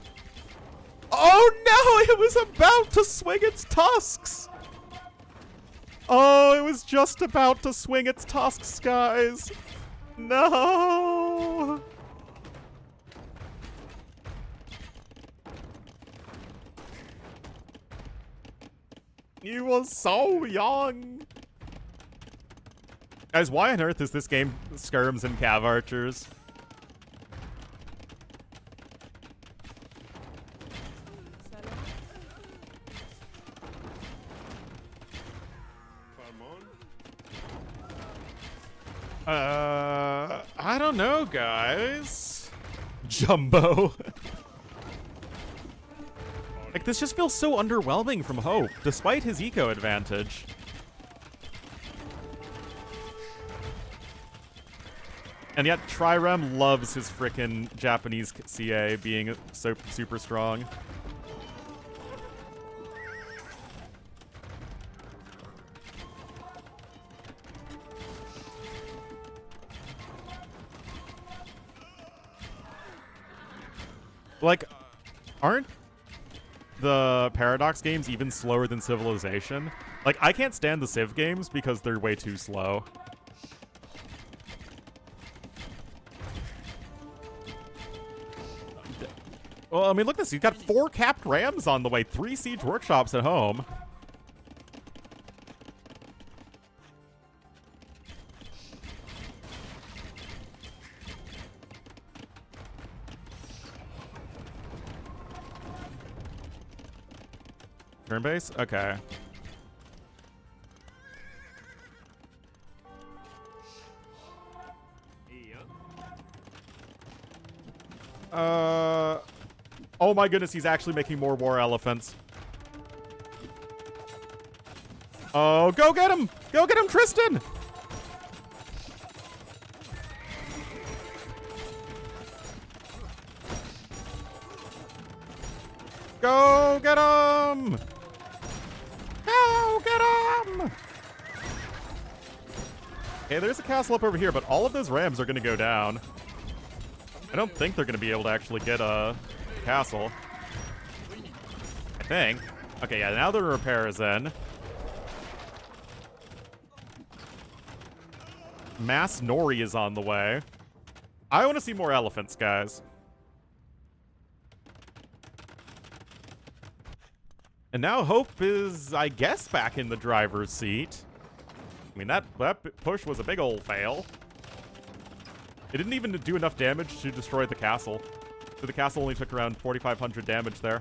Oh no, it was about to swing its tusks. Oh, it was just about to swing its tusks, guys. No. He was so young. Guys, why on earth is this game skirms and cav archers? I don't know, guys. Jumbo. Like, this just feels so underwhelming from Hope, despite his eco advantage. And yet, Trirem loves his frickin' Japanese CA being so super strong. Like, aren't the Paradox games even slower than Civilization. Like, I can't stand the Civ games because they're way too slow. Well, I mean, look at this. He's got 4 capped rams on the way, 3 siege workshops at home. Turn base? Okay. Oh my goodness, he's actually making more war elephants. Oh, go get him! Go get him, Tristan! Go get him! Go get him! Okay, there's a castle up over here, but all of those rams are going to go down. I don't think they're going to be able to actually get a castle. I think. Okay, yeah, now the repair is in. Mass Nori is on the way. I want to see more elephants, guys. And now Hope is, I guess, back in the driver's seat. I mean, that push was a big old fail. It didn't even do enough damage to destroy the castle. So the castle only took around 4,500 damage there.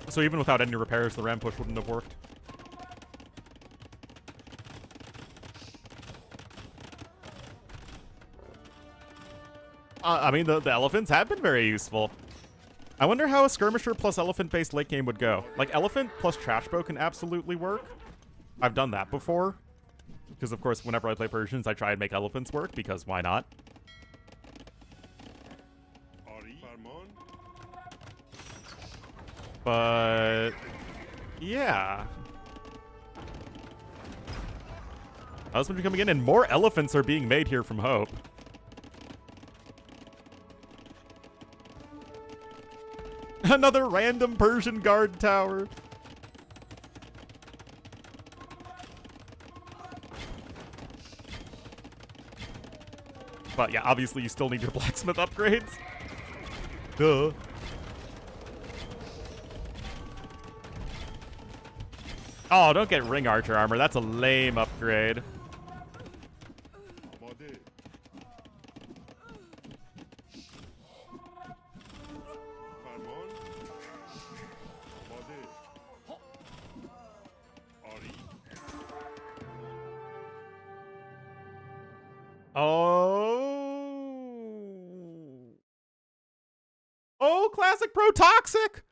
So even without any repairs, the ram push wouldn't have worked. I mean, the elephants have been very useful. I wonder how a skirmisher plus elephant-based late game would go. Like, elephant plus trash bow can absolutely work. I've done that before. Because, of course, whenever I play Persians, I try and make elephants work, because why not? But yeah. Husband coming in, and more elephants are being made here from Hope. Another random Persian guard tower. But yeah, obviously you still need your blacksmith upgrades. Duh. Oh, don't get ring archer armor. That's a lame upgrade. Oh, Classic Pro Toxic!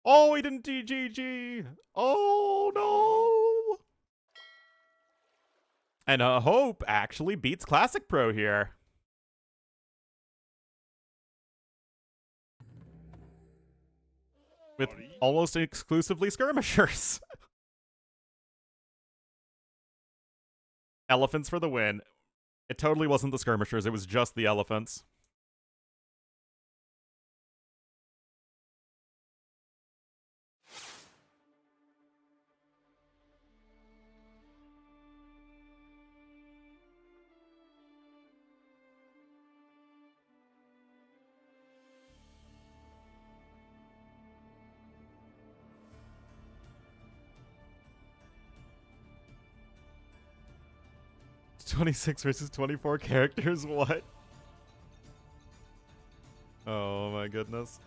Oh, he didn't DGG. Oh, no. And Hope actually beats Classic Pro here. With almost exclusively skirmishers. Elephants for the win. It totally wasn't the skirmishers, it was just the elephants. "26 versus 24 characters, what?" Oh my goodness.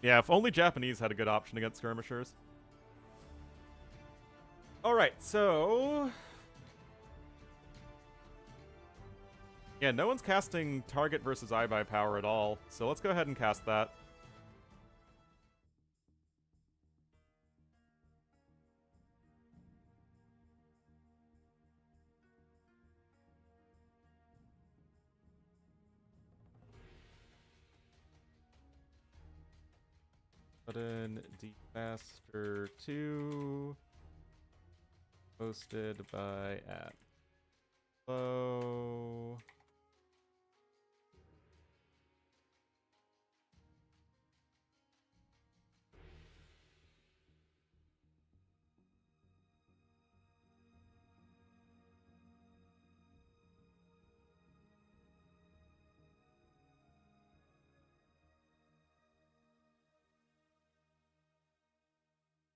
Yeah, if only Japanese had a good option against skirmishers. Alright, so... yeah, no one's casting target versus iBUYPOWER at all, so let's go ahead and cast that. Button Dessaster 2 posted by @low.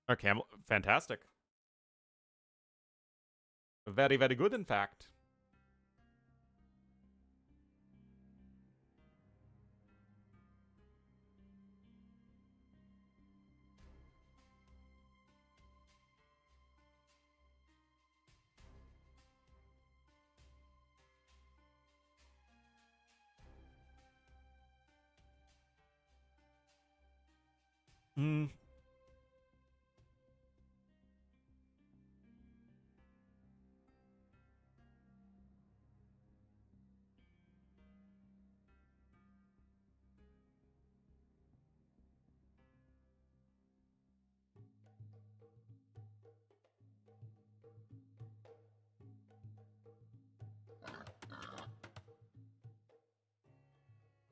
Okay, fantastic. Very, very good, in fact. Hmm.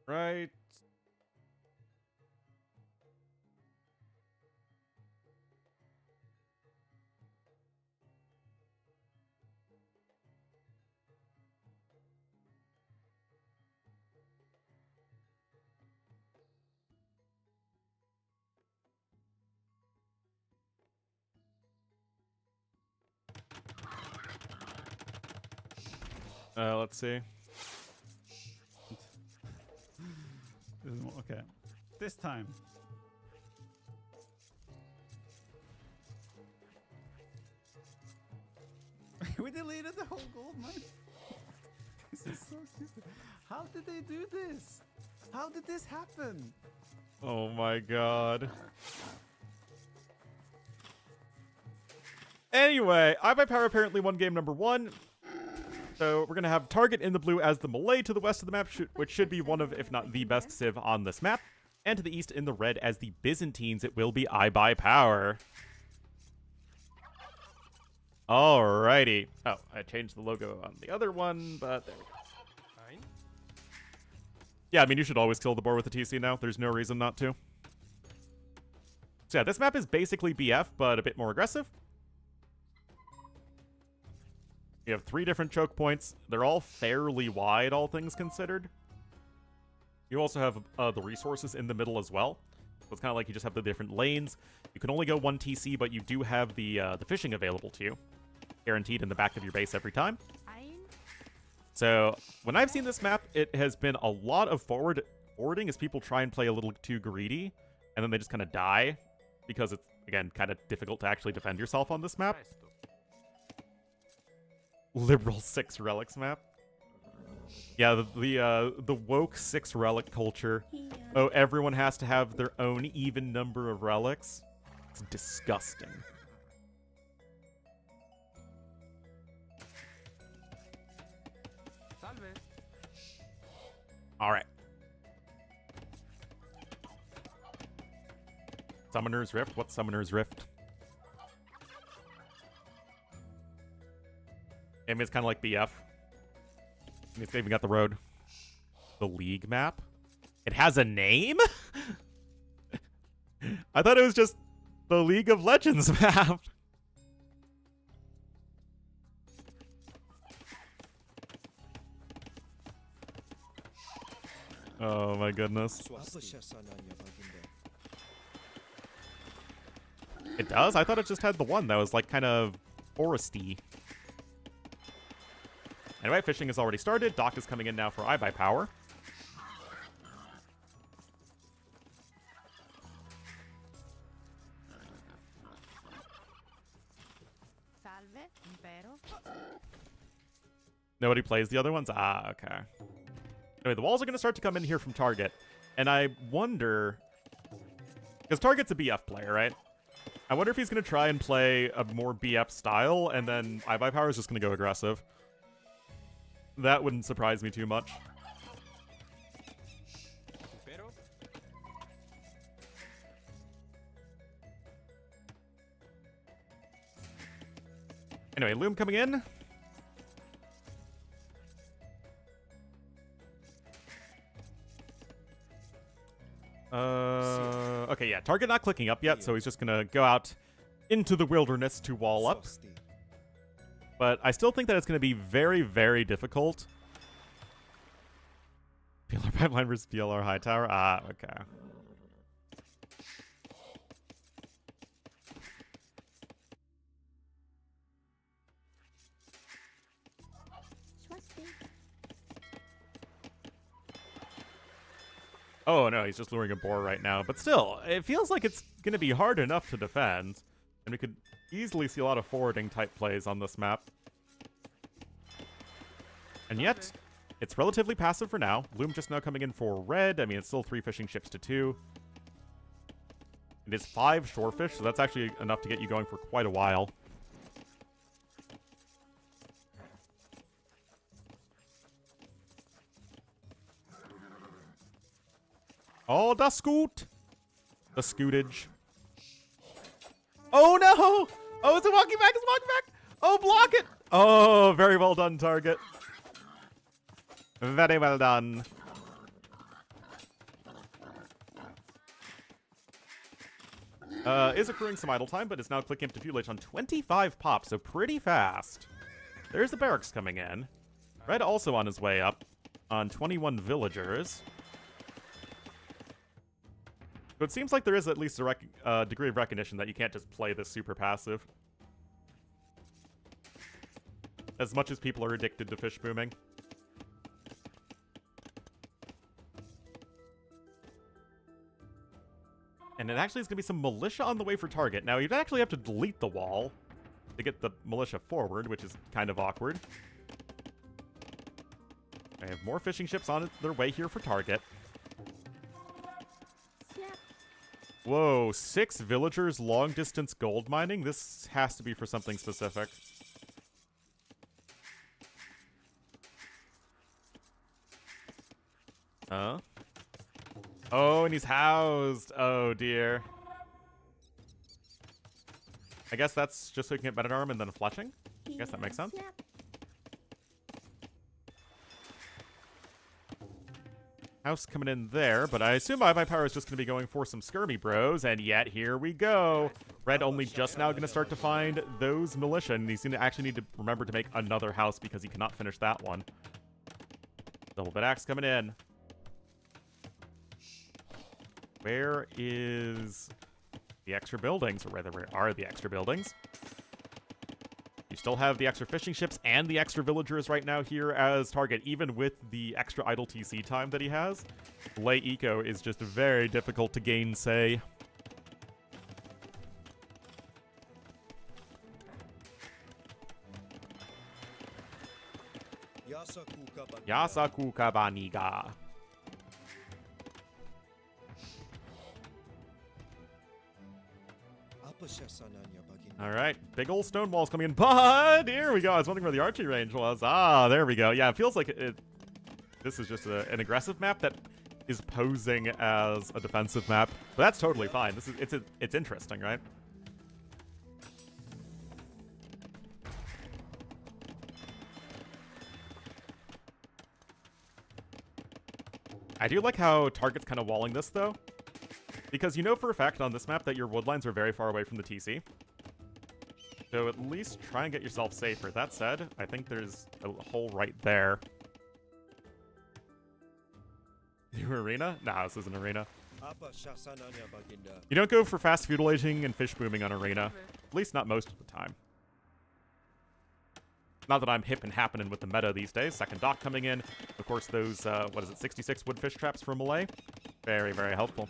Right. Let's see. Okay. This time. We deleted the whole gold mine. This is so stupid. How did they do this? How did this happen? Oh my god. Anyway, iBUYPOWER apparently won game number 1. So we're going to have Target in the blue as the Malay to the west of the map, which should be one of, if not the best civ on this map. And to the east in the red as the Byzantines, it will be iBUYPOWER. Alrighty. Oh, I changed the logo on the other one, but there we go. Yeah, I mean, you should always kill the boar with the TC now. There's no reason not to. So yeah, this map is basically BF, but a bit more aggressive. You have 3 different choke points. They're all fairly wide, all things considered. You also have the resources in the middle as well. So it's kind of like you just have the different lanes. You can only go 1 TC, but you do have the fishing available to you. Guaranteed in the back of your base every time. So when I've seen this map, it has been a lot of forwarding as people try and play a little too greedy. And then they just kind of die. Because it's, again, kind of difficult to actually defend yourself on this map. Liberal 6 relics map. Yeah, the woke 6 relic culture. Oh, everyone has to have their own even number of relics. It's disgusting. Alright. Summoner's Rift? What's Summoner's Rift? I mean, it's kind of like BF. It's even got the road. The League map? It has a name? I thought it was just the League of Legends map. Oh my goodness. It does? I thought it just had the one that was like kind of foresty. Anyway, fishing has already started. Doc is coming in now for iBUYPOWER. Nobody plays the other ones? Ah, okay. Anyway, the walls are going to start to come in here from Target. And I wonder... Because Target's a BF player, right? I wonder if he's going to try and play a more BF style, and then iBUYPOWER is just going to go aggressive. That wouldn't surprise me too much. Anyway, Loom coming in. Okay, yeah, Target not clicking up yet, so he's just gonna go out into the wilderness to wall up. But I still think that it's gonna be very, very difficult. PLR Pipeline versus PLR High Tower? Ah, okay. Oh, no, he's just luring a boar right now. But still, it feels like it's going to be hard enough to defend. And we could easily see a lot of forwarding type plays on this map. And yet, it's relatively passive for now. Loom just now coming in for red. I mean, it's still 3 fishing ships to 2. It is 5 shorefish, so that's actually enough to get you going for quite a while. Oh, the scoot! The scootage. Oh, no! Oh, is it walking back? It's walking back! Oh, block it! Oh, very well done, target. Very well done. Is accruing some idle time, but is now clicking up to fuel on 25 pops, so pretty fast. There's the barracks coming in. Red also on his way up on 21 villagers. So it seems like there is at least a degree of recognition that you can't just play this super passive. As much as people are addicted to fish booming. And it actually is going to be some militia on the way for target. Now, you'd actually have to delete the wall to get the militia forward, which is kind of awkward. I have more fishing ships on their way here for target. Whoa, 6 villagers long-distance gold mining? This has to be for something specific. Huh? Oh, and he's housed. Oh, dear. I guess that's just so you can get Men-at-Arm and then fletching? I guess that makes sense. House coming in there, but I assume iBUYPOWER is just going to be going for some skirmy bros, and yet here we go. Red only just now going to start to find those militia, and he's going to actually need to remember to make another house because he cannot finish that one. Double bit axe coming in. Where is the extra buildings, or rather, where are the extra buildings? You still have the extra fishing ships and the extra villagers right now here as target, even with the extra idle TC time that he has. Lay Eco is just very difficult to gainsay. Yasaku Kabaniga. All right, big old stone walls coming in, but here we go. I was wondering where the archery range was. Ah, there we go. Yeah, it feels like this is just an aggressive map that is posing as a defensive map, but that's totally fine. It's interesting, right? I do like how target's kind of walling this though, because you know for a fact on this map that your wood lines are very far away from the TC. So at least try and get yourself safer. That said, I think there's a hole right there. New arena? Nah, this isn't arena. You don't go for fast feudalizing and fish booming on arena. At least not most of the time. Not that I'm hip and happening with the meta these days. Second dock coming in. Of course, those, 66 wood fish traps from Malay. Very, very helpful.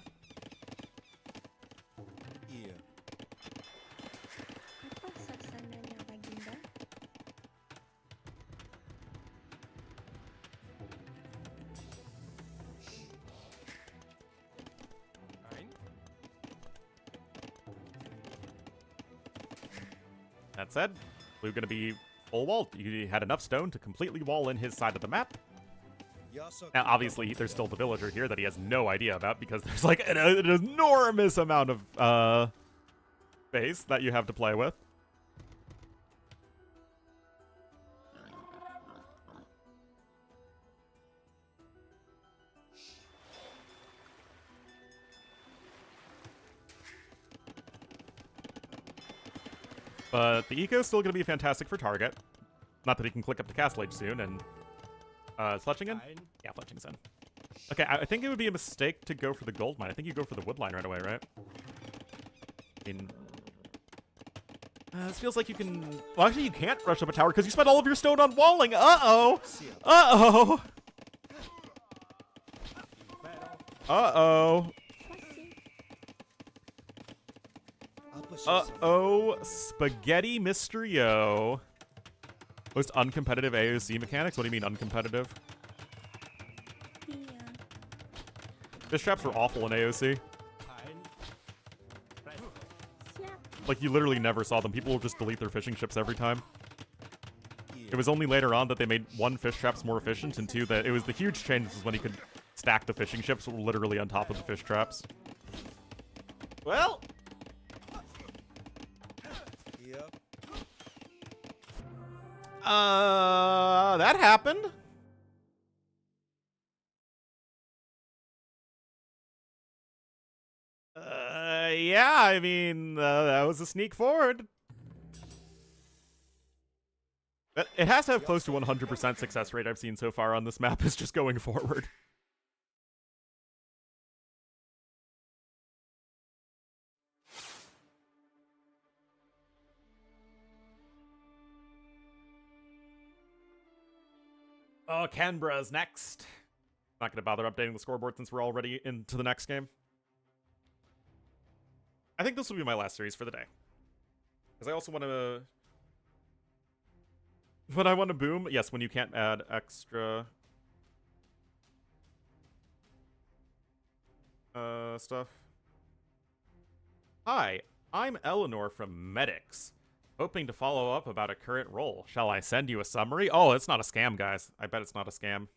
That said, we're going to be full wall. You had enough stone to completely wall in his side of the map. Now, obviously, there's still the villager here that he has no idea about because there's like an enormous amount of space that you have to play with. But the eco is still going to be fantastic for target. Not that he can click up the castle age soon, and... is Fletching in? Yeah, Fletching's in. Okay, I think it would be a mistake to go for the gold mine. I think you go for the wood line right away, right? I mean... this feels like you can... Well, actually, you can't rush up a tower because you spent all of your stone on walling! Uh-oh! Uh-oh! Uh-oh. Спасибо. Uh-oh. Spaghetti Mysterio. Most uncompetitive AOC mechanics? What do you mean uncompetitive? Yeah. Fish traps were awful in AOC. Yeah. Like, you literally never saw them. People will just delete their fishing ships every time. It was only later on that they made, one, fish traps more efficient, and two, that it was the huge change was when you could stack the fishing ships literally on top of the fish traps. Well... Yep. That happened. Yeah, I mean, that was a sneak forward. It has to have close to 100% success rate I've seen so far on this map, is just going forward. Oh, Canberra's next. Not going to bother updating the scoreboard since we're already into the next game. I think this will be my last series for the day. Because I also want to... When I want to boom, yes, when you can't add extra... stuff. Hi, I'm Eleanor from Medics. Hoping to follow up about a current role. Shall I send you a summary? Oh, it's not a scam, guys. I bet it's not a scam.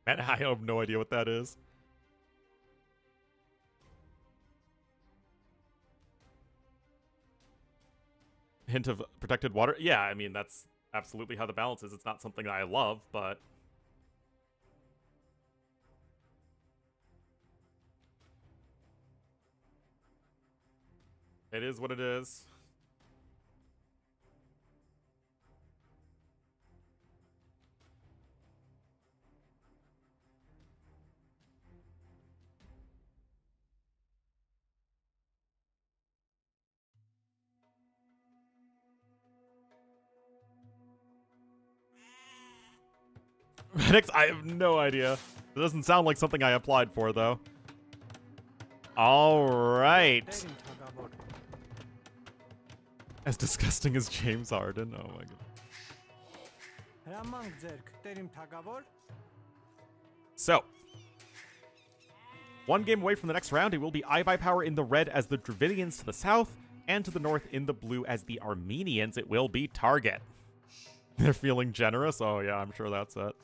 Man, I have no idea what that is. Hint of protected water? Yeah, I mean, that's absolutely how the balance is. It's not something that I love, but... It is what it is. Medics, I have no idea. It doesn't sound like something I applied for, though. Alright. As disgusting as James Harden. Oh my god. So. One game away from the next round, it will be iBUYPOWER in the red as the Dravidians to the south, and to the north in the blue as the Armenians, it will be Target. They're feeling generous? Oh yeah, I'm sure that's it.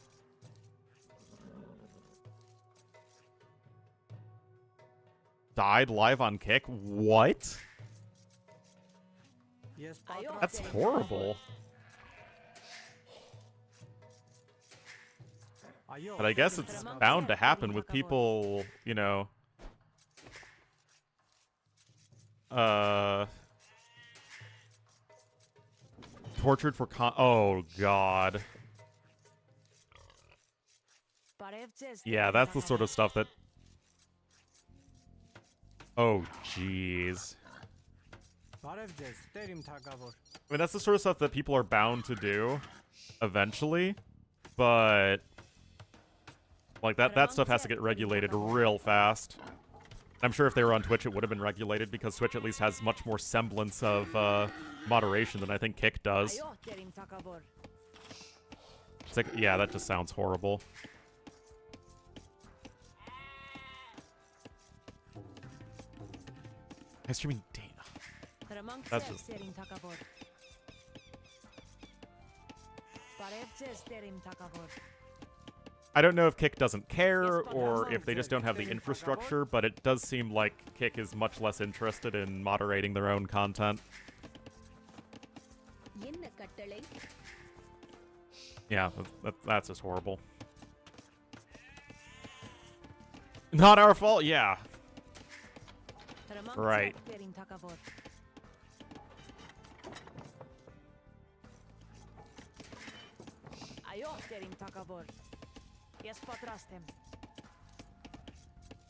Died live on Kick? What? That's horrible. But I guess it's bound to happen with people, you know... tortured for oh god. Yeah, that's the sort of stuff that... Oh, jeez. I mean, that's the sort of stuff that people are bound to do eventually, but like that stuff has to get regulated real fast. I'm sure if they were on Twitch, it would have been regulated because Twitch at least has much more semblance of moderation than I think Kick does. It's like, yeah, that just sounds horrible. I'm streaming Dana. That's just... I don't know if Kick doesn't care or if they just don't have the infrastructure, but it does seem like Kick is much less interested in moderating their own content. Yeah, that's just horrible. Not our fault, yeah. Right.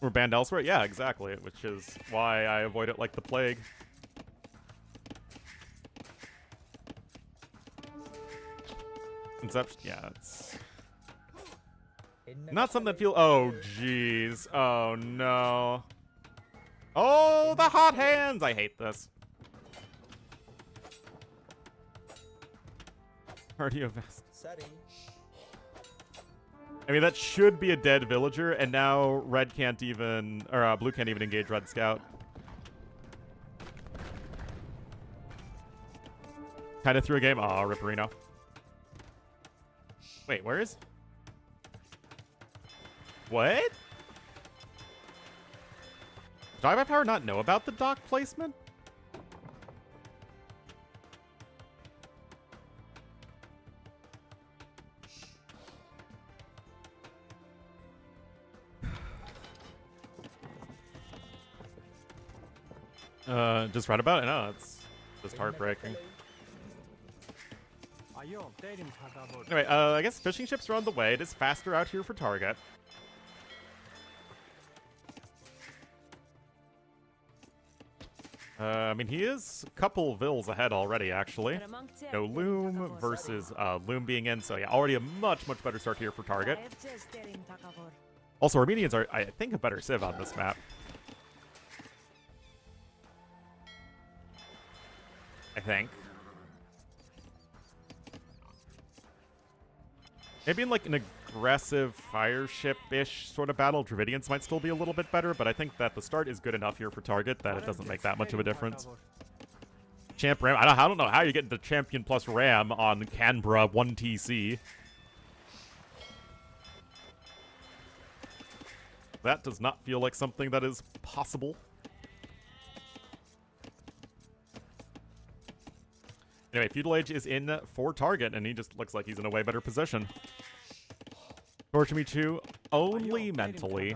We're banned elsewhere? Yeah, exactly. Which is why I avoid it like the plague. Inception, yeah, it's not something that feels. Oh, jeez. Oh, no. Oh, the hot hands! I hate this. Cardio vest. I mean, that should be a dead villager, and now red can't even, or blue can't even engage red scout. Kind of threw a game. Aw, Ripperino. Wait, where is? What? Did iBUYPOWER not know about the dock placement? Just read about it? No, it's just heartbreaking. Anyway, I guess fishing ships are on the way. It is faster out here for target. I mean, he is a couple vills ahead already, actually. No Loom versus Loom being in, so yeah, already a much, much better start here for target. Also, Armenians are, I think, a better civ on this map. I think. Maybe in like an aggressive fire ship-ish sort of battle, Dravidians might still be a little bit better, but I think that the start is good enough here for target that it doesn't make that much of a difference. Champ Ram, I don't know how you get into Champion plus Ram on Canberra 1TC. That does not feel like something that is possible. Anyway, Feudal Age is in for target, and he just looks like he's in a way better position. Torture Me 2, only mentally.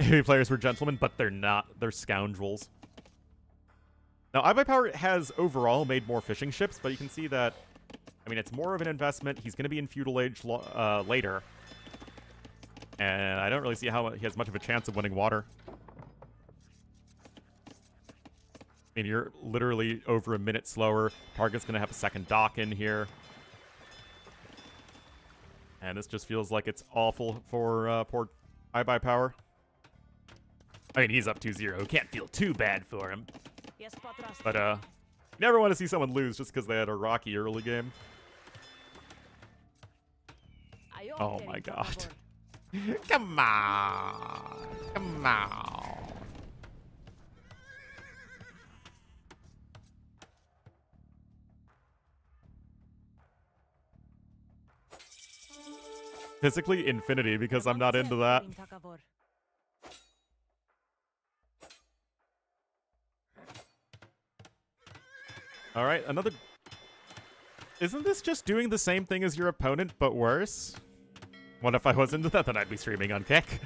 Enemy players were gentlemen, but they're not. They're scoundrels. Now, iBUYPOWER has overall made more fishing ships, but you can see that, I mean, it's more of an investment. He's going to be in Feudal Age later. And I don't really see how he has much of a chance of winning water. I mean, you're literally over a minute slower. Target's going to have a second dock in here. And this just feels like it's awful for poor iBUYPOWER. I mean, he's up 2-0. Can't feel too bad for him. But, you never want to see someone lose just because they had a rocky early game. Oh my god. Come on. Come on. Physically infinity because I'm not into that. Alright, another... Isn't this just doing the same thing as your opponent, but worse? What if I was into that? Then I'd be streaming on Kick.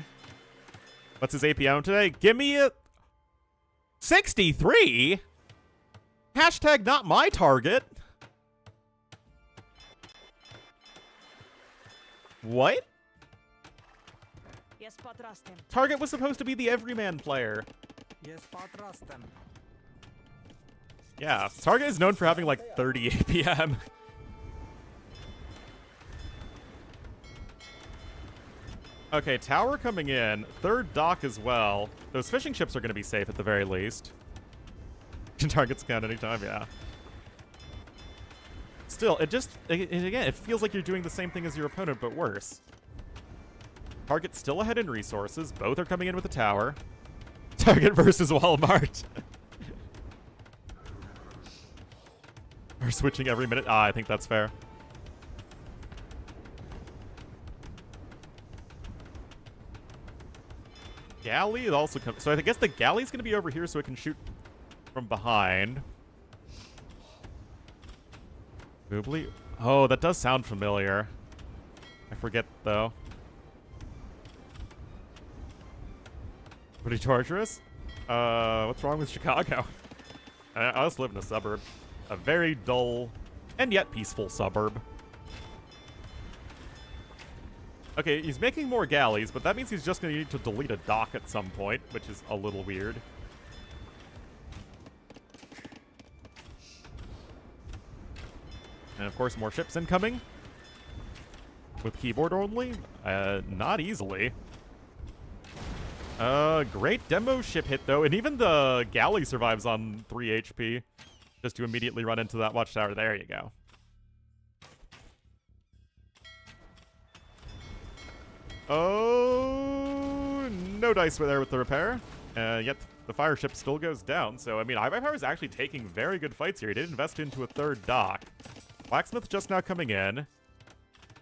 What's his APM today? Give me a... 63? Hashtag not my target. What? Target was supposed to be the everyman player. Yeah, Target is known for having like 30 APM. Okay, tower coming in. Third dock as well. Those fishing ships are going to be safe at the very least. Target's count anytime, yeah. Still, again, it feels like you're doing the same thing as your opponent, but worse. Target still ahead in resources. Both are coming in with a tower. Target versus Walmart. We're switching every minute. Ah, I think that's fair. Galley also comes. So I guess the galley's going to be over here so it can shoot from behind. Boobly? Oh, that does sound familiar. I forget, though. Pretty torturous? What's wrong with Chicago? I also live in a suburb. a very dull and yet peaceful suburb. Okay, he's making more galleys, but that means he's just going to need to delete a dock at some point, which is a little weird. And of course, more ships incoming. With keyboard only? Not easily. Great demo ship hit, though, and even the galley survives on 3 HP. Just to immediately run into that watchtower. There you go. Oh, no dice were there with the repair. Yet the fire ship still goes down. So, I mean, iBUYPOWER is actually taking very good fights here. He did invest into a third dock. Blacksmith just now coming in.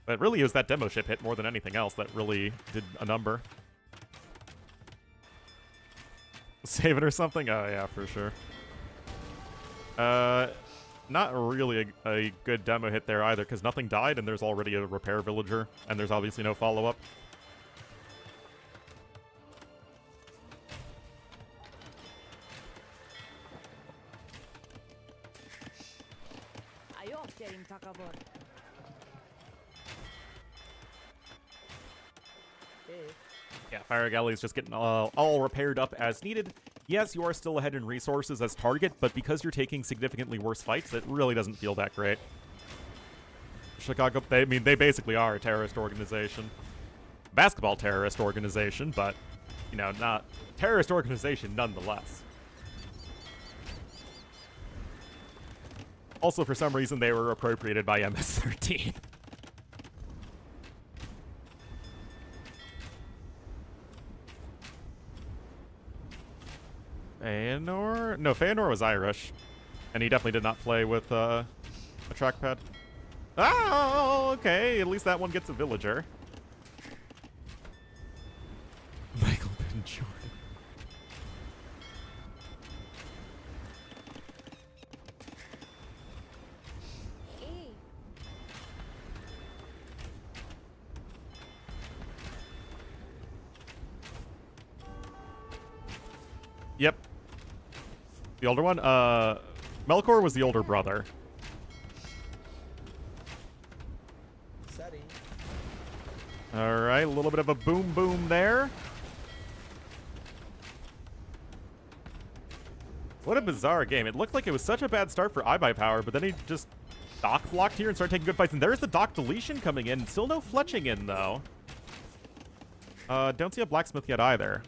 But really, it was that demo ship hit more than anything else that really did a number. Save it or something? Oh, yeah, for sure. Not really a good demo hit there either, because nothing died and there's already a repair villager, and there's obviously no follow-up. Yeah, Fire Galley is just getting all repaired up as needed. Yes, you are still ahead in resources as target, but because you're taking significantly worse fights, it really doesn't feel that great. Chicago, they basically are a terrorist organization. Basketball terrorist organization, but, you know, not terrorist organization nonetheless. Also, for some reason, they were appropriated by MS-13. Feanor? No, Feanor was Irish. And he definitely did not play with a trackpad. Oh, okay. At least that one gets a villager. Michael Ben Jordan. Yep. The older one? Melkor was the older brother. Alright, a little bit of a boom boom there. What a bizarre game. It looked like it was such a bad start for iBUYPOWER, but then he just dock blocked here and started taking good fights. And there's the dock deletion coming in. Still no fletching in, though. Don't see a blacksmith yet either.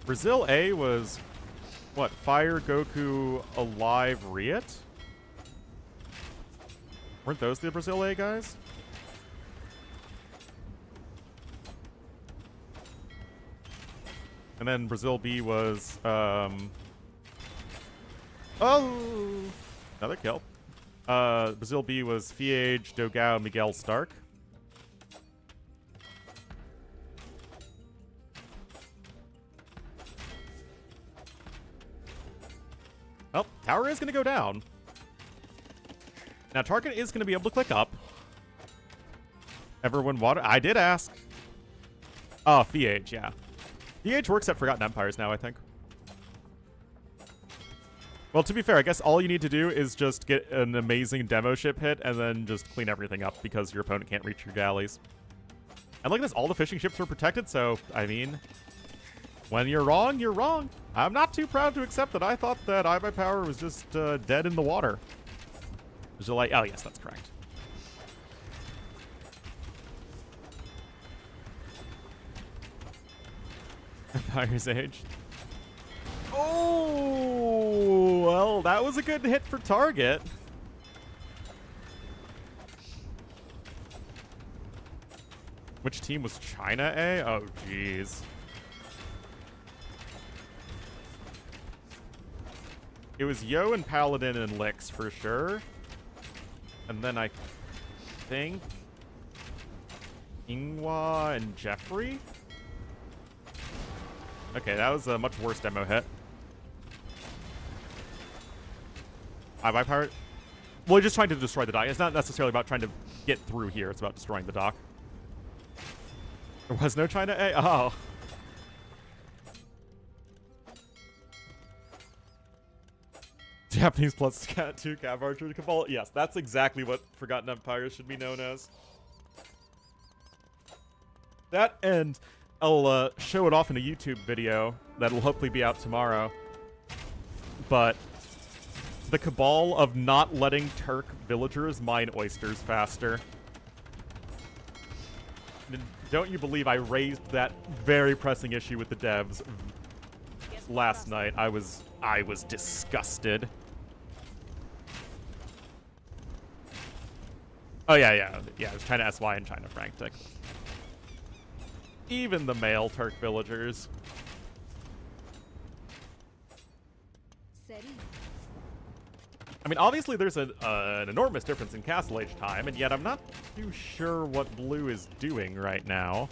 Brazil A was, what, Fire, Goku, Alive, Riot? Weren't those the Brazil A guys? And then Brazil B was, oh! Another kill. Brazil B was Fiage, Dogao, Miguel Stark. Well, tower is going to go down. Now, target is going to be able to click up. Everyone water? I did ask. Oh, Fiage, yeah. Fiage works at Forgotten Empires now, I think. Well, to be fair, I guess all you need to do is just get an amazing demo ship hit and then just clean everything up because your opponent can't reach your galleys. And look at this, all the fishing ships were protected, so, I mean, when you're wrong, you're wrong. I'm not too proud to accept that I thought that iBUYPOWER was just dead in the water. Was it like, oh yes, that's correct. Empire's Age. Oh, well, that was a good hit for target. Which team was China A? Oh, jeez. It was Yo and Paladin and Lix for sure. And then I think Ingwa and Jeffrey? Okay, that was a much worse demo hit. iBUYPOWER. Well, you're just trying to destroy the dock. It's not necessarily about trying to get through here. It's about destroying the dock. There was no China A? Oh. Japanese plus 2 Cav Archer Cabal. Yes, that's exactly what Forgotten Empires should be known as. That, and I'll show it off in a YouTube video that'll hopefully be out tomorrow. But the cabal of not letting Turk villagers mine oysters faster. Don't you believe I raised that very pressing issue with the devs last night? I was disgusted. Oh yeah, it's China SY and China Frantic. Even the male Turk villagers. I mean, obviously there's an enormous difference in Castle Age time, and yet I'm not too sure what blue is doing right now.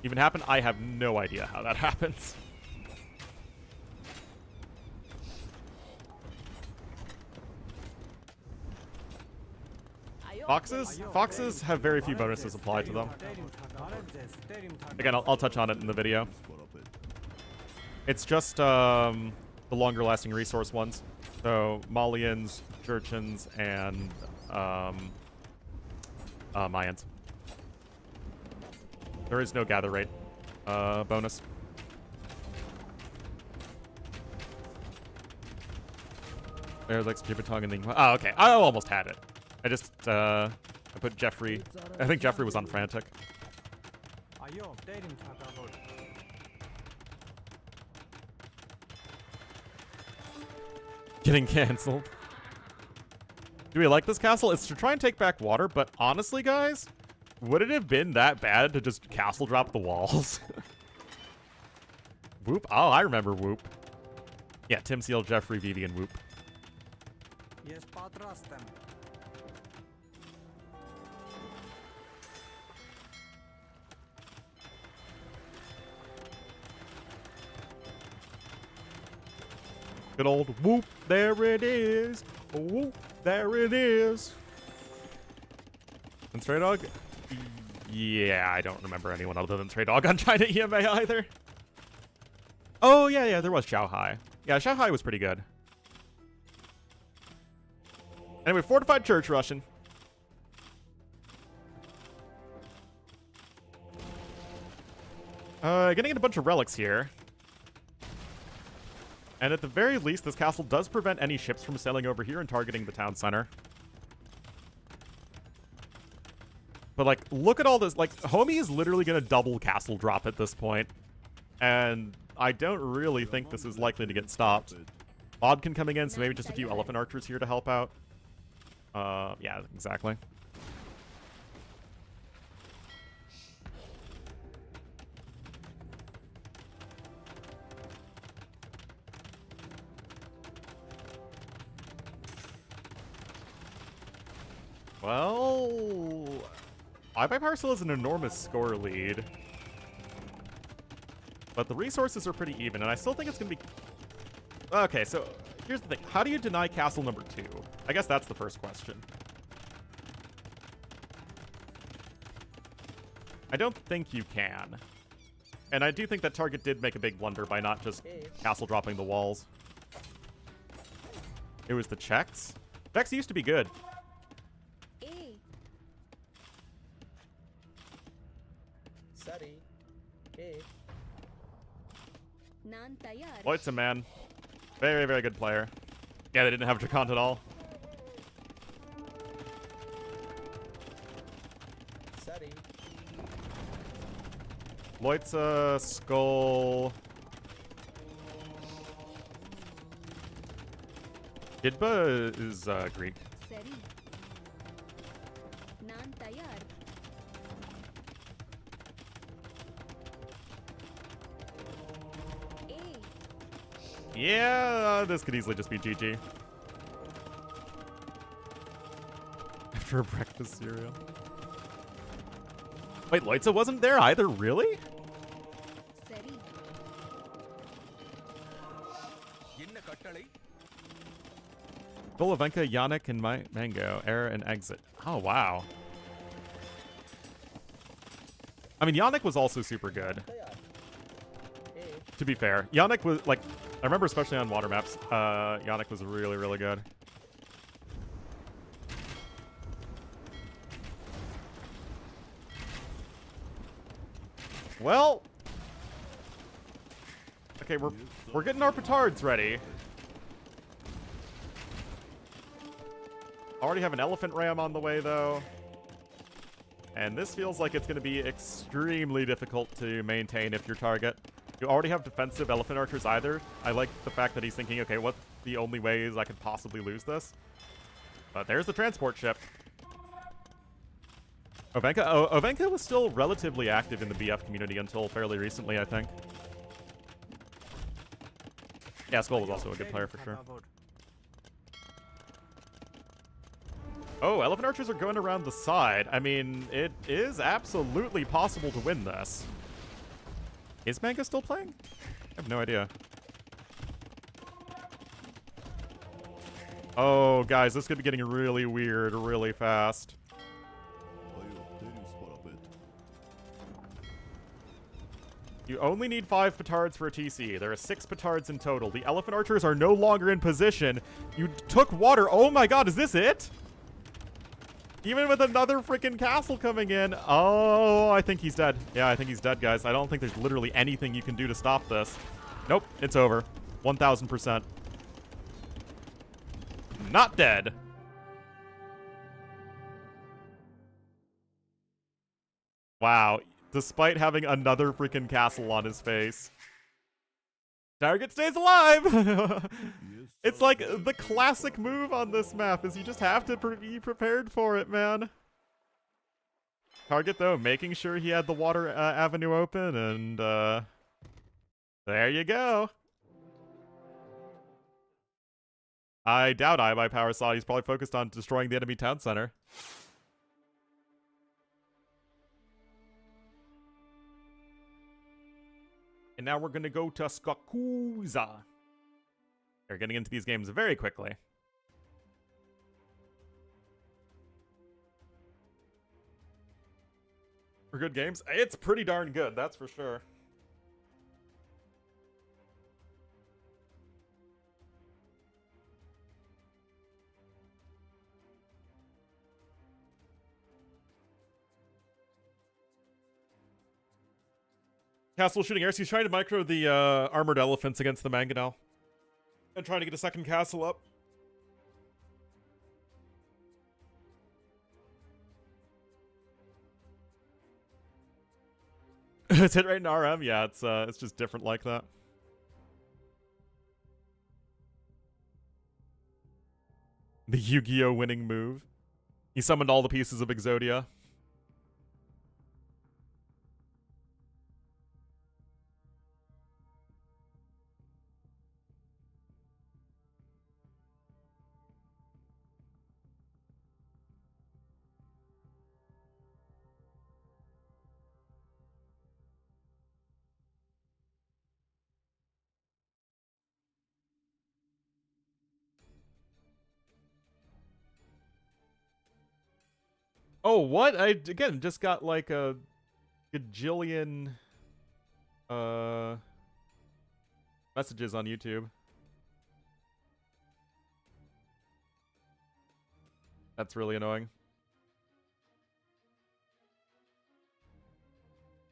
Even happened? I have no idea how that happens. Foxes have very few bonuses applied to them. Again, I'll touch on it in the video. It's just the longer lasting resource ones. So Malians, Jurchens, and Mayans. There is no gather rate bonus. There's like Jibitong and then... Oh, okay. I almost had it. I just, I put Jeffrey. I think Jeffrey was on Frantic. Getting cancelled. Do we like this castle? It's to try and take back water, but honestly, guys, would it have been that bad to just castle drop the walls? Whoop. Oh, I remember Whoop. Yeah, Tim Seal, Jeffrey, Vivi, and Whoop. Yes, patrastem. Good old Whoop. There it is. Whoop. There it is. And Stray Dog? Yeah, I don't remember anyone other than Stray Dog on China EMA either. Oh, yeah, there was Xiaohai. Yeah, Xiaohai was pretty good. Anyway, Fortified Church Russian. Getting in a bunch of relics here. And at the very least, this castle does prevent any ships from sailing over here and targeting the town center. But, like, look at all this. Like, Homie is literally going to double castle drop at this point. And I don't really think this is likely to get stopped. Bodkin coming in, so maybe just a few elephant archers here to help out. Yeah, exactly. Well, iBUYPOWER still has an enormous score lead. But the resources are pretty even, and I still think it's going to be... Okay, so here's the thing. How do you deny castle number 2? I guess that's the first question. I don't think you can. And I do think that Target did make a big blunder by not just castle dropping the walls. It was the Czechs. Czechs used to be good. Lloyd's a man. Very, very good player. Yeah, they didn't have Dracont at all. Lloyd's a skull. Didba is Greek. Yeah, this could easily just be GG. After a breakfast cereal. Wait, Loitza wasn't there either, really? Golovenka, Yannick, and Mango, Era, and Exit. Oh, wow. I mean, Yannick was also super good. To be fair. Yannick was, like, I remember especially on water maps, Yannick was really, really good. Well, okay, we're getting our petards ready. Already have an elephant ram on the way though. And this feels like it's going to be extremely difficult to maintain if your target. You already have defensive elephant archers either. I like the fact that he's thinking, okay, what's the only ways I could possibly lose this? But there's the transport ship. Ovenka was still relatively active in the BF community until fairly recently, I think. Yeah, Skull was also a good player for sure. Oh, elephant archers are going around the side. I mean, it is absolutely possible to win this. Is Manga still playing? I have no idea. Oh, guys, this could be getting really weird really fast. You only need 5 petards for a TC. There are 6 petards in total. The elephant archers are no longer in position. You took water. Oh my god, is this it? Even with another freaking castle coming in. Oh, I think he's dead. Yeah, I think he's dead, guys. I don't think there's literally anything you can do to stop this. Nope, it's over. 1000%. Not dead. Wow. Despite having another freaking castle on his face. Target stays alive! It's like the classic move on this map is you just have to be prepared for it, man. Target, though, making sure he had the water avenue open, and there you go. I doubt iBUYPOWER saw he's probably focused on destroying the enemy town center. And now we're going to go to Skakuza. They're getting into these games very quickly. For good games, it's pretty darn good, that's for sure. Castle shooting airs. He's trying to micro the armored elephants against the mangonel. And trying to get a second castle up. It's hit right in RM? Yeah, it's just different like that. The Yu-Gi-Oh! Winning move. He summoned all the pieces of Exodia. Oh, what? I, again, just got like a gajillion messages on YouTube. That's really annoying.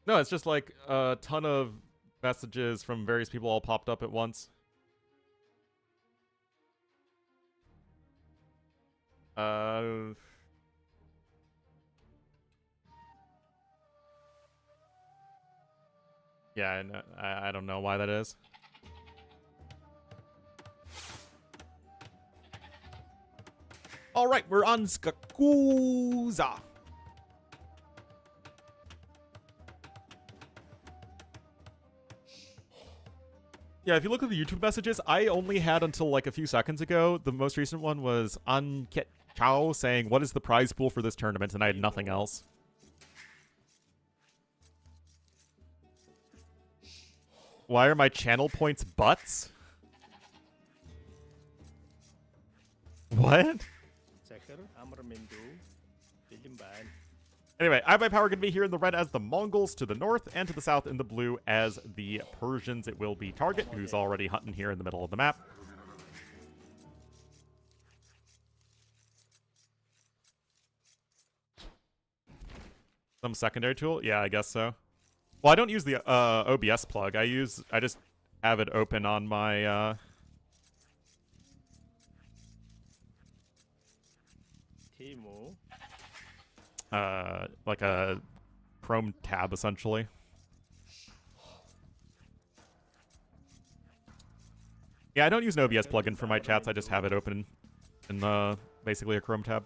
No, it's just like a ton of messages from various people all popped up at once. Yeah, I don't know why that is. All right, we're on Skakuza. Yeah, if you look at the YouTube messages, I only had until like a few seconds ago. The most recent one was Anket Chow saying, "What is the prize pool for this tournament?" And I had nothing else. Why are my channel points butts? What? Anyway, iBUYPOWER going to be here in the red as the Mongols to the north, and to the south in the blue as the Persians. It will be Target, who's already hunting here in the middle of the map. Some secondary tool? Yeah, I guess so. Well, I don't use the OBS plug. I just have it open on my like a Chrome tab essentially. Yeah, I don't use an OBS plugin for my chats. I just have it open in basically a Chrome tab.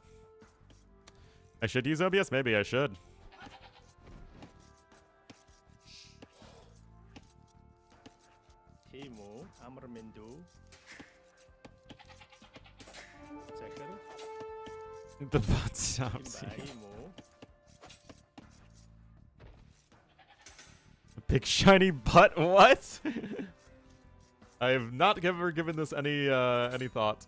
I should use OBS? Maybe I should. The butt stops. Big shiny butt? What? I have not ever given this any thought.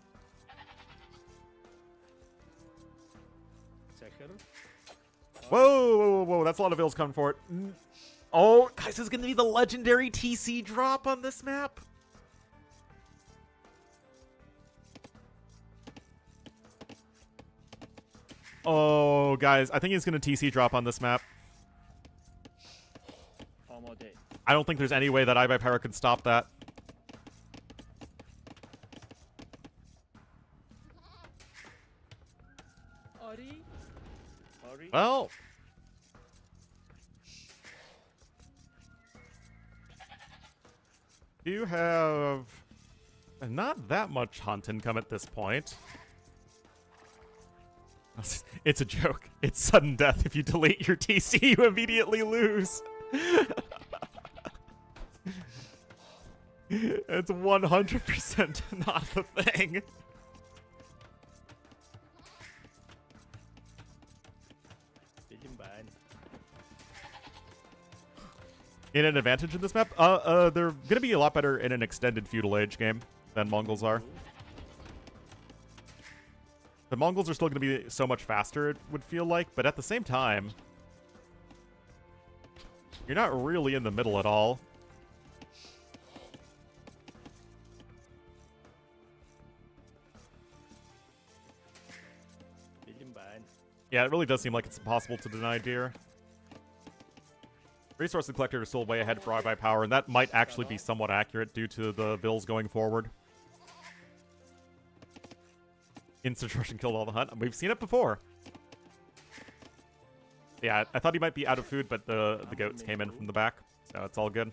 Whoa, that's a lot of ills coming for it. Oh, guys, this is going to be the legendary TC drop on this map. Oh, guys, I think he's going to TC drop on this map. I don't think there's any way that iBUYPOWER could stop that. Well, you have not that much hunt income at this point. It's a joke. It's sudden death. If you delete your TC, you immediately lose. It's 100% not the thing. In an advantage in this map? They're gonna be a lot better in an extended feudal age game than Mongols are. The Mongols are still gonna be so much faster, it would feel like, but at the same time, you're not really in the middle at all. Yeah, it really does seem like it's impossible to deny deer. Resource Collector is still way ahead for iBUYPOWER, and that might actually be somewhat accurate due to the bills going forward. Instant rush and killed all the hunt. We've seen it before. Yeah, I thought he might be out of food, but the goats came in from the back, so it's all good.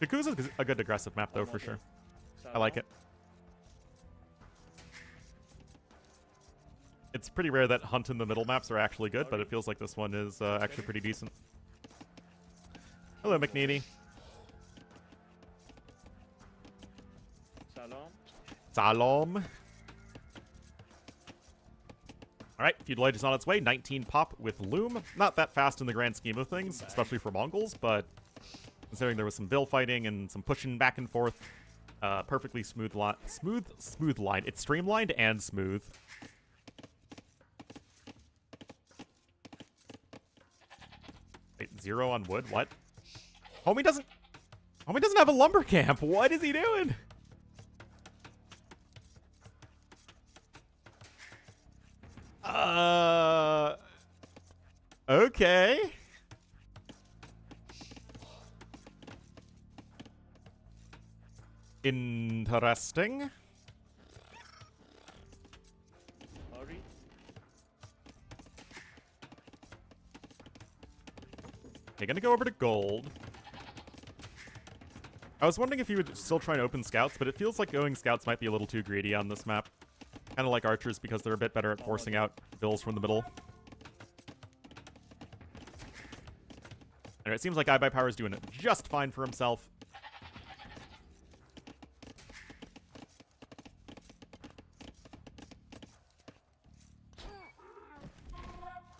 Yakuza's is a good aggressive map, though, for sure. I like it. It's pretty rare that hunt in the middle maps are actually good, but it feels like this one is actually pretty decent. Hello, McNeedy. Salam. Alright, Feudal Age is on its way. 19 pop with Loom. Not that fast in the grand scheme of things, especially for Mongols, but considering there was some bill fighting and some pushing back and forth, perfectly smooth line. Smooth line. It's streamlined and smooth. Wait, 0 on wood? What? Homie doesn't have a lumber camp. What is he doing? Okay. Interesting. Okay, gonna go over to gold. I was wondering if you would still try and open scouts, but it feels like going scouts might be a little too greedy on this map. Kind of like archers because they're a bit better at forcing out bills from the middle. Anyway, it seems like iBUYPOWER is doing it just fine for himself.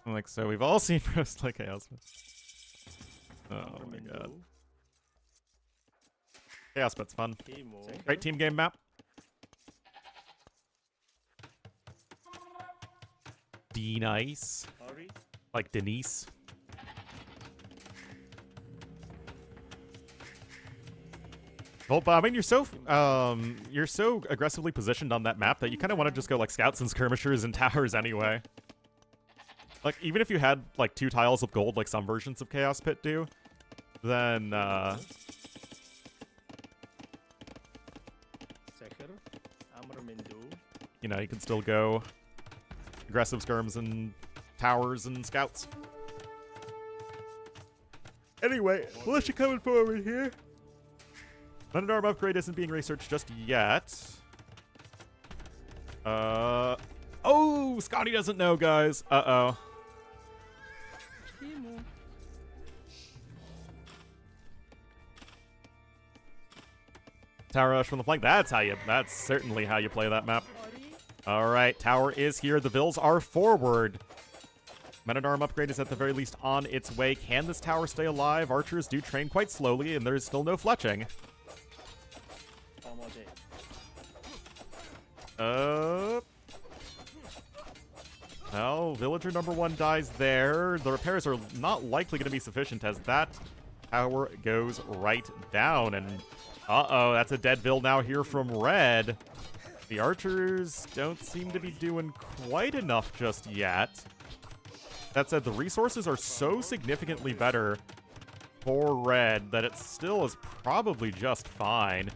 Like, so we've all seen Roast like Chaos. Oh my god. Chaos Pet's fun. Great team game map. D nice. Like Denise. Well, but I mean, you're so aggressively positioned on that map that you kind of want to just go like scouts and skirmishers and towers anyway. Like, even if you had like 2 tiles of gold, like some versions of Chaos Pit do, then you know, you can still go aggressive skirms and towers and scouts. Anyway, militia coming forward here. Men at Arm upgrade isn't being researched just yet. Oh, Scotty doesn't know, guys. Uh-oh. Tower rush from the flank. That's certainly how you play that map. All right, tower is here. The Vills are forward. Men-at-Arm upgrade is at the very least on its way. Can this tower stay alive? Archers do train quite slowly, and there's still no fletching. Well, villager number 1 dies there. The repairs are not likely going to be sufficient as that tower goes right down. And, uh-oh, that's a dead Vill now here from red. The archers don't seem to be doing quite enough just yet. That said, the resources are so significantly better for red that it still is probably just fine.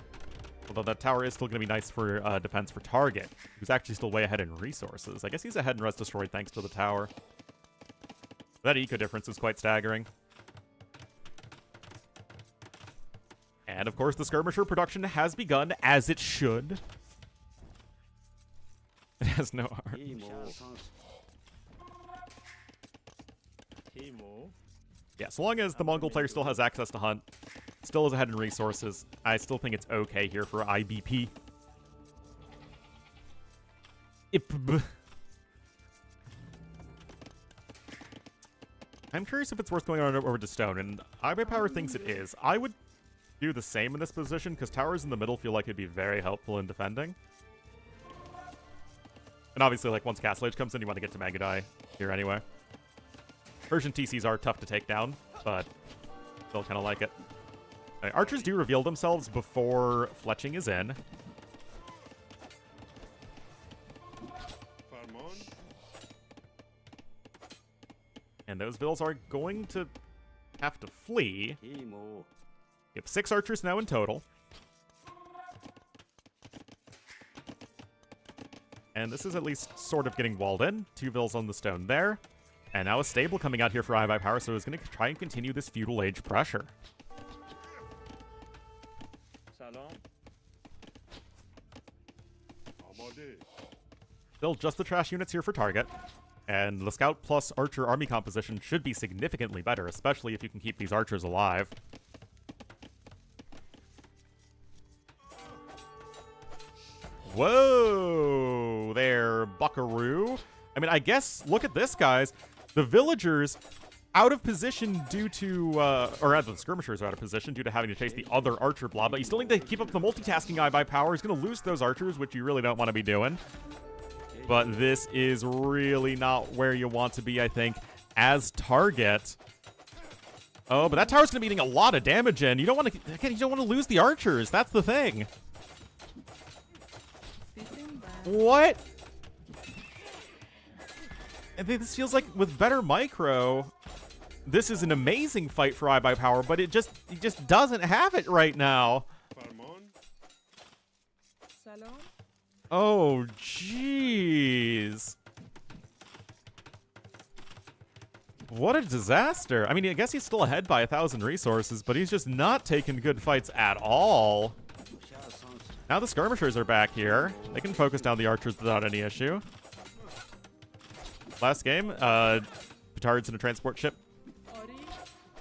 Although that tower is still going to be nice for defense for target, who's actually still way ahead in resources. I guess he's ahead in res destroyed thanks to the tower. That eco difference is quite staggering. And of course, the skirmisher production has begun, as it should. It has no arm. Yeah, so long as the Mongol player still has access to hunt, still is ahead in resources, I still think it's okay here for IBP. I'm curious if it's worth going on over to stone, and iBUYPOWER thinks it is. I would do the same in this position, because towers in the middle feel like it'd be very helpful in defending. And obviously, like, once Castle Age comes in, you want to get to Magadai here anyway. Persian TCs are tough to take down, but still kind of like it. Right, archers do reveal themselves before fletching is in. And those Vills are going to have to flee. You have 6 archers now in total. And this is at least sort of getting walled in. 2 Vills on the stone there. And now a stable coming out here for iBUYPOWER, so it's going to try and continue this feudal age pressure. Still just the trash units here for target. And the scout plus archer army composition should be significantly better, especially if you can keep these archers alive. Whoa there, buckaroo. I mean, I guess, look at this, guys. The villagers out of position due to, or rather, the skirmishers are out of position due to having to chase the other archer blob, but you still need to keep up the multitasking iBUYPOWER. He's going to lose those archers, which you really don't want to be doing. But this is really not where you want to be, I think, as target. Oh, but that tower's going to be eating a lot of damage in. You don't want to, again, you don't want to lose the archers. That's the thing. What? I think this feels like with better micro, this is an amazing fight for iBUYPOWER, but it just doesn't have it right now. Oh, jeez. What a disaster. I mean, I guess he's still ahead by 1,000 resources, but he's just not taking good fights at all. Now the skirmishers are back here. They can focus down the archers without any issue. Last game, petards in a transport ship.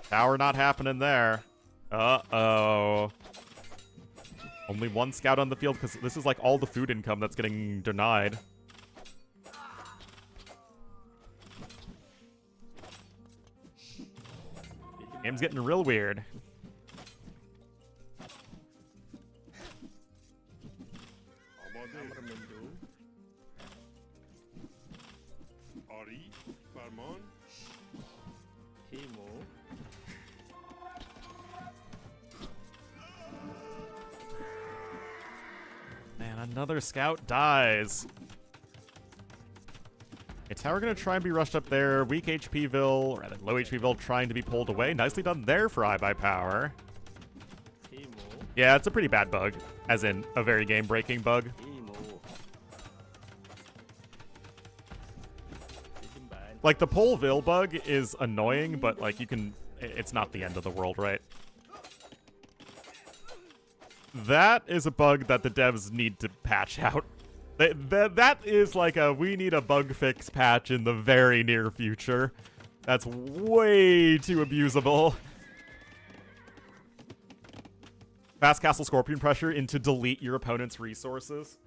Tower not happening there. Uh-oh. Only 1 scout on the field because this is like all the food income that's getting denied. Game's getting real weird. Another scout dies. Okay, tower gonna try and be rushed up there. Weak HPville, or rather low HPville trying to be pulled away. Nicely done there for iBUYPOWER. Yeah, it's a pretty bad bug. As in, a very game-breaking bug. Like, the Poleville bug is annoying, but, like, you can... It's not the end of the world, right? That is a bug that the devs need to patch out. That is like a, we need a bug fix patch in the very near future. That's way too abusable. Fast Castle Scorpion pressure into delete your opponent's resources.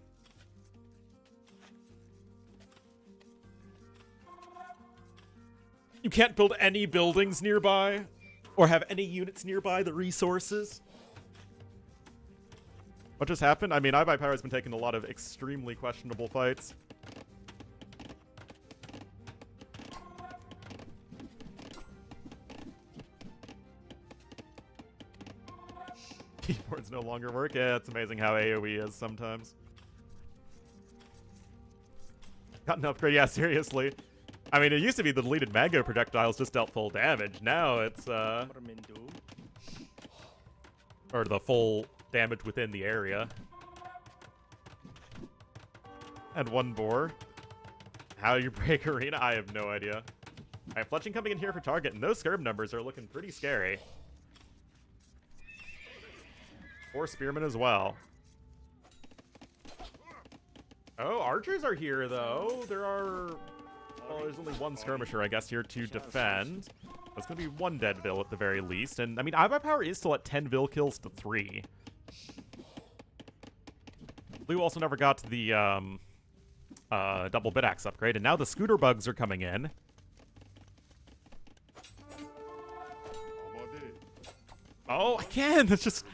You can't build any buildings nearby or have any units nearby the resources. What just happened? I mean, iBUYPOWER has been taking a lot of extremely questionable fights. Keyboards no longer work. Yeah, it's amazing how AoE is sometimes. Got an upgrade. Yeah, seriously. I mean, it used to be the deleted mango projectiles just dealt full damage. Now it's, or the full damage within the area. And one boar. How you break arena? I have no idea. Alright, fletching coming in here for target, and those skirb numbers are looking pretty scary. 4 spearmen as well. Oh, archers are here, though. There are... Well, there's only one skirmisher, I guess, here to defend. That's going to be 1 dead vill at the very least. And, I mean, iBUYPOWER is still at 10 vill kills to 3. Blue also never got the double bit axe upgrade, and now the scooter bugs are coming in. Oh, again! That's just...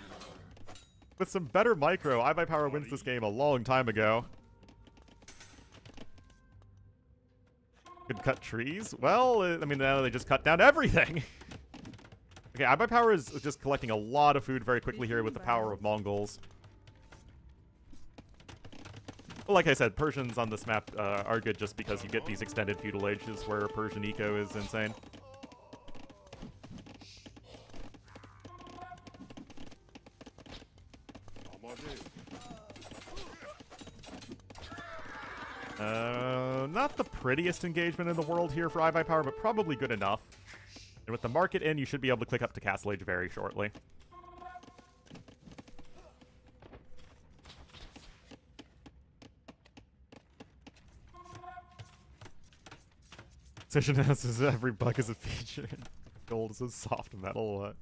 With some better micro, iBUYPOWER wins this game a long time ago. Could cut trees? Well, I mean, now they just cut down everything. Okay, iBUYPOWER is just collecting a lot of food very quickly here with the power of Mongols. Well, like I said, Persians on this map are good just because you get these extended feudal ages where Persian eco is insane. Not the prettiest engagement in the world here for iBUYPOWER, but probably good enough. And with the market in, you should be able to click up to Castle Age very shortly. Precision says every bug is a feature. Gold is a soft metal, what?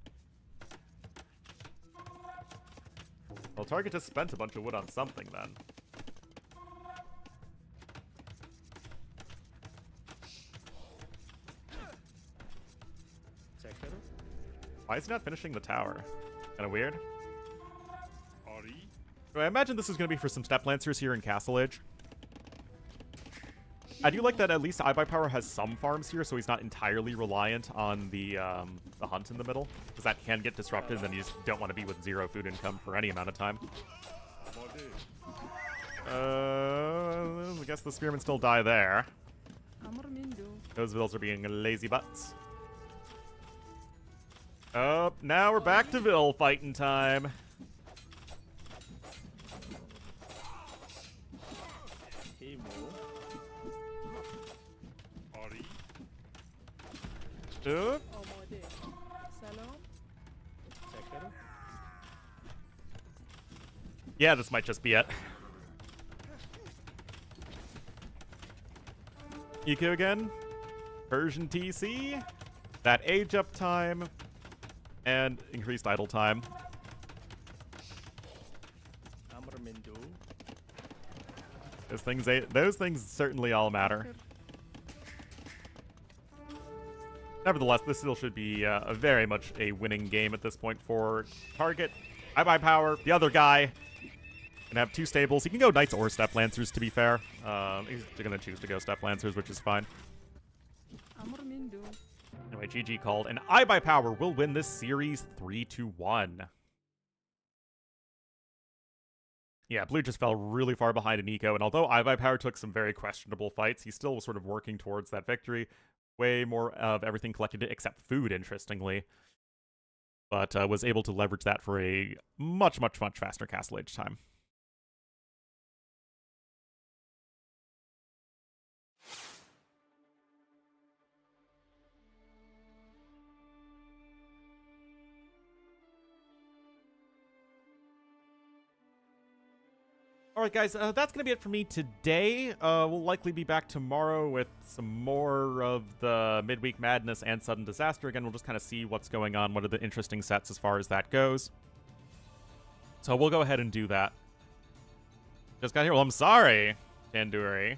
Well, Target just spent a bunch of wood on something, then. Why is he not finishing the tower? Kinda weird. So I imagine this is going to be for some Step Lancers here in Castle Age. I do like that at least iBUYPOWER has some farms here, so he's not entirely reliant on the hunt in the middle. Because that can get disrupted, and then you just don't want to be with 0 food income for any amount of time. I guess the spearmen still die there. Those vills are being lazy butts. Oh, now we're back to Vill fighting time. Yeah, this might just be it. Eco again. Persian TC. That age up time. And increased idle time. Those things certainly all matter. Nevertheless, this still should be a very much a winning game at this point for Target. iBUYPOWER, the other guy, can have 2 stables. He can go Knights or Step Lancers, to be fair. He's going to choose to go Step Lancers, which is fine. Anyway, GG called, and iBUYPOWER will win this series 3-1. Yeah, Blue just fell really far behind in eco, and although iBUYPOWER took some very questionable fights, he still was sort of working towards that victory. Way more of everything collected except food, interestingly. But was able to leverage that for a much, much, much faster castle age time. Alright guys, that's going to be it for me today. We'll likely be back tomorrow with some more of the Midweek Madness and Sudden Disaster. Again, we'll just kind of see what's going on, what are the interesting sets as far as that goes. So we'll go ahead and do that. Just got here. Well, I'm sorry, Tandoori.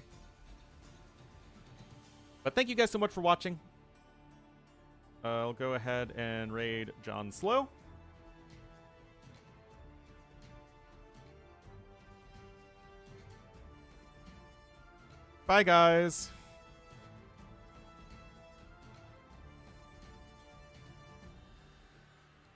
But thank you guys so much for watching. I'll go ahead and raid John Slow. Bye, guys.